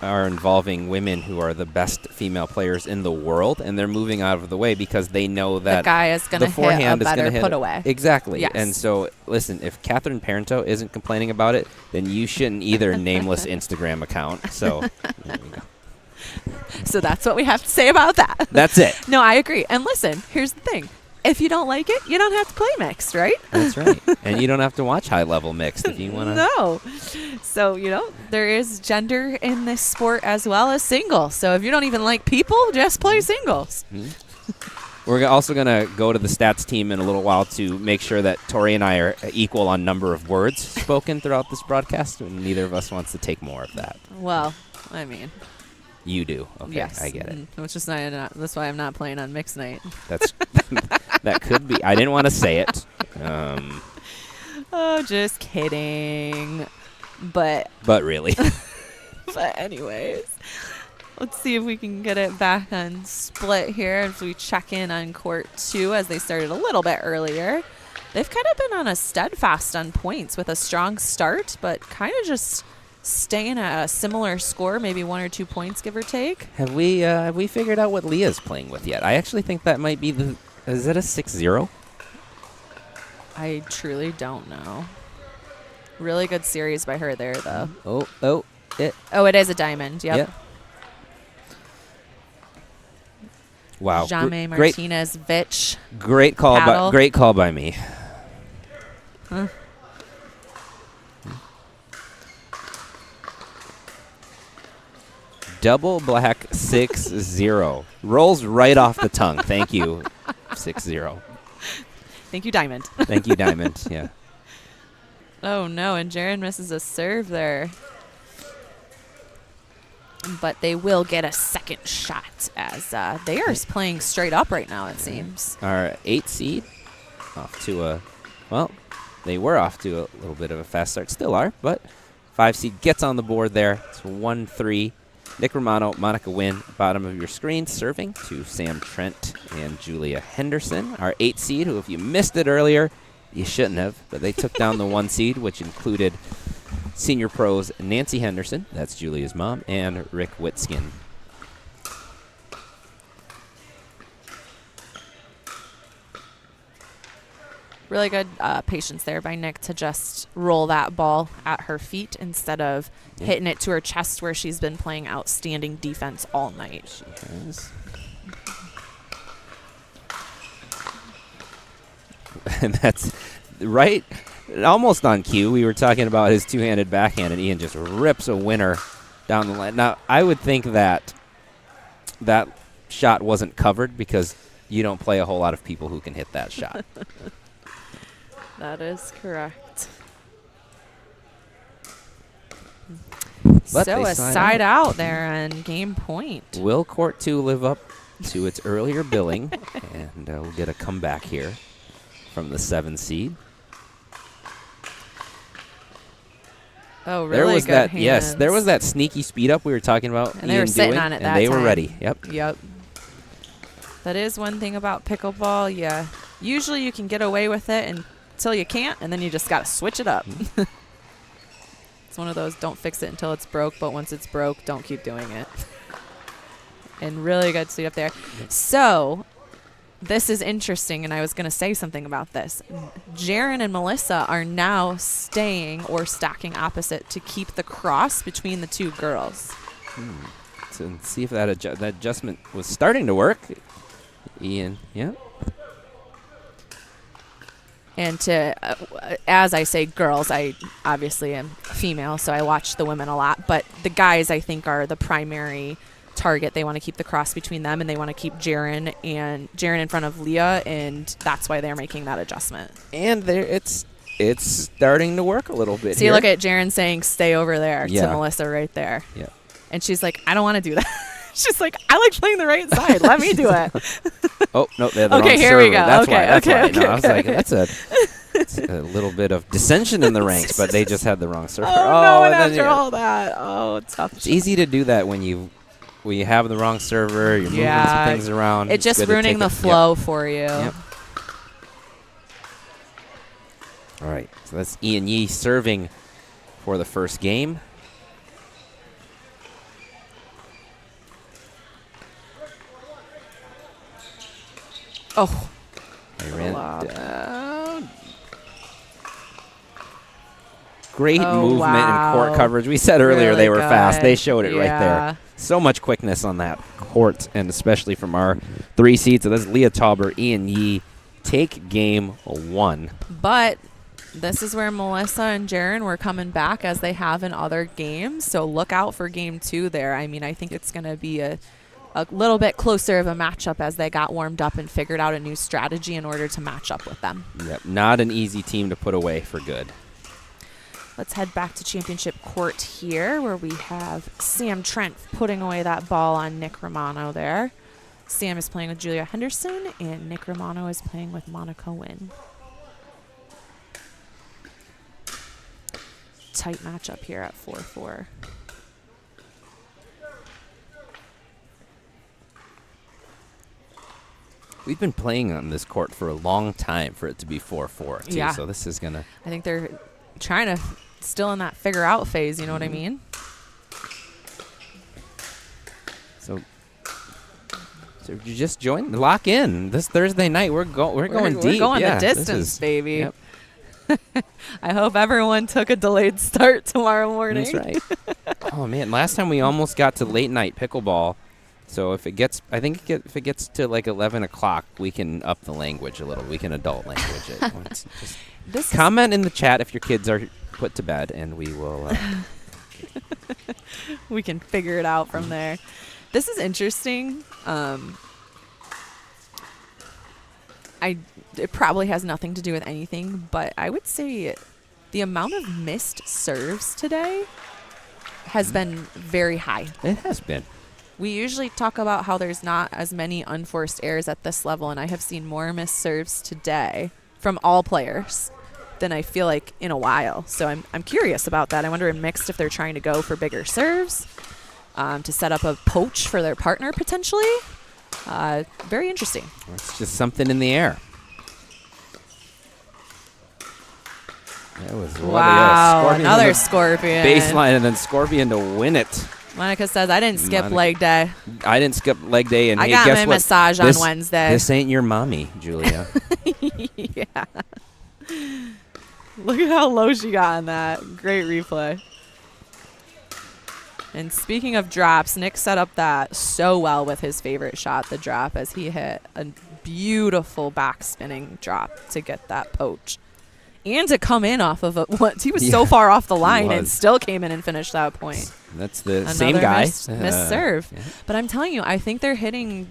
are involving women who are the best female players in the world, and they're moving out of the way because they know that the guy is going to hit a better put away. Exactly. Yes. And so, listen, if Catherine Parento isn't complaining about it, then you shouldn't either. Nameless Instagram account. So there we go. So that's what we have to say about that. That's it. No, I agree. And listen, here's the thing. If you don't like it, you don't have to play mixed, right? That's right. And you don't have to watch high-level mixed if you want to. No. So, there is gender in this sport as well as singles. So if you don't even like people, just play singles. We're also going to go to the stats team in a little while to make sure that Tori and I are equal on number of words spoken throughout this broadcast, and neither of us wants to take more of that. Well, I mean. You do. Okay, yes. I get it. Which is that's why I'm not playing on mixed night. That's that could be. I didn't want to say it. Oh, just kidding. But really. But anyways, let's see if we can get it back on split here as we check in on court 2 as they started a little bit earlier. They've kind of been on a steadfast on points with a strong start, but kind of just staying at a similar score, maybe 1 or 2 points, give or take. Have we figured out what Leah's playing with yet? I actually think that might be is it a 6-0? I truly don't know. Really good series by her there, though. It is a diamond. Yep. Wow. Jame Martinez, Vitch. Great call by me. Huh. Double black 6-0. Rolls right off the tongue. Thank you, 6-0. Thank you, Diamond. Thank you, Diamond. Yeah. Oh, no, and Jaron misses a serve there. But they will get a second shot as they are playing straight up right now, it seems. Our 8 seed off to a, well, they were off to a little bit of a fast start, still are, but 5 seed gets on the board there. It's 1-3. Nick Romano, Monica Wynn, bottom of your screen, serving to Sam Trent and Julia Henderson. Our 8 seed, who if you missed it earlier, you shouldn't have, but they took down the 1 seed, which included senior pros Nancy Henderson, that's Julia's mom, and Rick Witsken. Really good patience there by Nick to just roll that ball at her feet instead of hitting it to her chest where she's been playing outstanding defense all night. She has. And that's right, almost on cue. We were talking about his two-handed backhand, and Ian just rips a winner down the line. Now, I would think that that shot wasn't covered because you don't play a whole lot of people who can hit that shot. That is correct. But so a side out there and game point. Will Court 2 live up to its earlier billing? And we'll get a comeback here from the 7 seed. Oh, really there was good that. hands. Yes, there was that sneaky speed up we were talking about. And they were sitting on it and that they time. were ready. Yep. Yep. That is one thing about pickleball. Yeah. Usually you can get away with it until you can't, and then you just got to switch it up. It's one of those don't fix it until it's broke, but once it's broke, don't keep doing it. And really good speed up there. So this is interesting, and I was going to say something about this. Jaron and Melissa are now staying or stacking opposite to keep the cross between the two girls. So see if that adjustment was starting to work. Ian, yeah. And to, as I say girls, I obviously am female, so I watch the women a lot. But the guys, I think, are the primary target. They want to keep the cross between them, and they want to keep Jaron in front of Leah, and that's why they're making that adjustment. And it's starting to work a little bit. See, here. look at Jaron saying, "Stay over there," Yeah. to Melissa right there. Yeah. And she's like, "I don't want to do that." She's like, "I like playing the right side. Let me do it." Oh no, they're the Okay, wrong here server. we go. That's Okay, why. That's okay, why. okay, No, I was like, okay. that's a little bit of dissension in the ranks, but they just had the wrong server. Oh, no, and then after all that, it's tough. It's easy to do that when you have the wrong server. You're moving some things around. It's just good to ruining take the it. flow for you. Yep. All right, so that's Ian Yee serving for the first game. Oh. They ran down. Great movement and court coverage. We said earlier Really they were fast. good. They showed it right Yeah. there. So much quickness on that court, and especially from our 3 seeds. So that's Leah Tauber, Ian Yee take game 1. But this is where Melissa and Jaron were coming back as they have in other games. So look out for game 2 there. I mean, I think it's going to be a little bit closer of a matchup as they got warmed up and figured out a new strategy in order to match up with them. Yep, not an easy team to put away for good. Let's head back to championship court here where we have Sam Trent putting away that ball on Nick Romano there. Sam is playing with Julia Henderson, and Nick Romano is playing with Monica Wynn. Tight matchup here at 4-4. We've been playing on this court for a long time for it to be 4-4, too. Yeah. So this is going to... I think they're trying to still in that figure out phase, you know what I mean? So you just join, lock in. This Thursday night, we're going deep. We're going yeah, the distance, baby. Yep. I hope everyone took a delayed start tomorrow morning. That's right. Oh, man, last time we almost got to late night pickleball. So if it gets, if it gets to like 11 o'clock, we can up the language a little. We can adult language it. Just comment in the chat if your kids are put to bed, and we will. We can figure it out from there. This is interesting. It probably has nothing to do with anything, but I would say the amount of missed serves today has been very high. It has been. We usually talk about how there's not as many unforced errors at this level, and I have seen more missed serves today from all players than I feel like in a while. So I'm curious about that. I wonder in mixed if they're trying to go for bigger serves to set up a poach for their partner potentially. Very interesting. It's just something in the air. That was wow, another Scorpion. Baseline and then Scorpion to win it. Monica says, I didn't skip leg day. I didn't skip leg day. And I hey, got guess my what? massage on Wednesday. This ain't your mommy, Julia. Yeah. Look at how low she got on that. Great replay. And speaking of drops, Nick set up that so well with his favorite shot, the drop, as he hit a beautiful back spinning drop to get that poach. And to come in off of he was so far off the line and still came in and finished that point. That's the same guy. Missed serve. Yeah. But I'm telling you, I think they're hitting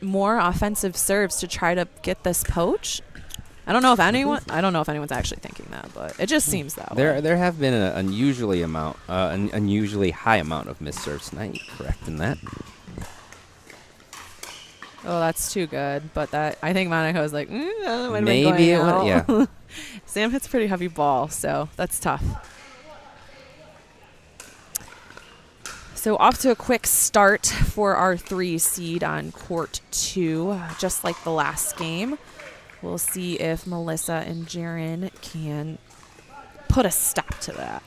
more offensive serves to try to get this poach. I don't know if anyone's actually thinking that, but it just seems that way. There have been an unusually high amount of missed serves tonight. Correct in that. Oh, that's too good. But that I think Monica was like, that might maybe have been going it would, out. Sam hits a pretty heavy ball, so that's tough. So off to a quick start for our 3 seed on court 2, just like the last game. We'll see if Melissa and Jaren can put a stop to that.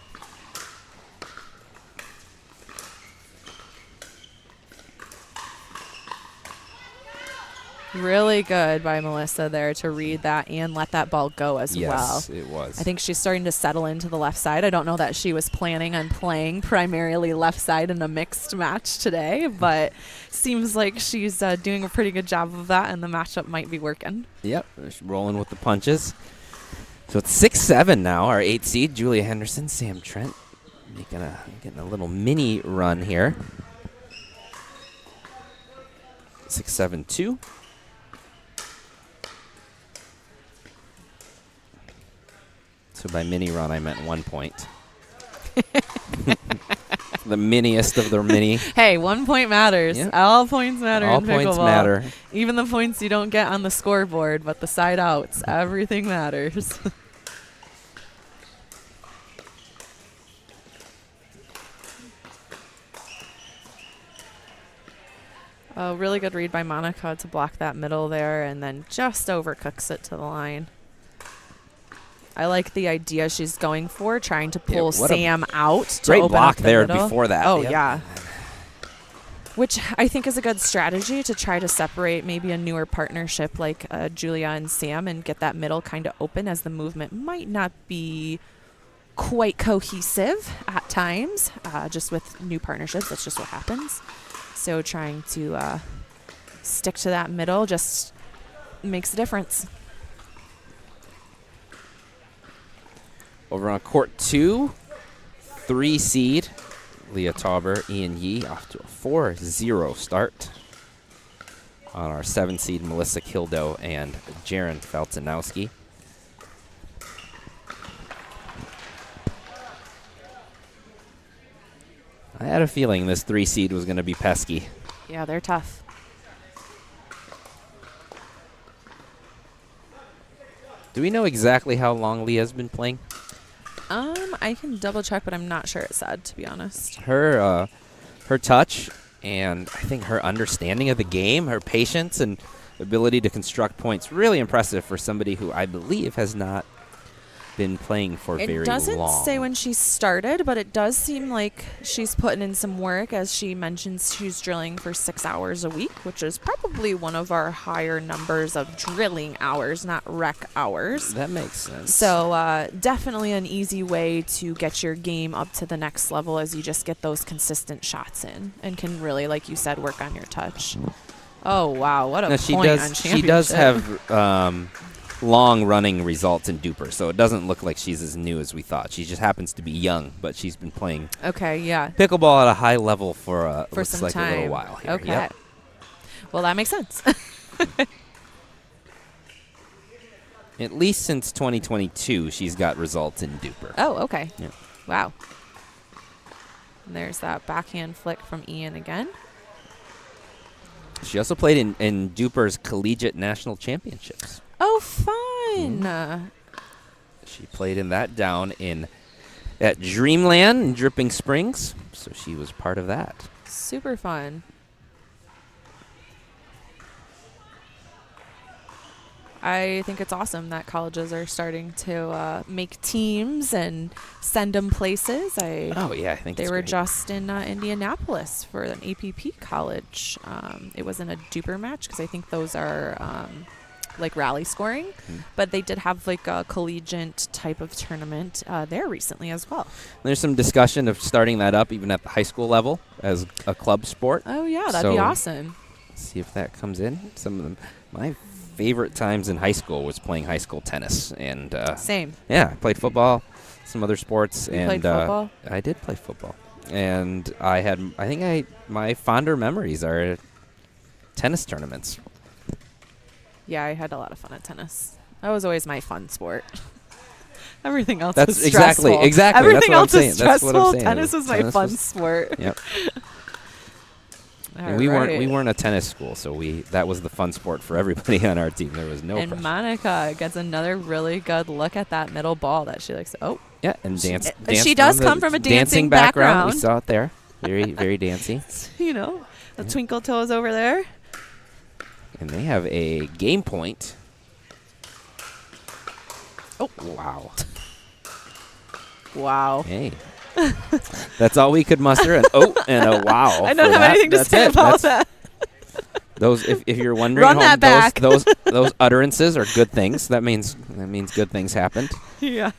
Really good by Melissa there to read that and let that ball go as well. Yes, it was. I think she's starting to settle into the left side. I don't know that she was planning on playing primarily left side in a mixed match today, but seems like she's doing a pretty good job of that, and the matchup might be working. Yep, she's rolling with the punches. So it's 6-7 now, our 8 seed, Julia Henderson, Sam Trent, getting a little mini run here. 6-7-2. So by mini run, I meant 1 point. The miniest of the mini. Hey, 1 point matters. Yep. All points matter All in pickleball. points matter. Even the points you don't get on the scoreboard, but the side outs, everything matters. A really good read by Monica to block that middle there, and then just overcooks it to the line. I like the idea she's going for, trying to pull Sam out to great open block up the there middle. before that. Oh, yeah. Which I think is a good strategy to try to separate maybe a newer partnership like Julia and Sam and get that middle kind of open, as the movement might not be quite cohesive at times. Just with new partnerships, that's just what happens. So trying to stick to that middle just makes a difference. Over on court 2, 3 seed, Leah Tauber, Ian Yee, off to a 4-0 start. On our 7 seed, Melissa Kildo and Jaren Feltonowski. I had a feeling this 3 seed was going to be pesky. Yeah, they're tough. Do we know exactly how long Leah's been playing? I can double check, but I'm not sure it said, to be honest. Her touch and I think her understanding of the game, her patience and ability to construct points, really impressive for somebody who I believe has not been playing for very long. It doesn't say when she started, but it does seem like she's putting in some work. As she mentions, she's drilling for 6 hours a week, which is probably one of our higher numbers of drilling hours, not rec hours. That makes sense. So definitely an easy way to get your game up to the next level, as you just get those consistent shots in and can really, like you said, work on your touch. Oh, wow. What a point on Championship. She does have long-running results in Duper, so it doesn't look like she's as new as we thought. She just happens to be young, but she's been playing pickleball at a high level for some like time. a little while here. Okay. Yep. Well, that makes sense. At least since 2022, she's got results in Duper. Oh, okay. Yeah. Wow. And there's that backhand flick from Ian again. She also played in Duper's Collegiate National Championships. Oh, fun. She played in that down at Dreamland in Dripping Springs, so she was part of that. Super fun. I think it's awesome that colleges are starting to make teams and send them places. I think they it's were great. just in Indianapolis for an APP college. It wasn't a Duper match because I think those are like rally scoring, but they did have like a collegiate type of tournament there recently as well. There's some discussion of starting that up even at the high school level as a club sport. Oh yeah, that'd be awesome. See if that comes in. Some of them, my favorite times in high school was playing high school tennis, and same. Yeah, I played football, some other sports, You and played football? I did play football, and my fonder memories are tennis tournaments. Yeah, I had a lot of fun at tennis. That was always my fun sport. Everything else That's was stressful. exactly. Everything That's else what I'm is saying. That's what I'm stressful. saying. Tennis was my fun sport. Yep. All we right. weren't a tennis school, so that was the fun sport for everybody on our team. There was no And pressure. Monica gets another really good look at that middle ball that she likes. Oh, Yeah, and dance. she does come from a dancing background. We saw it there. Very, very dancey. You know, the twinkle toes over there. And they have a game point. Oh, wow. Wow. Hey. That's all we could muster. And a wow. I don't have anything to say about that. Those, if you're wondering, Run that back. those utterances are good things. That means good things happened. Yeah.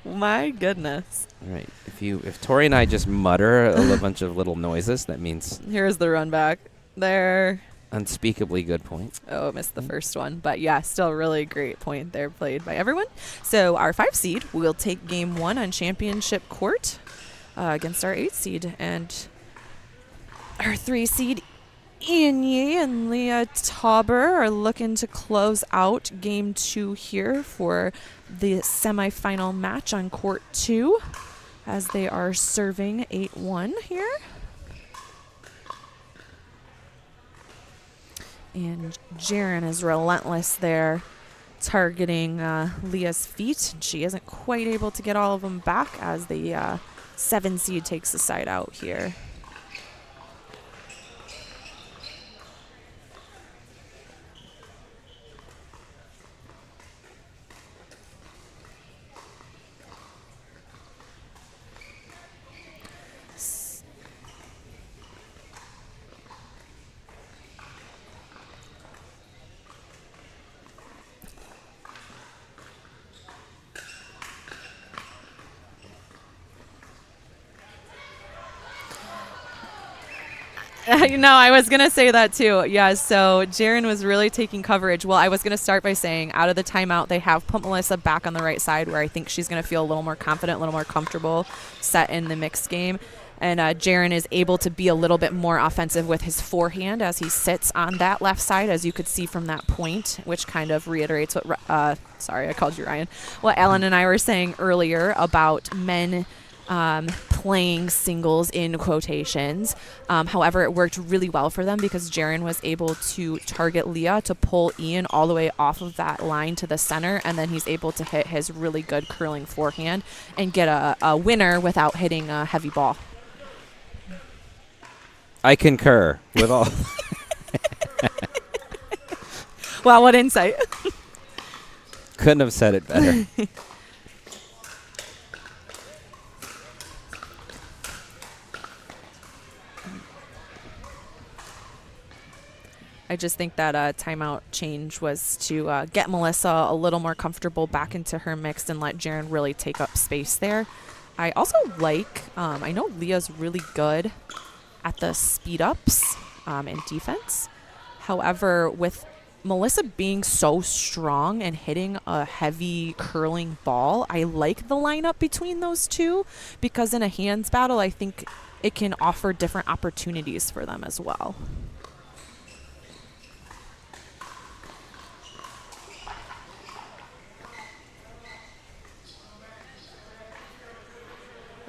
My goodness. All right. If Tori and I just mutter a bunch of little noises, that means Here's the run back. There. unspeakably good point. Oh, missed the first one. But yeah, still really great point there played by everyone. So our 5 seed will take game 1 on championship court against our 8 seed. And our 3 seed, Ian Yee and Leah Tauber, are looking to close out game 2 here for the semifinal match on court 2 as they are serving 8-1 here. And Jaren is relentless there, targeting Leah's feet. She isn't quite able to get all of them back as the 7 seed takes the side out here. No, I was going to say that too. Yeah, so Jaren was really taking coverage. Well, I was going to start by saying out of the timeout, they have put Melissa back on the right side where I think she's going to feel a little more confident, a little more comfortable set in the mixed game. And Jaren is able to be a little bit more offensive with his forehand as he sits on that left side, as you could see from that point, which kind of reiterates what, sorry, I called you Ryan, what Ellen and I were saying earlier about men playing singles in quotations. However, it worked really well for them because Jaren was able to target Leah to pull Ian all the way off of that line to the center, and then he's able to hit his really good curling forehand and get a winner without hitting a heavy ball. I concur with all. Wow, what insight. Couldn't have said it better. I just think that timeout change was to get Melissa a little more comfortable back into her mix and let Jaren really take up space there. I also like, I know Leah's really good at the speed ups and defense. However, with Melissa being so strong and hitting a heavy curling ball, I like the lineup between those two because in a hands battle, I think it can offer different opportunities for them as well.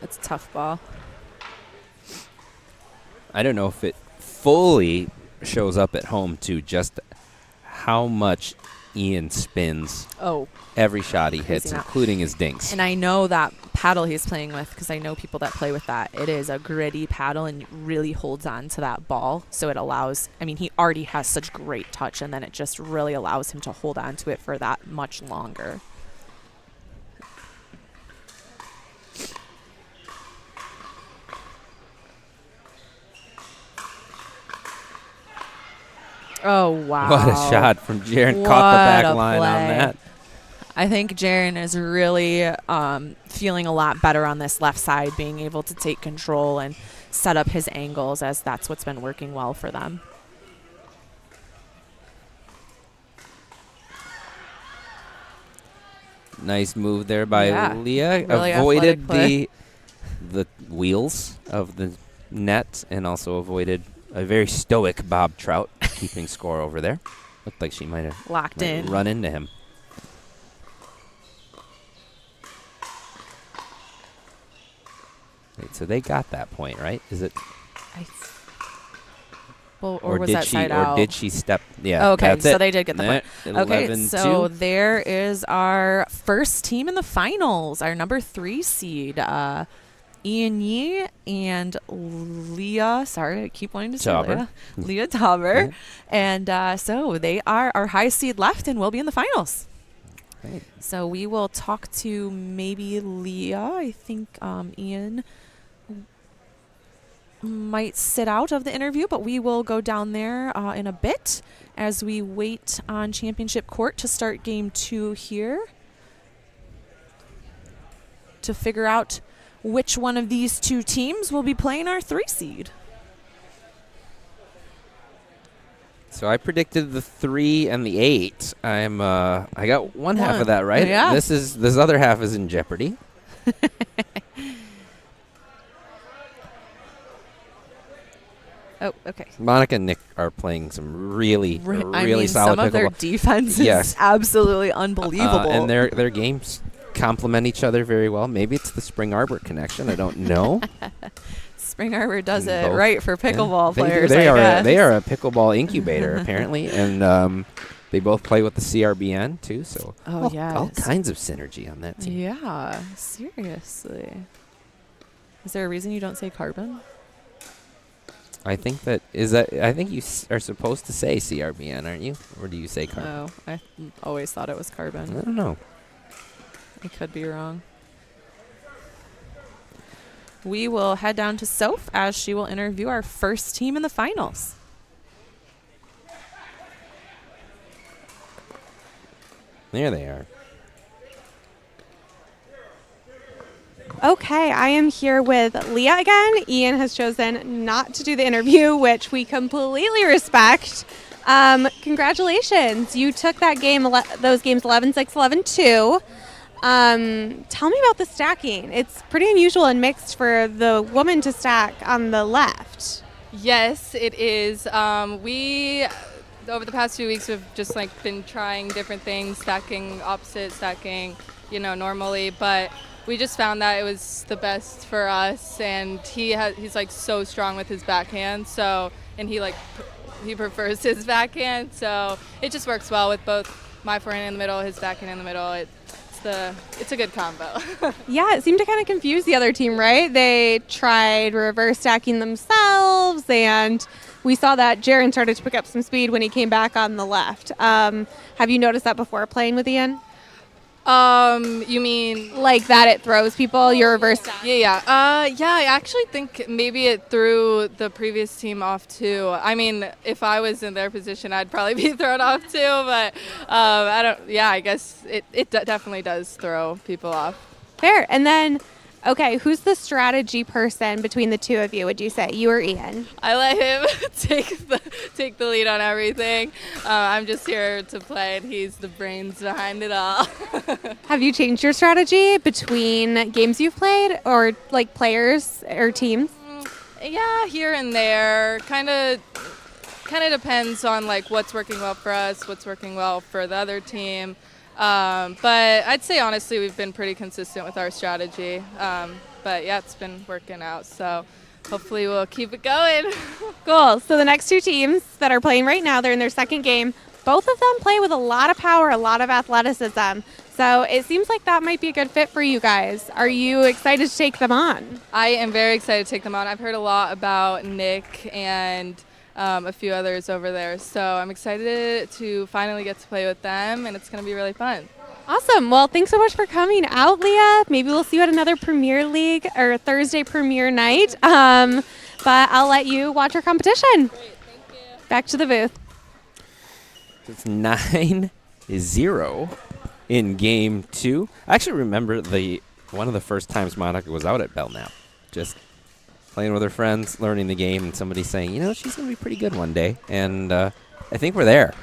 It's a tough ball. I don't know if it fully shows up at home to just how much Ian spins every shot he hits, including his dinks. And I know that paddle he's playing with, because I know people that play with that. It is a gritty paddle and really holds on to that ball. So it allows, I mean, he already has such great touch, and then it just really allows him to hold on to it for that much longer. Oh, wow. What a shot from Jaren. Caught the back line on that. I think Jaren is really feeling a lot better on this left side, being able to take control and set up his angles, as that's what's been working well for them. Nice move there by Leah. Really avoided athletic the wheels of the net and also avoided a very stoic Bob Trout keeping score over there. Looked like she might have locked in, run into him. Wait, so they got that point, right? Is it? Well, or was that side out? Or did she step? Yeah. Okay, that's so it. they did get the point. Okay, so there is our first team in the finals, our number 3 seed, Ian Yee and Leah. Sorry, I keep wanting to say Leah. Leah Tauber. And so they are our high seed left and will be in the finals. Right. So we will talk to maybe Leah. I think Ian might sit out of the interview, but we will go down there in a bit as we wait on championship court to start game 2 here to figure out which one of these 2 teams will be playing our 3 seed. So I predicted the 3 and the 8. I got one half of that right. Yeah. This other half is in jeopardy. Oh, okay. Monica and Nick are playing some really solid pickleball. Some of their defense is absolutely unbelievable. And their games complement each other very well. Maybe it's the Spring Arbor connection. I don't know. Spring Arbor does it right for pickleball Yeah. players. They are a pickleball incubator apparently, and they both play with the CRBN too. So all kinds of synergy on that team. Yeah, seriously. Is there a reason you don't say carbon? I think I think you are supposed to say CRBN, aren't you? Or do you say carbon? Oh, I always thought it was carbon. I don't know. I could be wrong. We will head down to Soph as she will interview our first team in the finals. There they are. Okay, I am here with Leah again. Ian has chosen not to do the interview, which we completely respect. Congratulations. You took that game, those games 11-6, 11-2. Tell me about the stacking. It's pretty unusual and mixed for the woman to stack on the left. Yes, it is. We, over the past few weeks, we've just been trying different things, stacking opposite, stacking, normally, but we just found that it was the best for us, and he's so strong with his backhand, and he prefers his backhand, so it just works well with both my forehand in the middle, his backhand in the middle. It's a good combo. Yeah, it seemed to kind of confuse the other team, right? They tried reverse stacking themselves, and we saw that Jaren started to pick up some speed when he came back on the left. Have you noticed that before playing with Ian? You mean like that it throws people, your reverse stack? Yeah. I actually think maybe it threw the previous team off too. I mean, if I was in their position, I'd probably be thrown off too, but I don't. Yeah, I guess it definitely does throw people off. Fair. And then, okay, who's the strategy person between the two of you, would you say, you or Ian? I let him take the lead on everything. I'm just here to play, and he's the brains behind it all. Have you changed your strategy between games you've played or players or teams? Yeah, here and there. Kind of depends on what's working well for us, what's working well for the other team. But I'd say, honestly, we've been pretty consistent with our strategy. But, yeah, it's been working out. So hopefully we'll keep it going. Cool. So the next two teams that are playing right now, they're in their second game. Both of them play with a lot of power, a lot of athleticism. So it seems like that might be a good fit for you guys. Are you excited to take them on? I am very excited to take them on. I've heard a lot about Nick and a few others over there. So I'm excited to finally get to play with them, and it's going to be really fun. Awesome. Well, thanks so much for coming out, Leah. Maybe we'll see you at another Premier League or Thursday Premier night. But I'll let you watch our competition. Great, thank you. Back to the booth. It's 9-0 in game 2. I actually remember one of the first times Monica was out at Belknap, just playing with her friends, learning the game, and somebody saying, she's going to be pretty good one day. And I think we're there.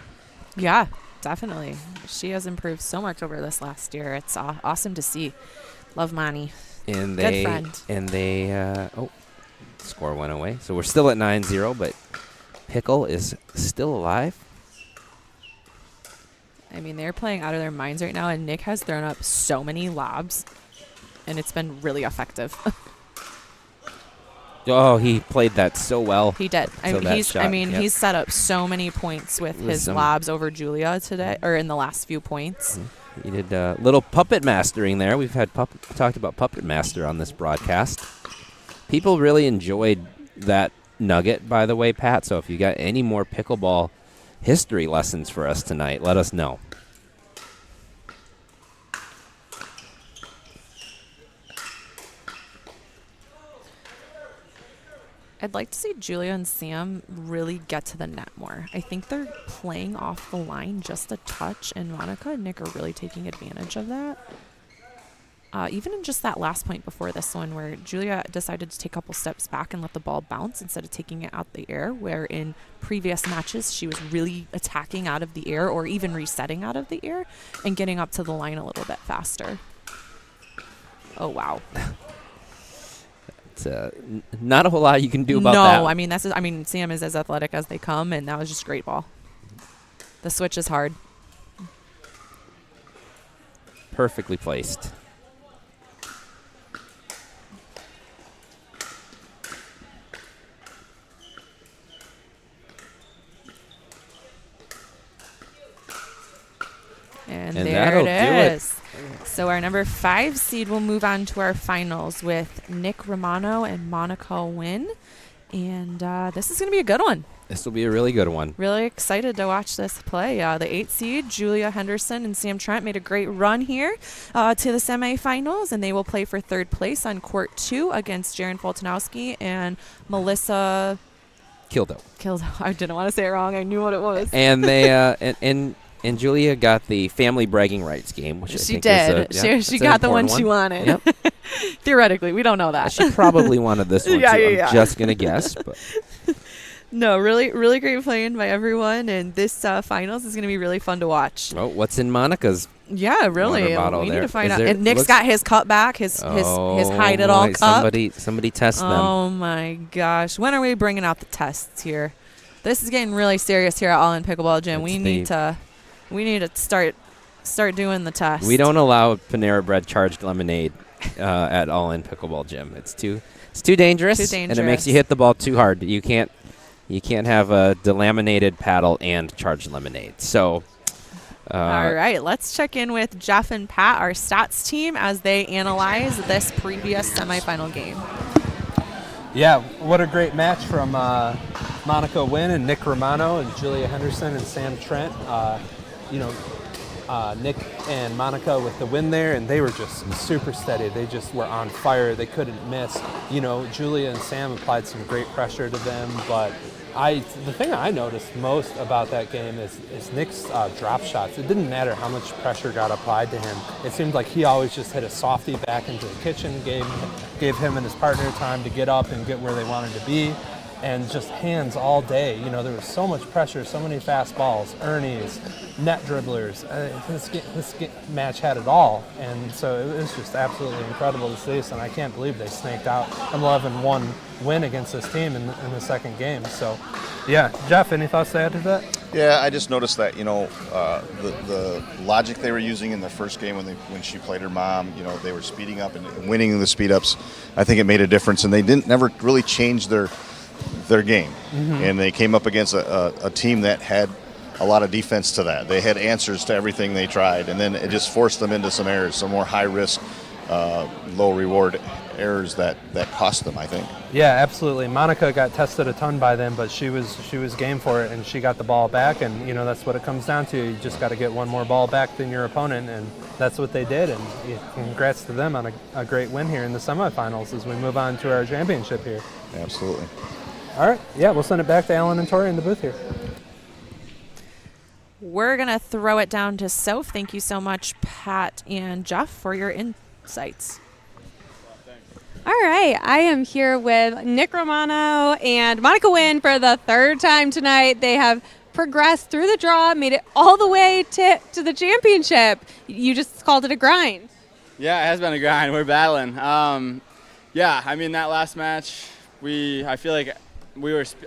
Yeah, definitely. She has improved so much over this last year. It's awesome to see. Love Mani. And good friend. And they, score went away. So we're still at 9-0, but Pickle is still alive. I mean, they're playing out of their minds right now, and Nick has thrown up so many lobs, and it's been really effective. Oh, he played that so well. He did. He's set up so many points with his lobs over Julia today, or in the last few points. He did a little puppet mastering there. We've had talked about puppet master on this broadcast. People really enjoyed that nugget, by the way, Pat. So if you got any more pickleball history lessons for us tonight, let us know. I'd like to see Julia and Sam really get to the net more. I think they're playing off the line just a touch, and Monica and Nick are really taking advantage of that. Even in just that last point before this one, where Julia decided to take a couple steps back and let the ball bounce instead of taking it out the air, where in previous matches she was really attacking out of the air or even resetting out of the air and getting up to the line a little bit faster. Oh, wow. It's not a whole lot you can do about that. No, Sam is as athletic as they come, and that was just great ball. The switch is hard. Perfectly placed. And there it is. So our number 5 seed will move on to our finals with Nick Romano and Monica Nguyen. And this is going to be a good one. This will be a really good one. Really excited to watch this play. The 8 seed, Julia Henderson and Sam Trent, made a great run here to the semifinals, and they will play for 3rd place on court 2 against Jaren Foltanowski and Melissa Kildo. I didn't want to say it wrong. I knew what it was. And they and Julia got the family bragging rights game, which she did. She got the one she wanted. Yep. Theoretically, we don't know that. She probably wanted this one too. I'm just gonna guess, but. No, really, really great playing by everyone, and this finals is going to be really fun to watch. Oh, what's in Monica's? Yeah, really. Water We there? need to find Is out. there- And Nick's got his cup back, his hide it all cup. Somebody test them. Oh my gosh! When are we bringing out the tests here? This is getting really serious here at All In Pickleball Gym. We need to start doing the tests. We don't allow Panera Bread charged lemonade at All In Pickleball Gym. It's too dangerous, and it makes you hit the ball too hard. You can't have a delaminated paddle and charged lemonade. So, all right, let's check in with Jeff and Pat, our stats team, as they analyze this previous semifinal game. Yeah, what a great match from Monica Nguyen and Nick Romano and Julia Henderson and Sam Trent. Nick and Monica with the win there, and they were just super steady. They just were on fire. They couldn't miss. Julia and Sam applied some great pressure to them, but the thing I noticed most about that game is Nick's drop shots. It didn't matter how much pressure got applied to him. It seemed like he always just hit a softie back into the kitchen, gave him and his partner time to get up and get where they wanted to be, and just hands all day. There was so much pressure, so many fast balls, Ernie's, net dribblers. This match had it all, and so it was just absolutely incredible to see this, and I can't believe they snaked out an 11-1 win against this team in the second game. So, yeah, Jeff, any thoughts to add to that? Yeah, I just noticed that, the logic they were using in the first game when she played her mom, they were speeding up and winning the speed ups. I think it made a difference, and they never really change their game. And they came up against a team that had a lot of defense to that. They had answers to everything they tried, and then it just forced them into some errors, some more high risk, low reward errors that cost them, I think. Yeah, absolutely. Monica got tested a ton by them, but she was game for it, and she got the ball back, and that's what it comes down to. You just got to get one more ball back than your opponent, and that's what they did. And congrats to them on a great win here in the semifinals as we move on to our championship here. Absolutely. All right. Yeah, we'll send it back to Alan and Tori in the booth here. We're going to throw it down to Soph. Thank you so much, Pat and Jeff, for your insights. All right, I am here with Nick Romano and Monica Wynn for the third time tonight. They have progressed through the draw, made it all the way to the championship. You just called it a grind. Yeah, it has been a grind. We're battling. That last match, I feel like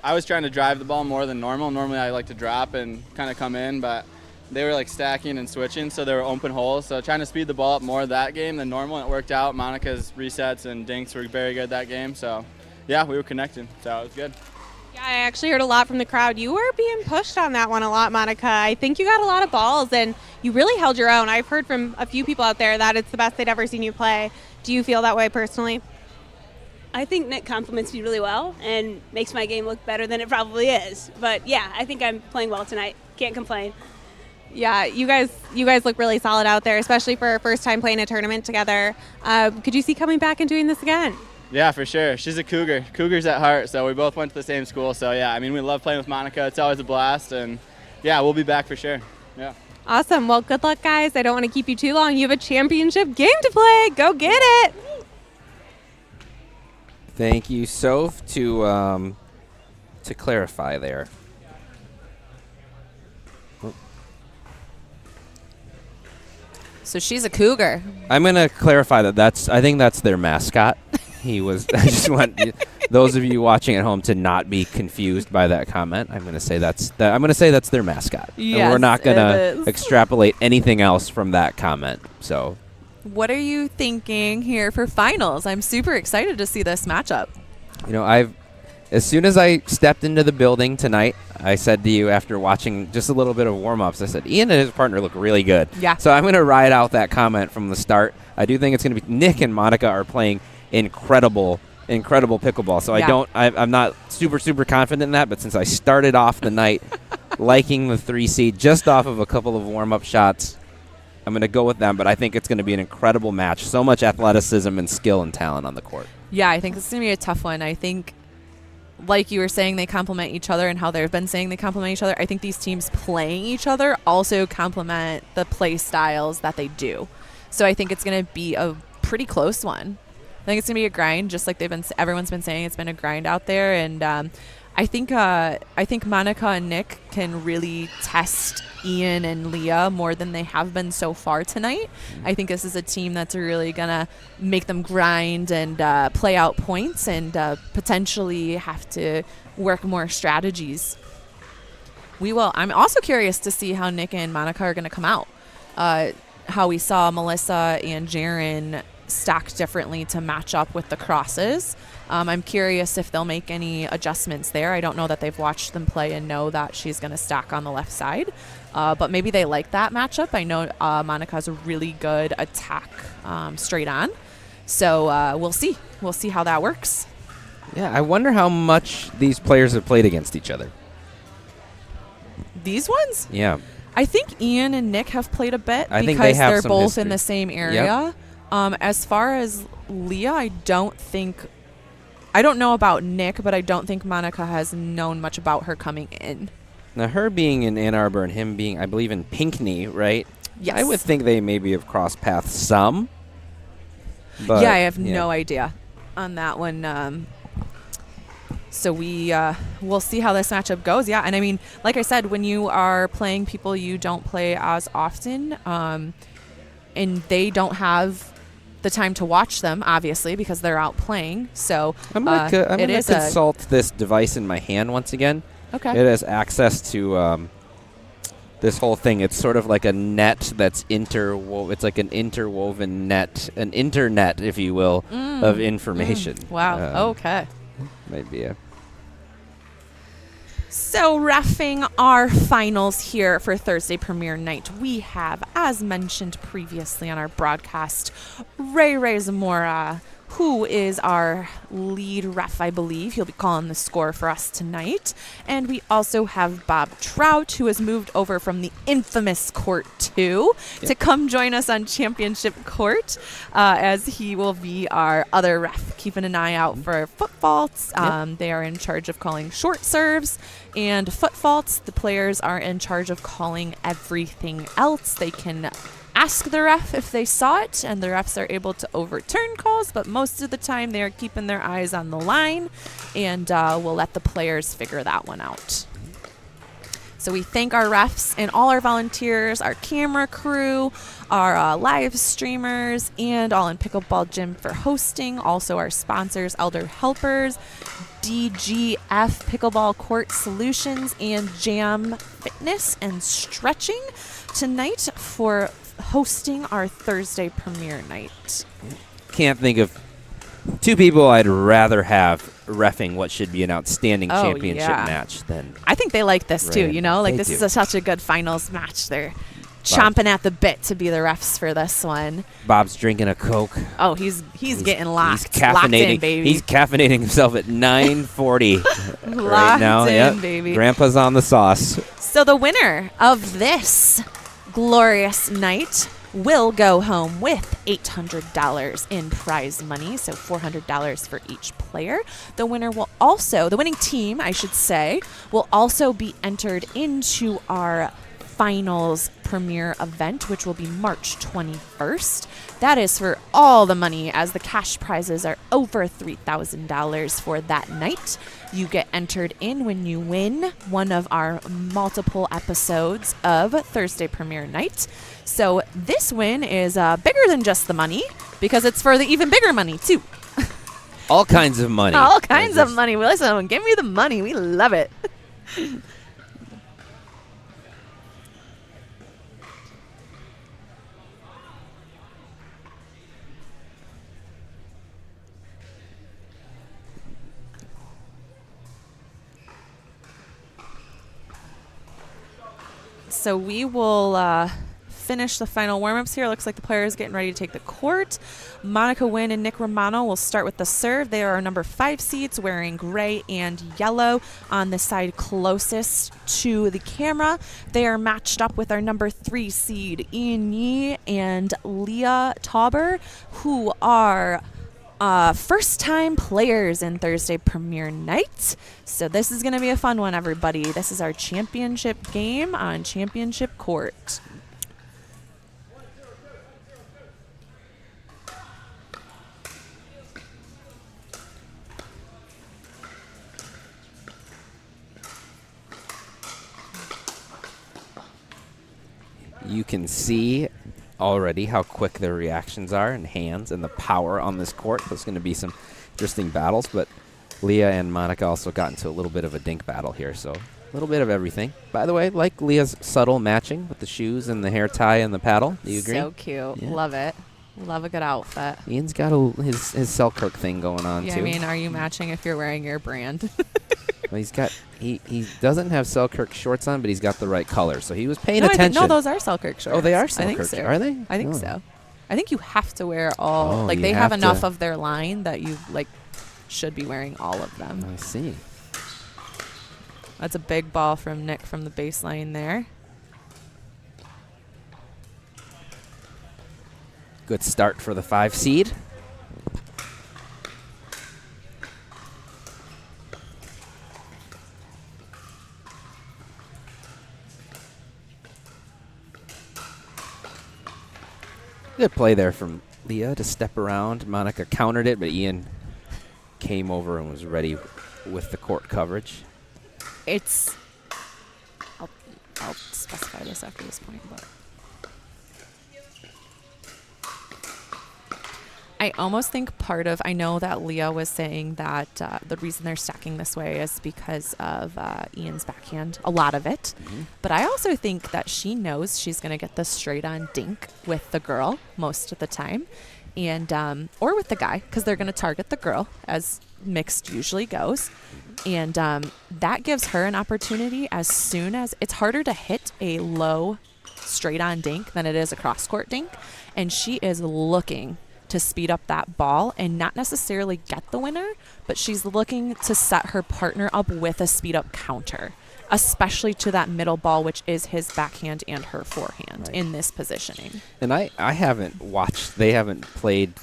I was trying to drive the ball more than normal. Normally I like to drop and kind of come in, but they were like stacking and switching, so there were open holes. So trying to speed the ball up more that game than normal, and it worked out. Monica's resets and dinks were very good that game. So, yeah, we were connecting, so it was good. Yeah, I actually heard a lot from the crowd. You were being pushed on that one a lot, Monica. I think you got a lot of balls, and you really held your own. I've heard from a few people out there that it's the best they'd ever seen you play. Do you feel that way personally? I think Nick compliments me really well and makes my game look better than it probably is. But, yeah, I think I'm playing well tonight. Can't complain. Yeah, you guys look really solid out there, especially for our first time playing a tournament together. Could you see coming back and doing this again? Yeah, for sure. She's a Cougar. Cougar's at heart, so we both went to the same school. So, yeah, we love playing with Monica. It's always a blast, and, yeah, we'll be back for sure. Yeah. Awesome. Well, good luck, guys. I don't want to keep you too long. You have a championship game to play. Go get it. Thank you, Soph, to clarify there. So she's a Cougar. I'm going to clarify I think that's their mascot. I just want those of you watching at home to not be confused by that comment. I'm going to say that's their mascot. Yes, and we're not going to extrapolate anything else from that comment. So, what are you thinking here for finals? I'm super excited to see this matchup. As soon as I stepped into the building tonight, I said to you after watching just a little bit of warm-ups, I said, Ian and his partner look really good. Yeah. So I'm going to ride out that comment from the start. I do think it's going to be Nick and Monica are playing incredible pickleball. So yeah. I'm not super confident in that, but since I started off the night liking the 3 seed just off of a couple of warm-up shots, I'm going to go with them, but I think it's going to be an incredible match. So much athleticism and skill and talent on the court. Yeah, I think this is going to be a tough one. I think, like you were saying, they complement each other, and how they've been saying they complement each other. I think these teams playing each other also complement the play styles that they do. So I think it's going to be a pretty close one. I think it's going to be a grind, just like everyone's been saying. It's been a grind out there, and I think Monica and Nick can really test Ian and Leah more than they have been so far tonight. I think this is a team that's really going to make them grind and play out points and potentially have to work more strategies. We will. I'm also curious to see how Nick and Monica are going to come out. How we saw Melissa and Jaren stacked differently to match up with the crosses. I'm curious if they'll make any adjustments there. I don't know that they've watched them play and know that she's going to stack on the left side. But maybe they like that matchup. I know Monica has a really good attack straight on. So we'll see. We'll see how that works. Yeah, I wonder how much these players have played against each other. These ones? Yeah. I think Ian and Nick have played a bit because they're both history in the same area. Yep. As far as Leah, I don't know about Nick, but I don't think Monica has known much about her coming in. Now, her being in Ann Arbor and him being, I believe, in Pinckney, right? Yes. I would think they maybe have crossed paths some. But, yeah, I have no idea on that one. So we'll see how this matchup goes. Yeah, and I mean, like I said, when you are playing people you don't play as often, and they don't have the time to watch them, obviously, because they're out playing. So I'm gonna consult this device in my hand once again. Okay. It has access to this whole thing. It's sort of like a net that's interwoven. It's like an interwoven net, an internet, if you will, of information. Wow. Okay. Might be a. So, reffing our finals here for Thursday premiere night, we have, as mentioned previously on our broadcast, Ray Zamora, who is our lead ref, I believe. He'll be calling the score for us tonight. And we also have Bob Trout, who has moved over from the infamous Court 2 to come join us on Championship Court, as he will be our other ref, keeping an eye out for foot faults. They are in charge of calling short serves and foot faults. The players are in charge of calling everything else. They can ask the ref if they saw it, and the refs are able to overturn calls, but most of the time they are keeping their eyes on the line, and we'll let the players figure that one out. So we thank our refs and all our volunteers, our camera crew, our live streamers, and All In Pickleball Gym for hosting. Also our sponsors, Elder Helpers, DGF Pickleball Court Solutions, and Jam Fitness and Stretching tonight for hosting our Thursday premiere night. Can't think of two people I'd rather have reffing what should be an outstanding championship match than. I think they like this too, you know? Like, this is such a good finals match. They're chomping at the bit to be the refs for this one. Bob's drinking a Coke. Oh, he's getting locked. He's caffeinating, locked in, baby. He's caffeinating himself at 9:40 right Locked now. in, baby. Grandpa's on the sauce. So the winner of this glorious night will go home with $800 in prize money, so $400 for each player. The winning team, I should say, will also be entered into our finals premiere event, which will be March 21st. That is for all the money, as the cash prizes are over $3,000 for that night. You get entered in when you win one of our multiple episodes of Thursday premiere night. So this win is bigger than just the money, because it's for the even bigger money too. All kinds of money. All kinds of money. Listen, give me the money. We love it. So we will finish the final warm-ups here. Looks like the players getting ready to take the court. Monica Wynn and Nick Romano will start with the serve. They are our number 5 seeds, wearing gray and yellow on the side closest to the camera. They are matched up with our number 3 seed, Ian Yee and Leah Tauber, who are first-time players in Thursday premiere night. So this is going to be a fun one, everybody. This is our championship game on Championship Court. You can see already how quick their reactions are and hands and the power on this court. There's going to be some interesting battles, but Leah and Monica also got into a little bit of a dink battle here, so a little bit of everything. By the way, like Leah's subtle matching with the shoes and the hair tie and the paddle. Do you agree? So cute. Yeah. Love it. Love a good outfit. Ian's got his Selkirk thing going on, too. I mean, are you matching if you're wearing your brand? Well, he doesn't have Selkirk shorts on, but he's got the right color, so he was paying attention. No, those are Selkirk shorts. Oh, they are Selkirk. I think so. Are they? I think so. I think you have to wear all. Like, they have enough of their line that you should be wearing all of them. I see. That's a big ball from Nick from the baseline there. Good start for the 5 seed. Good play there from Leah to step around. Monica countered it, but Ian came over and was ready with the court coverage. I'll specify this after this point, but I almost think I know that Leah was saying that the reason they're stacking this way is because of Ian's backhand, a lot of it. But I also think that she knows she's going to get the straight on dink with the girl most of the time, and or with the guy, because they're going to target the girl, as mixed usually goes. And that gives her an opportunity as soon as it's harder to hit a low straight on dink than it is a cross court dink. And she is looking to speed up that ball and not necessarily get the winner, but she's looking to set her partner up with a speed up counter, especially to that middle ball, which is his backhand and her forehand in this positioning. And I haven't watched, they haven't played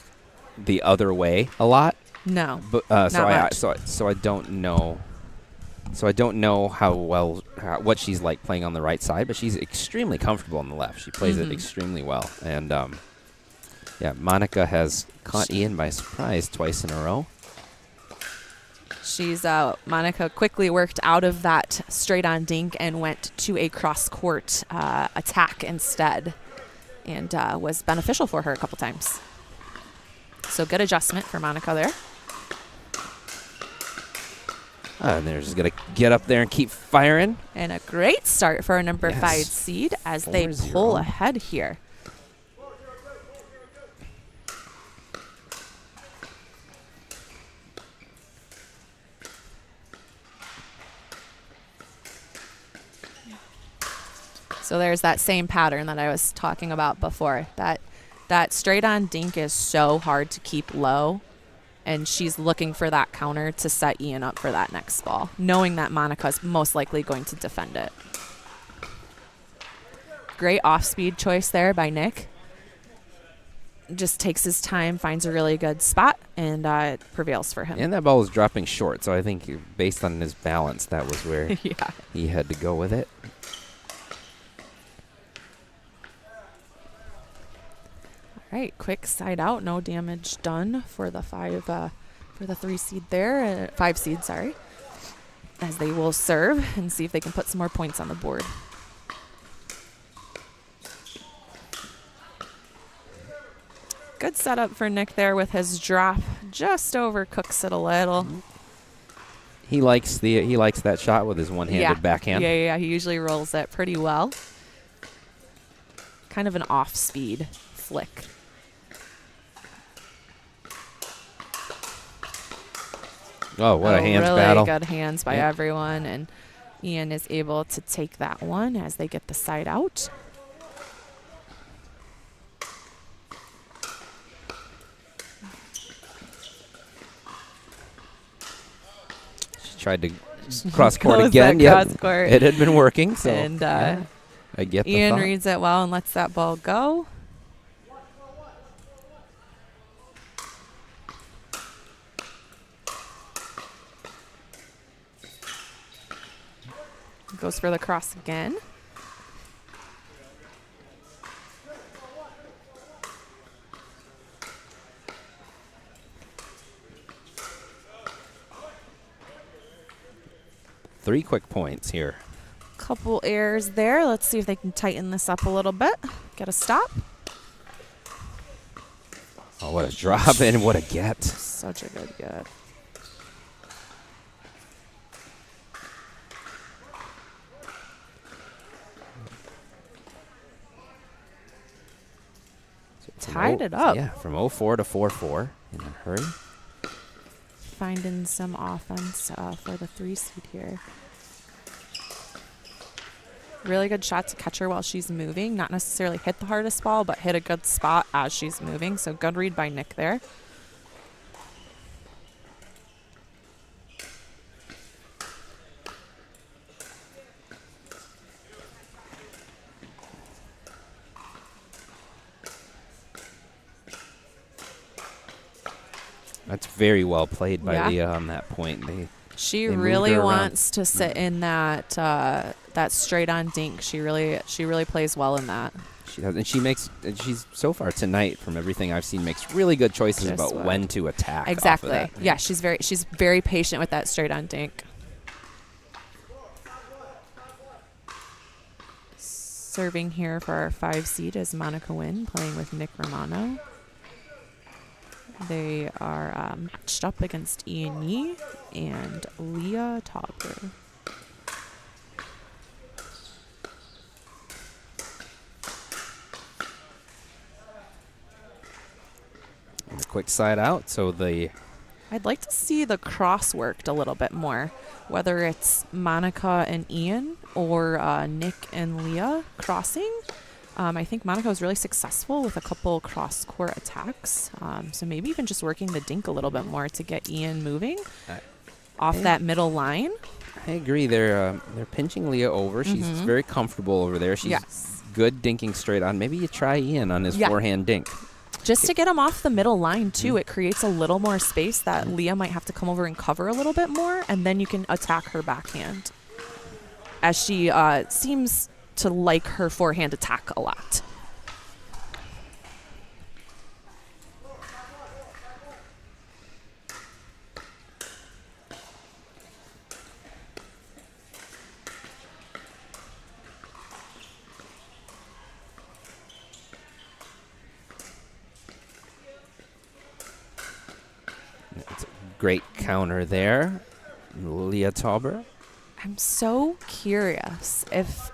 the other way a lot. No, but so I don't know. So I don't know what she's like playing on the right side, but she's extremely comfortable on the left. She plays it extremely well, and yeah, Monica has caught Ian by surprise twice in a row. She's Monica quickly worked out of that straight on dink and went to a cross court attack instead, and was beneficial for her a couple times. So good adjustment for Monica there. And they're just going to get up there and keep firing. And a great start for a number 5 seed as they pull ahead here. So there's that same pattern that I was talking about before. That straight on dink is so hard to keep low. And she's looking for that counter to set Ian up for that next ball, knowing that Monica's most likely going to defend it. Great off-speed choice there by Nick. Just takes his time, finds a really good spot, and it prevails for him. And that ball was dropping short, so I think based on his balance, that was where he had to go with it. All right, quick side out, no damage done for the 3 seed there, 5 seed, sorry, as they will serve and see if they can put some more points on the board. Good setup for Nick there with his drop, just overcooks it a little. He likes that shot with his one-handed backhand. Yeah, he usually rolls it pretty well. Kind of an off-speed flick. Oh, what a hands battle. Really good hands by everyone, and Ian is able to take that one as they get the side out. She tried to cross court again. Cross court. It had been working, so and I get the Ian thought. reads it well and lets that ball go. Goes for the cross again. Three quick points here. Couple errors there. Let's see if they can tighten this up a little bit. Get a stop. Oh, what a drop and what a get. Such a good get. Tied it up. Yeah, from 0-4 to 4-4 in a hurry. Finding some offense for the 3 seed here. Really good shot to catch her while she's moving. Not necessarily hit the hardest ball, but hit a good spot as she's moving. So good read by Nick there. That's very well played by Leah on that point. She really wants to sit in that that straight on dink. She really plays well in that. She does, and she's so far tonight, from everything I've seen, makes really good choices about when to attack. Exactly. Off of that. Yeah, she's very patient with that straight on dink. Serving here for our 5 seed is Monica Wynn, playing with Nick Romano. They are matched up against Ian Yee and Leah Topper. And a quick side out. So I'd like to see the cross worked a little bit more, whether it's Monica and Ian or Nick and Leah crossing. I think Monica was really successful with a couple cross-court attacks, so maybe even just working the dink a little bit more to get Ian moving off that middle line. I agree. They're pinching Leah over. She's very comfortable over there. She's good dinking straight on. Maybe you try Ian on his forehand dink. Just to get him off the middle line, too, it creates a little more space that Leah might have to come over and cover a little bit more, and then you can attack her backhand, as she seems to like her forehand attack a lot. It's a great counter there. Leah Tauber. I'm so curious if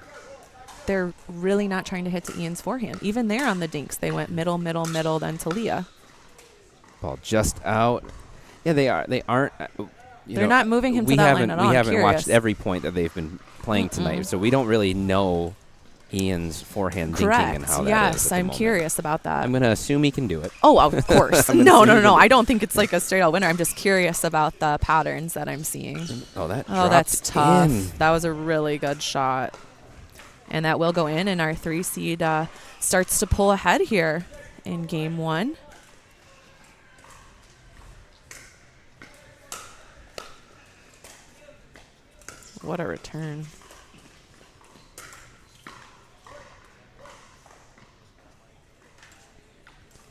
they're really not trying to hit to Ian's forehand. Even there on the dinks, they went middle, middle, middle, then to Leah. Ball just out. Yeah, they are. They aren't. They're not moving him to that line at all. We haven't watched every point that they've been playing tonight, so we don't really know Ian's forehand dinking and how that is. Yes, I'm curious about that. I'm going to assume he can do it. Oh, of course. No. I don't think it's like a straight out winner. I'm just curious about the patterns that I'm seeing. Oh, that's tough. That was a really good shot. And that will go in, and our 3 seed starts to pull ahead here in game 1. What a return.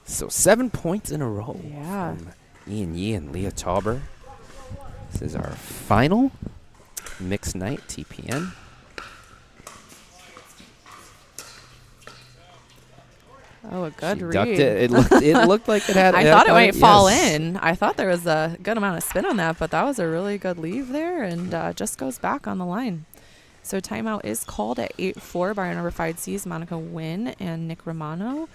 So 7 points in a row from Ian Yee and Leah Tauber. This is our final mixed night TPN. Oh, a good read. Ducked it. It looked like it had. I thought it might fall in. I thought there was a good amount of spin on that, but that was a really good leave there, and just goes back on the line. So timeout is called at 8-4 by our number 5 seeds, Monica Nguyen and Nick Romano,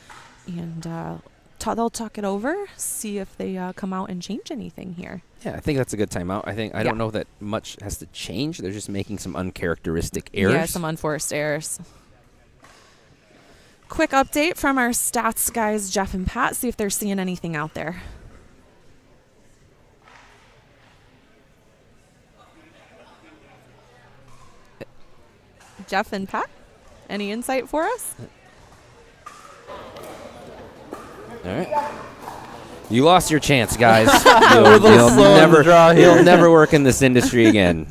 and they'll talk it over, see if they come out and change anything here. Yeah, I think that's a good timeout. I don't know that much has to change. They're just making some uncharacteristic errors. Yeah, some unforced errors. Quick update from our stats guys, Jeff and Pat, see if they're seeing anything out there. Jeff and Pat, any insight for us? All right. You lost your chance, guys. You'll never work in this industry again.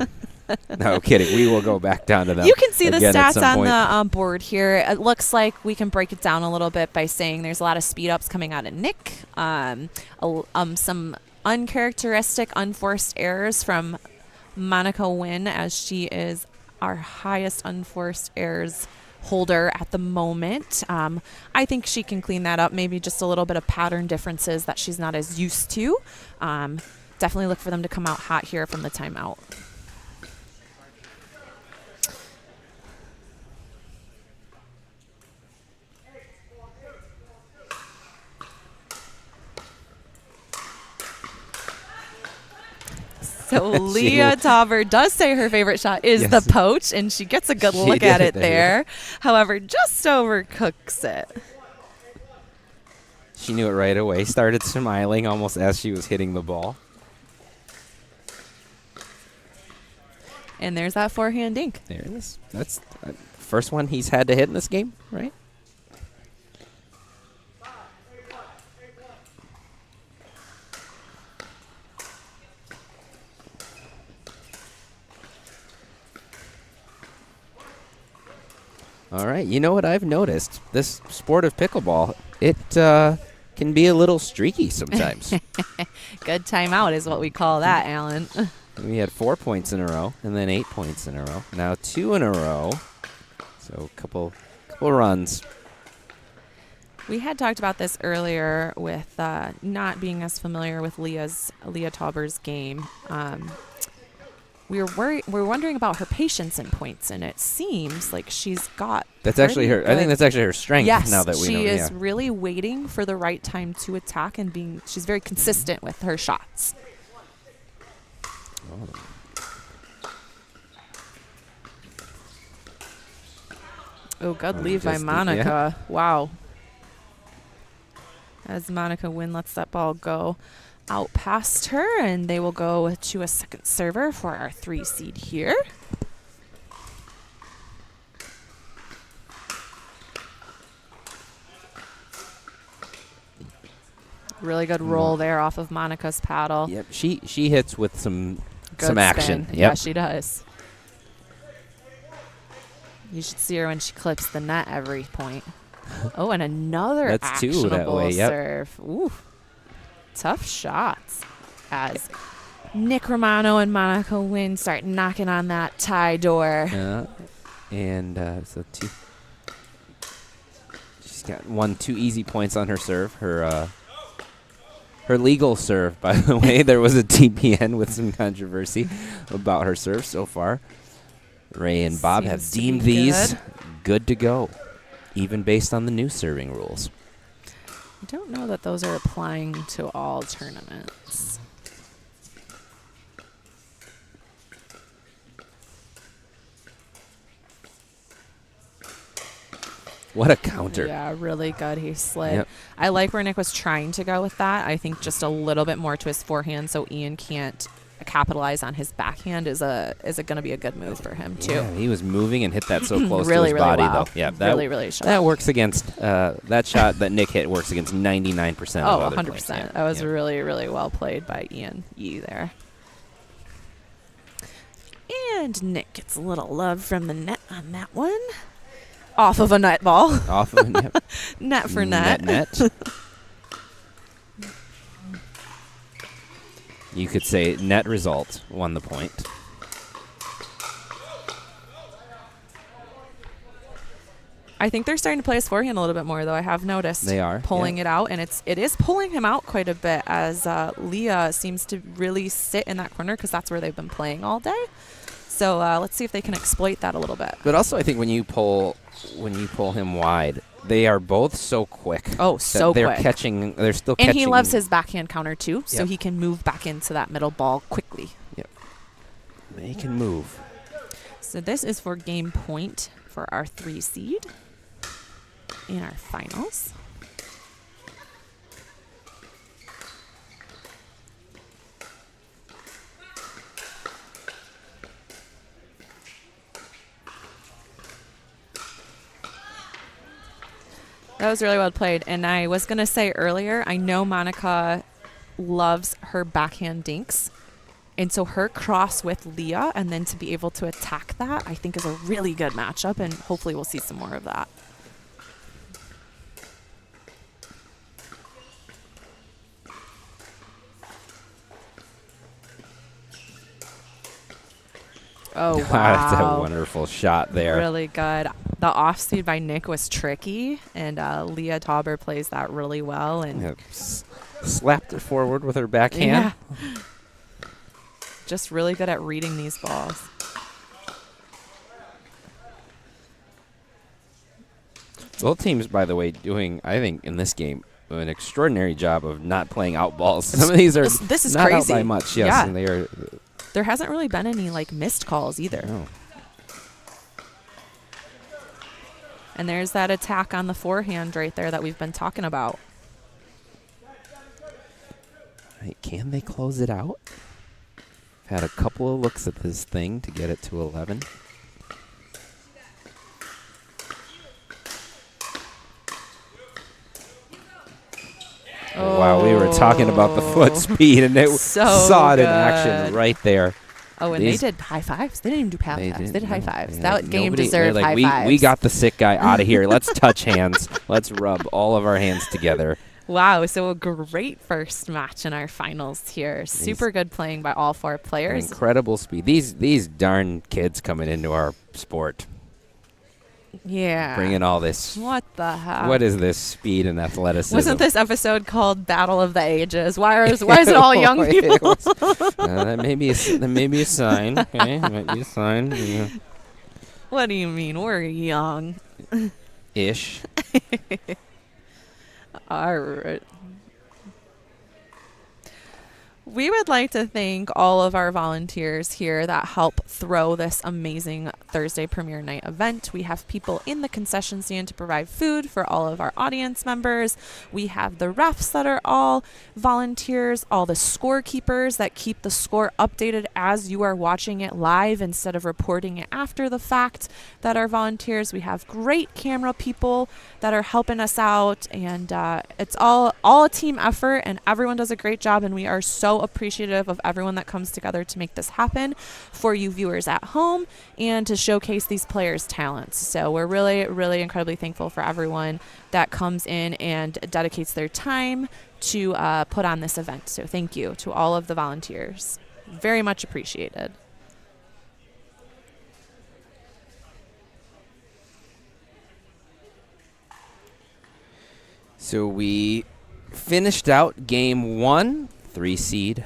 No, kidding. We will go back down to them. You can see the stats on the board here. It looks like we can break it down a little bit by saying there's a lot of speed ups coming out of Nick. Some uncharacteristic, unforced errors from Monica Nguyen, as she is our highest unforced errors holder at the moment. I think she can clean that up. Maybe just a little bit of pattern differences that she's not as used to. Definitely look for them to come out hot here from the timeout. So Leah Tauber does say her favorite shot is the poach, and she gets a good look at it there. However, just overcooks it. She knew it right away. Started smiling almost as she was hitting the ball. And there's that forehand dink. There it is. That's the first one he's had to hit in this game, right? All right. You know what I've noticed? This sport of pickleball, it can be a little streaky sometimes. Good timeout is what we call that, Alan. We had 4 points in a row, and then 8 points in a row. Now 2 in a row. So a couple runs. We had talked about this earlier with not being as familiar with Leah Tauber's game. We were wondering about her patience in points, and it seems like she's got. That's actually her. I think that's actually her strength. Yes, now that we know. she is really waiting for the right time to attack and she's very consistent with her shots. Oh, good lead by Monica. Yeah. Wow. As Monica Wynn lets that ball go out past her, and they will go to a second server for our 3 seed here. Really good roll there off of Monica's paddle. Yep, she hits with some good action. Spin. Yep. Yeah, she does. You should see her when she clips the net every point. Oh, and another That's actionable two that way, yep. serve. Ooh, tough shots as Nick Romano and Monica Wynn start knocking on that tie door. And so she's got 2 easy points on her serve. Her legal serve, by the way. There was a TPN with some controversy about her serve so far. Ray and Bob have deemed these good to go, even based on the new serving rules. I don't know that those are applying to all tournaments. What a counter. Yeah, really good. He slid. Yep. I like where Nick was trying to go with that. I think just a little bit more to his forehand so Ian can't capitalize on his backhand is going to be a good move for him too. Yeah, he was moving and hit that so close really, to his really body well. though. Yeah, really sharp. That works against that shot that Nick hit works against 99% of other 100%. players. Yeah. That was really, really well played by Ian Yee there. And Nick gets a little love from the net on that one. Off of a net ball. Off of yep. Net for net. Net. You could say net result won the point. I think they're starting to play his forehand a little bit more, though. I have noticed they are pulling it out, and it is pulling him out quite a bit as Leah seems to really sit in that corner because that's where they've been playing all day. So let's see if they can exploit that a little bit. But also, I think when you pull him wide, they are both so quick. Oh, so they're quick. catching. They're still catching. And he loves his backhand counter too, so he can move back into that middle ball quickly. Yep. They can move. So this is for game point for our 3 seed in our finals. That was really well played. And I was going to say earlier, I know Monica loves her backhand dinks. And so her cross with Leah and then to be able to attack that, I think is a really good matchup. And hopefully we'll see some more of that. Oh, wow. That's a wonderful shot there. Really good. The off speed by Nick was tricky, and Leah Tauber plays that really well. And slapped it forward with her backhand. Yeah. Just really good at reading these balls. Both teams, by the way, doing, I think, in this game, an extraordinary job of not playing out balls. Some of these are this is not crazy. out by much, yes. Yeah. And they are. There hasn't really been any missed calls either. No. And there's that attack on the forehand right there that we've been talking about. Right, can they close it out? Had a couple of looks at this thing to get it to 11. Oh. Wow, we were talking about the foot speed, and it saw it in action right there. Oh, and they did high fives. They didn't even do pass pass. They did high fives. That game deserved high fives. We got the sick guy out of here. Let's touch hands. Let's rub all of our hands together. Wow, so a great first match in our finals here. Super good playing by all 4 players. Incredible speed. These darn kids coming into our sport. Yeah. Bringing all this. What the heck? What is this speed and athleticism? Wasn't this episode called Battle of the Ages? Why is it all young people? That may be a sign. Okay, might be a sign. Yeah. What do you mean? We're young. Ish. All right. We would like to thank all of our volunteers here that help throw this amazing Thursday premiere night event. We have people in the concession stand to provide food for all of our audience members. We have the refs that are all volunteers, all the scorekeepers that keep the score updated as you are watching it live instead of reporting it after the fact that are volunteers. We have great camera people that are helping us out, and it's all a team effort, and everyone does a great job, and we are so appreciative of everyone that comes together to make this happen for you viewers at home and to showcase these players' talents. So we're really, really incredibly thankful for everyone that comes in and dedicates their time to put on this event. So thank you to all of the volunteers. Very much appreciated. So we finished out game 1. 3-seed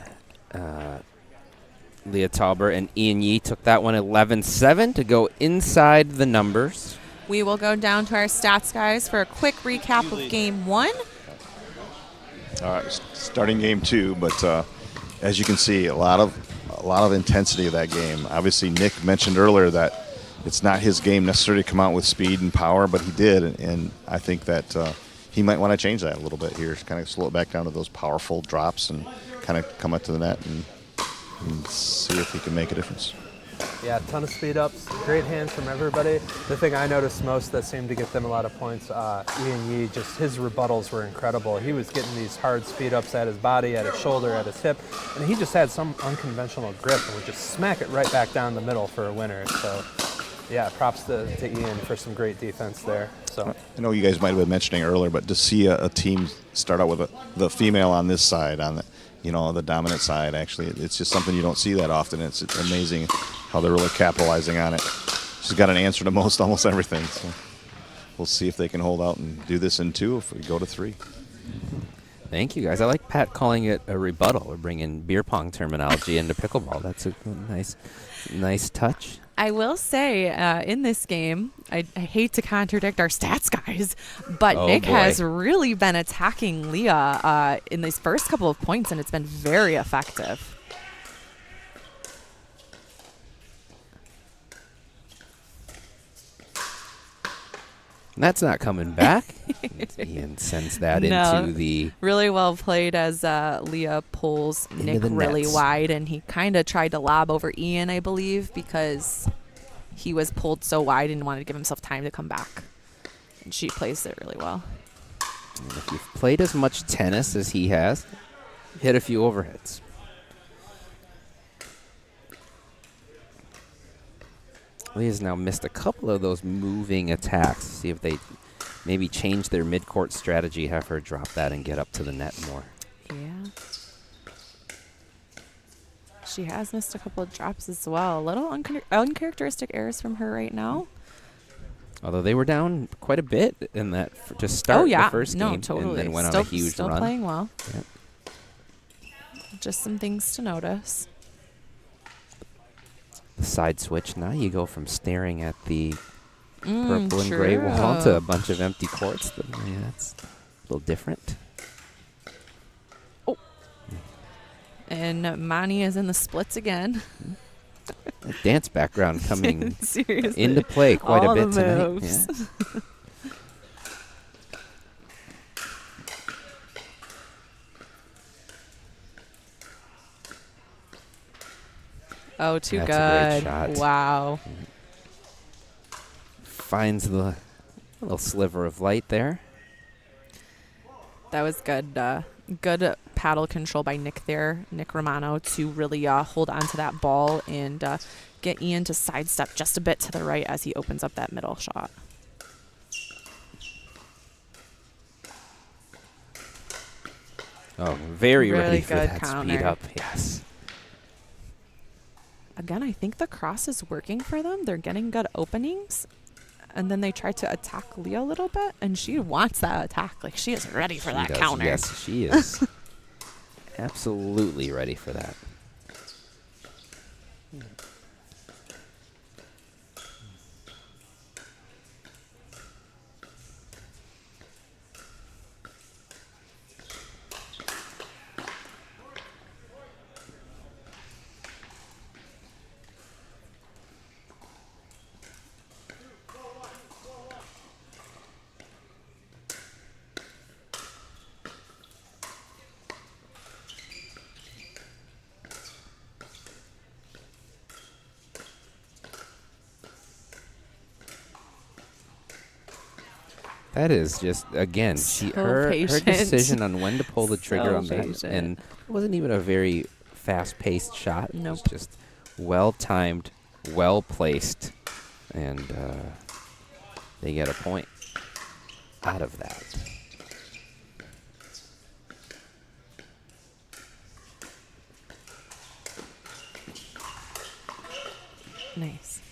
Leah Tauber and Ian Yee took that one 11-7 to go inside the numbers. We will go down to our stats guys for a quick recap of game 1. All right, starting game 2, but as you can see, a lot of intensity of that game. Obviously, Nick mentioned earlier that it's not his game necessarily to come out with speed and power, but he did, and I think that he might want to change that a little bit here, kind of slow it back down to those powerful drops and kind of come up to the net and see if he can make a difference. Yeah, a ton of speed ups, great hands from everybody. The thing I noticed most that seemed to get them a lot of points, Ian Yee, just his rebuttals were incredible. He was getting these hard speed ups at his body, at his shoulder, at his hip, and he just had some unconventional grip and would just smack it right back down the middle for a winner. So yeah, props to Ian for some great defense there. So I know you guys might have been mentioning earlier, but to see a team start out with the female on this side, on the dominant side, actually, it's just something you don't see that often. It's amazing how they're really capitalizing on it. She's got an answer to almost everything. So we'll see if they can hold out and do this in 2 if we go to 3. Thank you, guys. I like Pat calling it a rebuttal. We're bringing beer pong terminology into pickleball. That's a nice touch. I will say, in this game, I hate to contradict our stats guys, but Nick has really been attacking Leah in these first couple of points, and it's been very effective. That's not coming back. Ian sends that into the... Really well played as Leah pulls Nick really wide, and he kind of tried to lob over Ian, I believe, because he was pulled so wide and wanted to give himself time to come back. And she plays it really well. And if you've played as much tennis as he has, hit a few overheads. Leah's now missed a couple of those moving attacks. See if they maybe change their mid-court strategy, have her drop that and get up to the net more. Yeah. She has missed a couple of drops as well. A little uncharacteristic errors from her right now. Although they were down quite a bit in that to start the first game, totally. And then went on a huge still run. Still playing well. Yep. Just some things to notice. The side switch. Now you go from staring at the purple and gray wall to a bunch of empty courts. Yeah, that's a little different. Oh. And Mani is in the splits again. A dance background coming into play quite a bit tonight. Yeah. Oh, too That's good. a great shot. Wow. Finds the little sliver of light there. That was good. Good paddle control by Nick there, Nick Romano, to really hold on to that ball and get Ian to sidestep just a bit to the right as he opens up that middle shot. Oh, very really ready for good that counter. speed up. Yes. Again, I think the cross is working for them. They're getting good openings. and then they tried to attack Leah a little bit, and she wants that attack. Like, she is ready for She that does. counter. Yes, she is. Absolutely ready for that. That is just, again, her decision on when to pull the trigger on that, and it wasn't even a very fast-paced shot. Nope. It was just well-timed, well-placed, and they get a point out of that. Nice.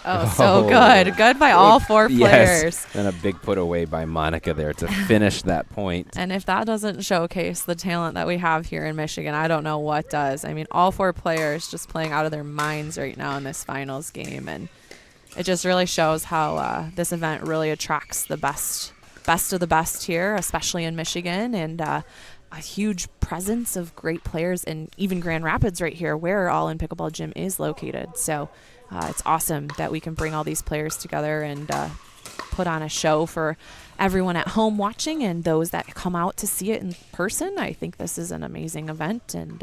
Oh, so good. Good by all 4 players. Yes, and a big put away by Monica there to finish that point. And if that doesn't showcase the talent that we have here in Michigan, I don't know what does. I mean, all 4 players just playing out of their minds right now in this finals game. And it just really shows how this event really attracts the best of the best here, especially in Michigan. And a huge presence of great players in even Grand Rapids right here, where All In Pickleball Gym is located. So it's awesome that we can bring all these players together and put on a show for everyone at home watching and those that come out to see it in person. I think this is an amazing event, and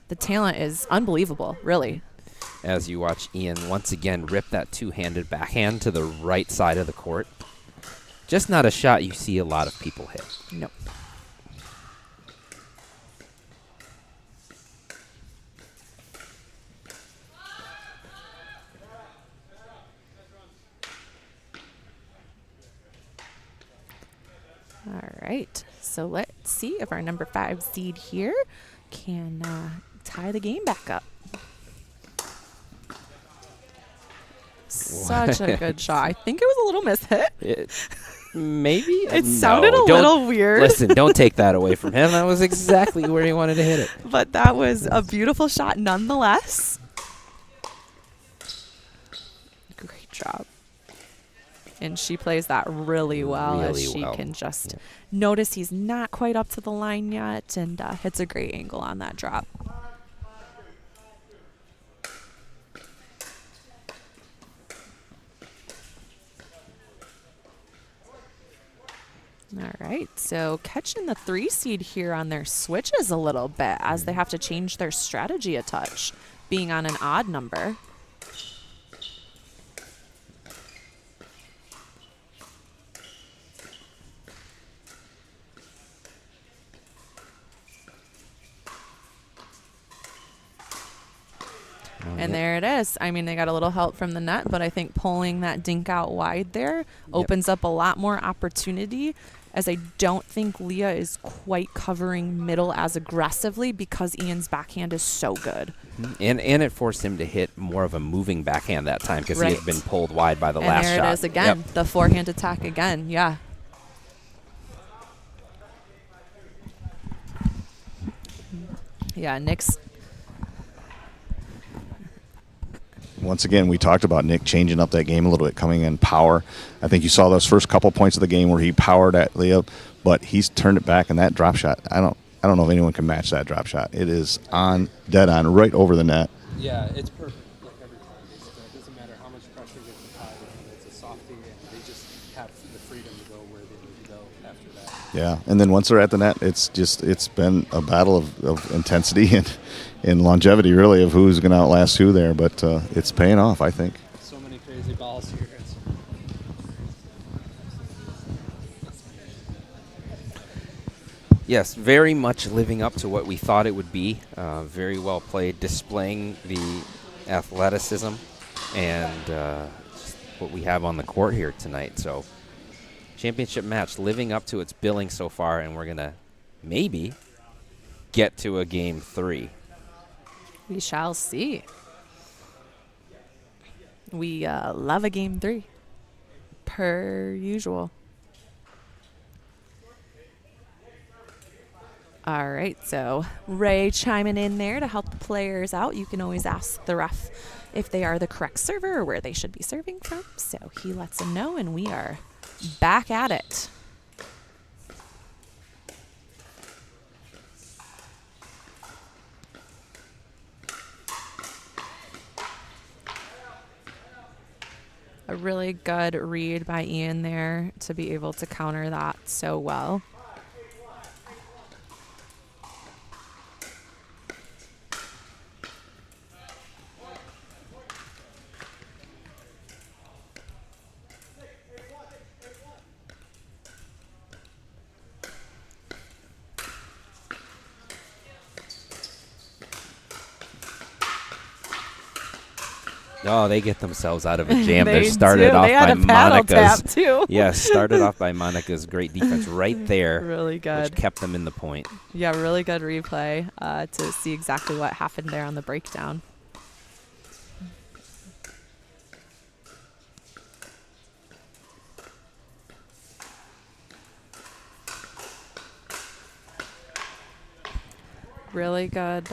the talent is unbelievable, really. As you watch Ian once again rip that two-handed backhand to the right side of the court. Just not a shot you see a lot of people hit. Nope. All right, so let's see if our number 5 seed here can tie the game back up. Such a good shot. I think it was a little mishit. Maybe? It sounded a little weird. Listen, don't take that away from him. That was exactly where he wanted to hit it. But that was a beautiful shot nonetheless. Great job. And she plays that really well, as she can just notice he's not quite up to the line yet, and hits a great angle on that drop. All right, so catching the 3 seed here on their switches a little bit as they have to change their strategy a touch, being on an odd number. And there it is. I mean, they got a little help from the net, but I think pulling that dink out wide there opens up a lot more opportunity, as I don't think Leah is quite covering middle as aggressively because Ian's backhand is so good. And it forced him to hit more of a moving backhand that time because he had been pulled wide by the last shot. And there it is again, the forehand attack again, yeah. Yeah, Nick's... Once again, we talked about Nick changing up that game a little bit, coming in power. I think you saw those first couple points of the game where he powered at Leah, but he's turned it back, and that drop shot, I don't know if anyone can match that drop shot. It is dead on, right over the net. Yeah, it's perfect, like every time. It doesn't matter how much pressure gets applied. It's a softie, and they just have the freedom to go where they need to go after that. Yeah, and then once they're at the net, it's been a battle of intensity and longevity, really, of who's going to outlast who there. But it's paying off, I think. So many crazy balls here. Yes, very much living up to what we thought it would be. Very well played, displaying the athleticism and what we have on the court here tonight. So, championship match living up to its billing so far, and we're going to maybe get to a game 3. We shall see. We love a game 3, per usual. All right, so Ray chiming in there to help the players out. You can always ask the ref if they are the correct server or where they should be serving from. So he lets them know, and we are back at it. A really good read by Ian there to be able to counter that so well. Oh, they get themselves out of a jam. They They're started do. off They had by a paddle Monica's. tap, too. Yes, started off by Monica's great defense right there. Really good. Which kept them in the point. Yeah, really good replay to see exactly what happened there on the breakdown. Really good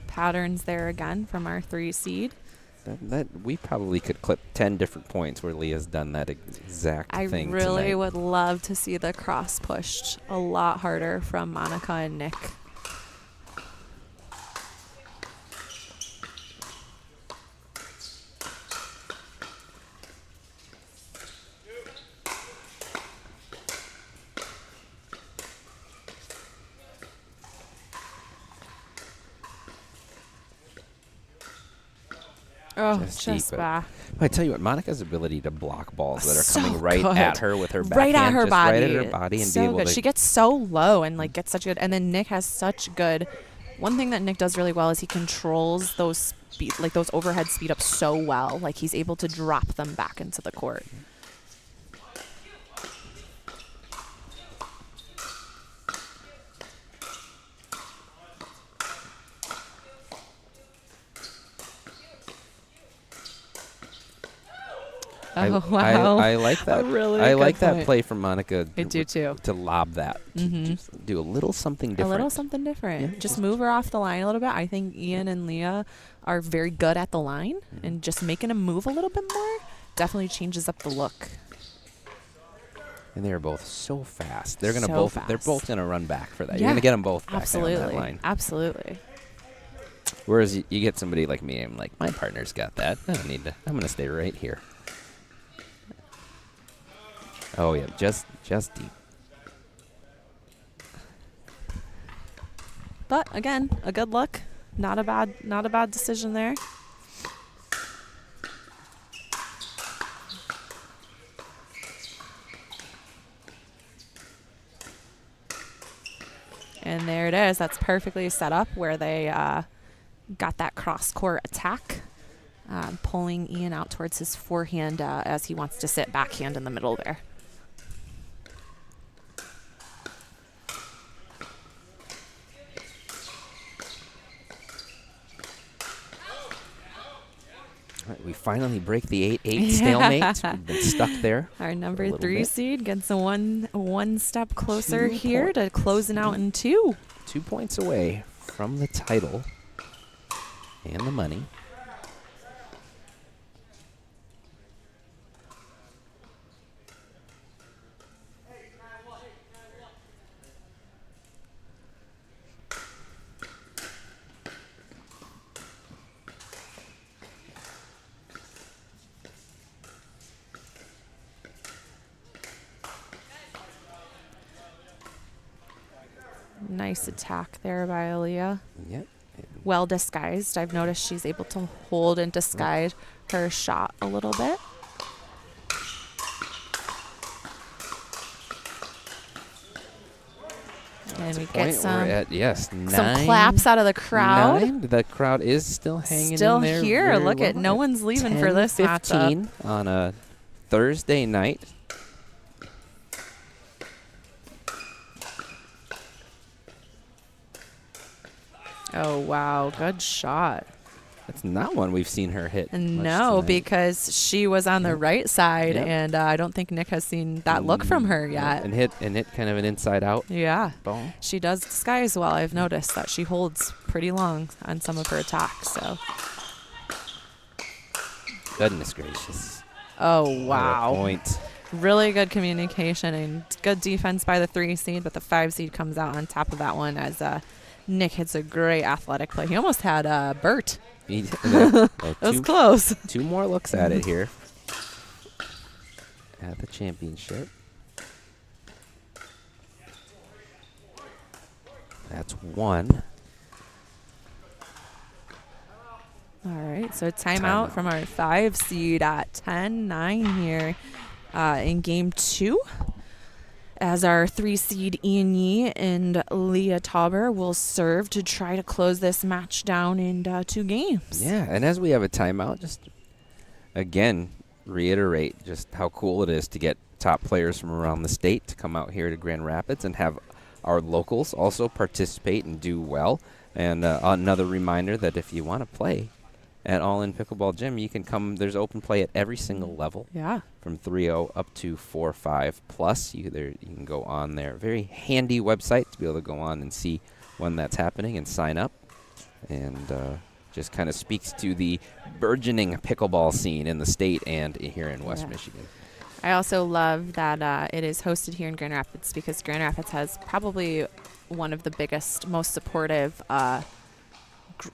patterns there again from our 3 seed. That we probably could clip 10 different points where Leah's done that exact thing I really tonight. would love to see the cross pushed a lot harder from Monica and Nick. Oh, just deep. back. I tell you what, Monica's ability to block balls that are So coming right good. at her with her right backhand, at her just body, right at her body, and so be able good. to. She gets so low and like gets such good. And then Nick has such good. One thing that Nick does really well is he controls those speed, like those overhead speed ups so well. Like he's able to drop them back into the court. Oh, wow. I like that. Really I good like that point. play from Monica. I do too. To lob that. Mhm. Just do a little something different. A little something different. Yeah, just move her off the line a little bit. I think Ian and Leah are very good at the line, and just making them move a little bit more definitely changes up the look. And they're both so fast. They're gonna So both. fast. They're both gonna run back for that. Yeah, You're gonna get them both back absolutely. down that line. Absolutely. Whereas you get somebody like me, I'm like, my partner's got that. I don't need to. I'm gonna stay right here. Oh yeah, just deep. But again, a good look. Not a bad decision there. And there it is. That's perfectly set up where they got that cross-court attack, pulling Ian out towards his forehand as he wants to sit backhand in the middle there. All right, we finally break the 8-8 stalemate. We've been stuck there. Our for a number little 3 bit. seed gets a one step closer 2 here to closing out in 2. 2 points away from the title and the money. Nice attack there by Aaliyah. Yep. Well disguised. I've noticed she's able to hold and disguise her shot a little bit. And we get some, We're at, yes, some 9. claps out of the crowd. 9. The crowd is still hanging Still in there. here. very Look at well. no one's leaving for this 10:15 matchup. on a Thursday night. Oh, wow. Good shot. That's not one we've seen her hit. much No, tonight. because she was on the right side, Yep. and I don't think Nick has seen that look from her yet. And hit kind of an inside out. Yeah, ball. she does disguise well. I've noticed that she holds pretty long on some of her attacks. So, Goodness gracious. oh What a wow, point. really good communication and good defense by the 3 seed, but the 5 seed comes out on top of that one as Nick hits a great athletic play. He almost had Bert. It was close. 2 more looks at it here at the championship. That's 1. All right, so timeout from our 5 seed at 10-9 here in game 2. As our 3 seed Ian Yee and Leah Tauber will serve to try to close this match down in 2 games. Yeah, and as we have a timeout, just again reiterate just how cool it is to get top players from around the state to come out here to Grand Rapids and have our locals also participate and do well. And another reminder that if you want to play at All In Pickleball Gym, you can come. There's open play at every single level. Yeah. From 3.0 up to 4.5 plus. You can go on there. Very handy website to be able to go on and see when that's happening and sign up. And just kind of speaks to the burgeoning pickleball scene in the state and here in West Michigan. I also love that it is hosted here in Grand Rapids because Grand Rapids has probably one of the biggest, most supportive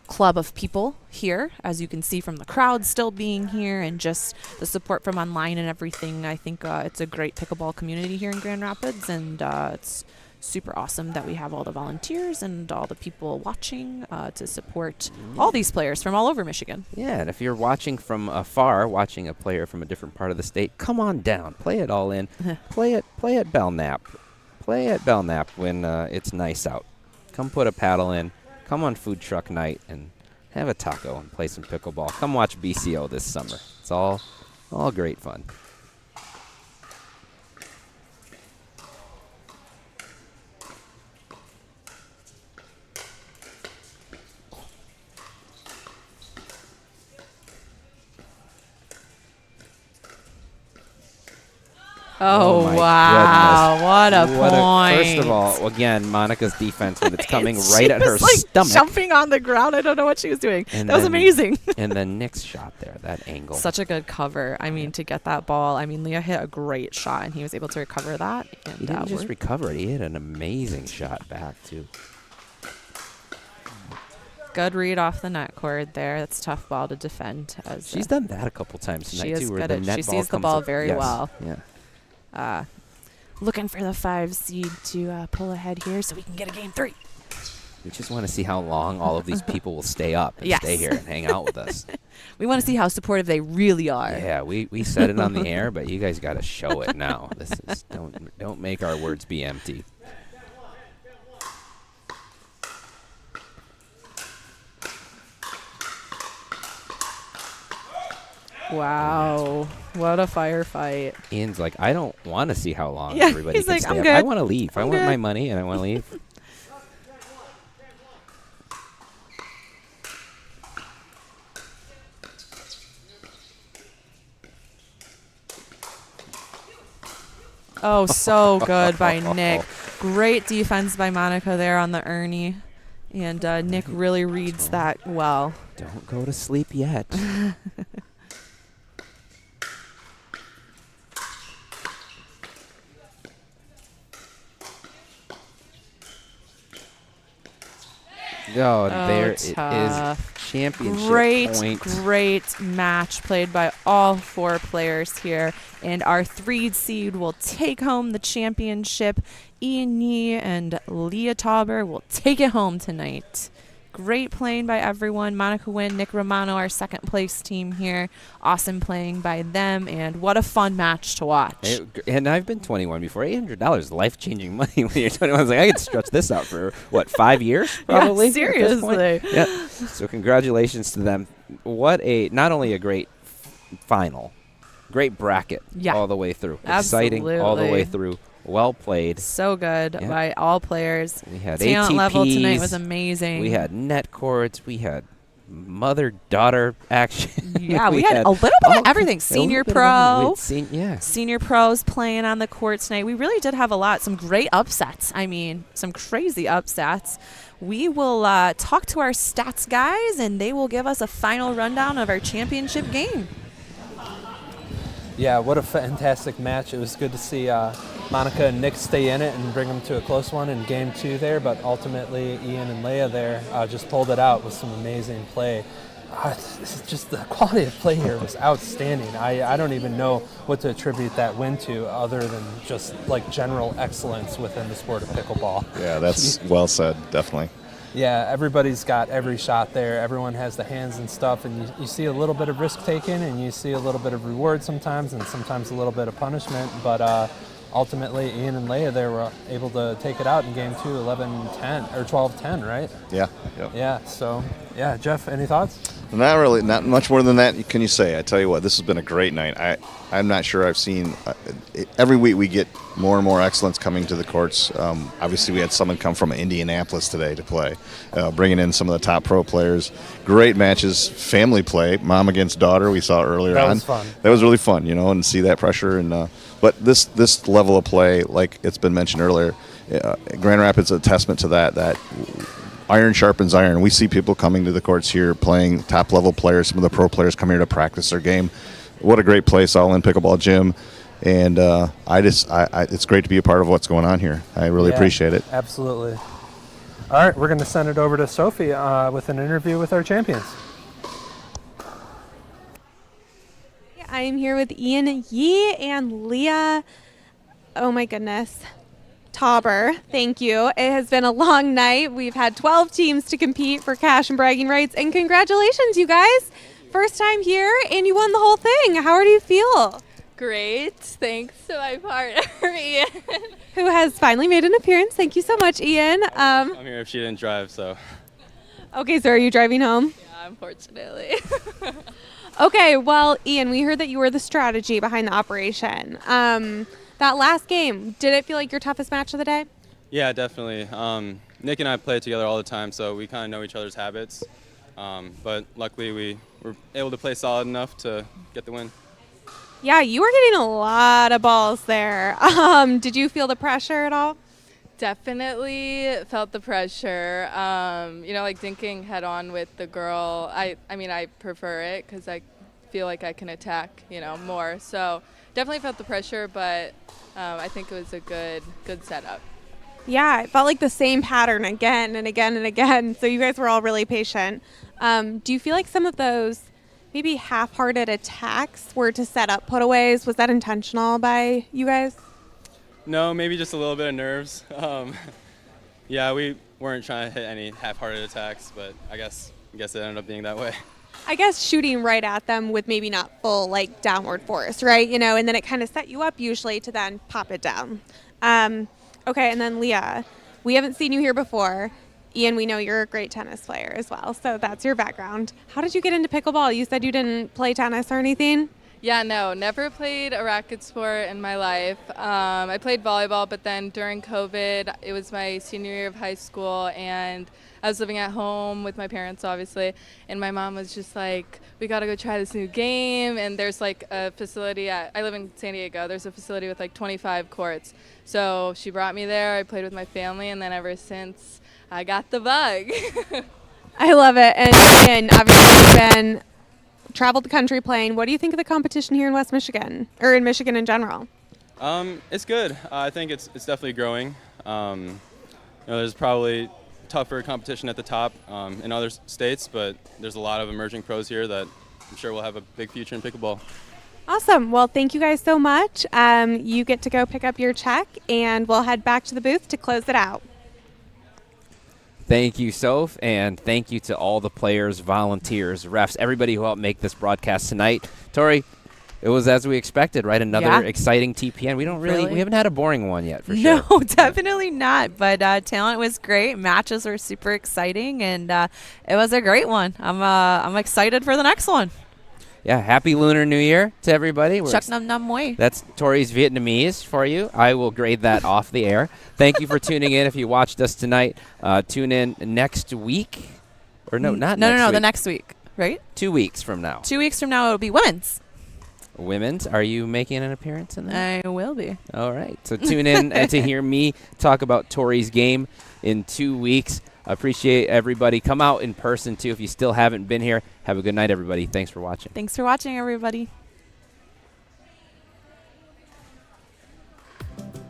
club of people here, as you can see from the crowd still being here and just the support from online and everything. I think it's a great pickleball community here in Grand Rapids, and it's super awesome that we have all the volunteers and all the people watching to support all these players from all over Michigan. Yeah, and if you're watching from afar, watching a player from a different part of the state, come on down. Play it All In. Play at Belknap. Play at Belknap when it's nice out. Come put a paddle in. Come on food truck night and have a taco and play some pickleball. Come watch BCO this summer. It's all great fun. Oh, my wow. goodness. What a point. First of all, again, Monica's defense when it's coming She right at her was, like, stomach. jumping on the ground. I don't know what she was doing. And that was then- amazing. And then Nick's shot there, that angle. Such a good cover. I mean, to get that ball, I mean, Leah hit a great shot, and he was able to recover that. And He didn't just we're- recover it. He hit an amazing shot back, too. Good read off the net cord there. That's a tough ball to defend. As She's done that a couple times tonight, she is too, where good the at. net She ball sees the comes ball up. very Yes. well. Yeah. Looking for the 5 seed to pull ahead here so we can get a game 3. We just want to see how long all of these people will stay up and Yes. stay here and hang out with us. We want to see how supportive they really are. Yeah, we said it on the air, but you guys got to show it now. This is don't make our words be empty. Wow. What a firefight. Ian's like, I don't want to see how long Yeah, everybody he's can like, stay I'm up. good. I want to leave. I I'm want good. my money, and I want to leave. Oh, so good by Nick. Great defense by Monica there on the Ernie. And Nick really reads that well. Don't go to sleep yet. Oh, there it is. Tough. Championship point. Great match played by all 4 players here. And our 3 seed will take home the championship. Ian Yee and Leah Tauber will take it home tonight. Great playing by everyone. Monica Wynn, Nick Romano, our second place team here. Awesome playing by them, and what a fun match to watch. And I've been 21 before. $800, life-changing money when you're 21. I was like, I could stretch this out for, what, 5 years probably? Yeah, seriously. Yeah. So congratulations to them. What not only a great final, great bracket all the way through. Exciting all the way through. Well played. So good by all players. We had Talent ATPs. level tonight was amazing. We had net courts. We had mother-daughter action. Yeah, we had a little bit of everything. Senior pro. Senior pros playing on the court tonight. We really did have a lot. Some great upsets. I mean, some crazy upsets. We will talk to our stats guys, and they will give us a final rundown of our championship game. Yeah, what a fantastic match. It was good to see Monica and Nick stay in it and bring them to a close one in game 2 there, but ultimately Ian and Leah there just pulled it out with some amazing play. It's just the quality of play here was outstanding. I don't even know what to attribute that win to other than just like general excellence within the sport of pickleball. Yeah, that's well said, definitely. Yeah, everybody's got every shot there. Everyone has the hands and stuff, and you see a little bit of risk taken, and you see a little bit of reward sometimes, and sometimes a little bit of punishment. But ultimately, Ian and Leah there were able to take it out in game 2, 11-10 or 12-10, right? Yeah. Yep. Yeah. So, yeah, Jeff, any thoughts? Not really. Not much more than that can you say. I tell you what, this has been a great night. I'm not sure I've seen every week we get more and more excellence coming to the courts. Obviously, we had someone come from Indianapolis today to play, bringing in some of the top pro players. Great matches, family play, mom against daughter. We saw earlier That on. was fun. That was really fun, and see that pressure. And but this level of play, like it's been mentioned earlier, Grand Rapids is a testament to that. Iron sharpens iron. We see people coming to the courts here playing top-level players. Some of the pro players come here to practice their game. What a great place, All In Pickleball Gym. And it's great to be a part of what's going on here. I really appreciate it. Absolutely. All right, we're going to send it over to Sophie with an interview with our champions. I am here with Ian Yee and Leah. Oh my goodness. Tauber, thank you. It has been a long night. We've had 12 teams to compete for cash and bragging rights, and congratulations, you guys. First time here, and you won the whole thing. How do you feel? Great. Thanks to my partner, Ian. Who has finally made an appearance. Thank you so much, Ian. I'm here if she didn't drive, so. Okay, so are you driving home? Yeah, unfortunately. Okay, well, Ian, we heard that you were the strategy behind the operation. That last game, did it feel like your toughest match of the day? Yeah, definitely. Nick and I play together all the time, so we kind of know each other's habits. But luckily, we were able to play solid enough to get the win. Yeah, you were getting a lot of balls there. Did you feel the pressure at all? Definitely felt the pressure. Like dinking head on with the girl. I prefer it because I feel like I can attack, more. So definitely felt the pressure, but I think it was a good setup. Yeah, it felt like the same pattern again and again and again. So you guys were all really patient. Do you feel like some of those maybe half-hearted attacks were to set up putaways? Was that intentional by you guys? No, maybe just a little bit of nerves. Yeah, we weren't trying to hit any half-hearted attacks, but I guess it ended up being that way. I guess shooting right at them with maybe not full downward force, right? And then it kind of set you up usually to then pop it down. Okay, and then Leah, we haven't seen you here before. Ian, we know you're a great tennis player as well, so that's your background. How did you get into pickleball? You said you didn't play tennis or anything? Yeah, no, never played a racket sport in my life. I played volleyball, but then during COVID, it was my senior year of high school, and I was living at home with my parents, obviously, and my mom was just like, we got to go try this new game, and there's a facility I live in San Diego. There's a facility with 25 courts. So she brought me there. I played with my family, and then ever since, I got the bug. I love it. And obviously you've traveled the country playing. What do you think of the competition here in West Michigan, or in Michigan in general? It's good. I think it's definitely growing. There's probably tougher competition at the top in other states, but there's a lot of emerging pros here that I'm sure will have a big future in pickleball. Awesome. Well, thank you guys so much. You get to go pick up your check, and we'll head back to the booth to close it out. Thank you, Soph, and thank you to all the players, volunteers, refs, everybody who helped make this broadcast tonight. Tori, it was as we expected, right? Another exciting TPN. We haven't had a boring one yet, for sure. No, definitely not. But talent was great. Matches were super exciting, and it was a great one. I'm excited for the next one. Yeah, happy Lunar New Year to everybody. Chuk Nam Nam Mui. That's Tori's Vietnamese for you. I will grade that off the air. Thank you for tuning in. If you watched us tonight, tune in next week. Or no, not no, next no, week. the next week, right? 2 weeks from now. 2 weeks from now, it'll be women's. Women's, are you making an appearance in that? I will be. All right. So tune in to hear me talk about Tori's game in 2 weeks. Appreciate everybody. Come out in person, too, if you still haven't been here. Have a good night, everybody. Thanks for watching. Thanks for watching, everybody.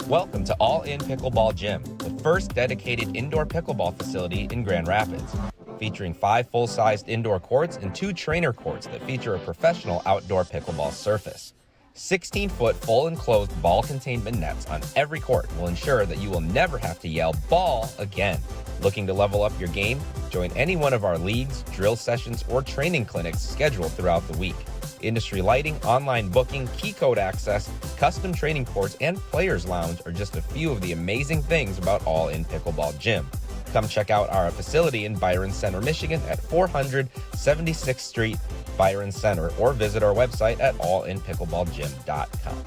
Welcome to All In Pickleball Gym, the first dedicated indoor pickleball facility in Grand Rapids, featuring 5 full-sized indoor courts and 2 trainer courts that feature a professional outdoor pickleball surface. 16-foot full enclosed ball containment nets on every court will ensure that you will never have to yell "ball" again. Looking to level up your game? Join any one of our leagues, drill sessions, or training clinics scheduled throughout the week. Industry lighting, online booking, key code access, custom training courts, and players' lounge are just a few of the amazing things about All In Pickleball Gym. Come check out our facility in Byron Center, Michigan at 400 76th Street, Byron Center, or visit our website at allinpickleballgym.com.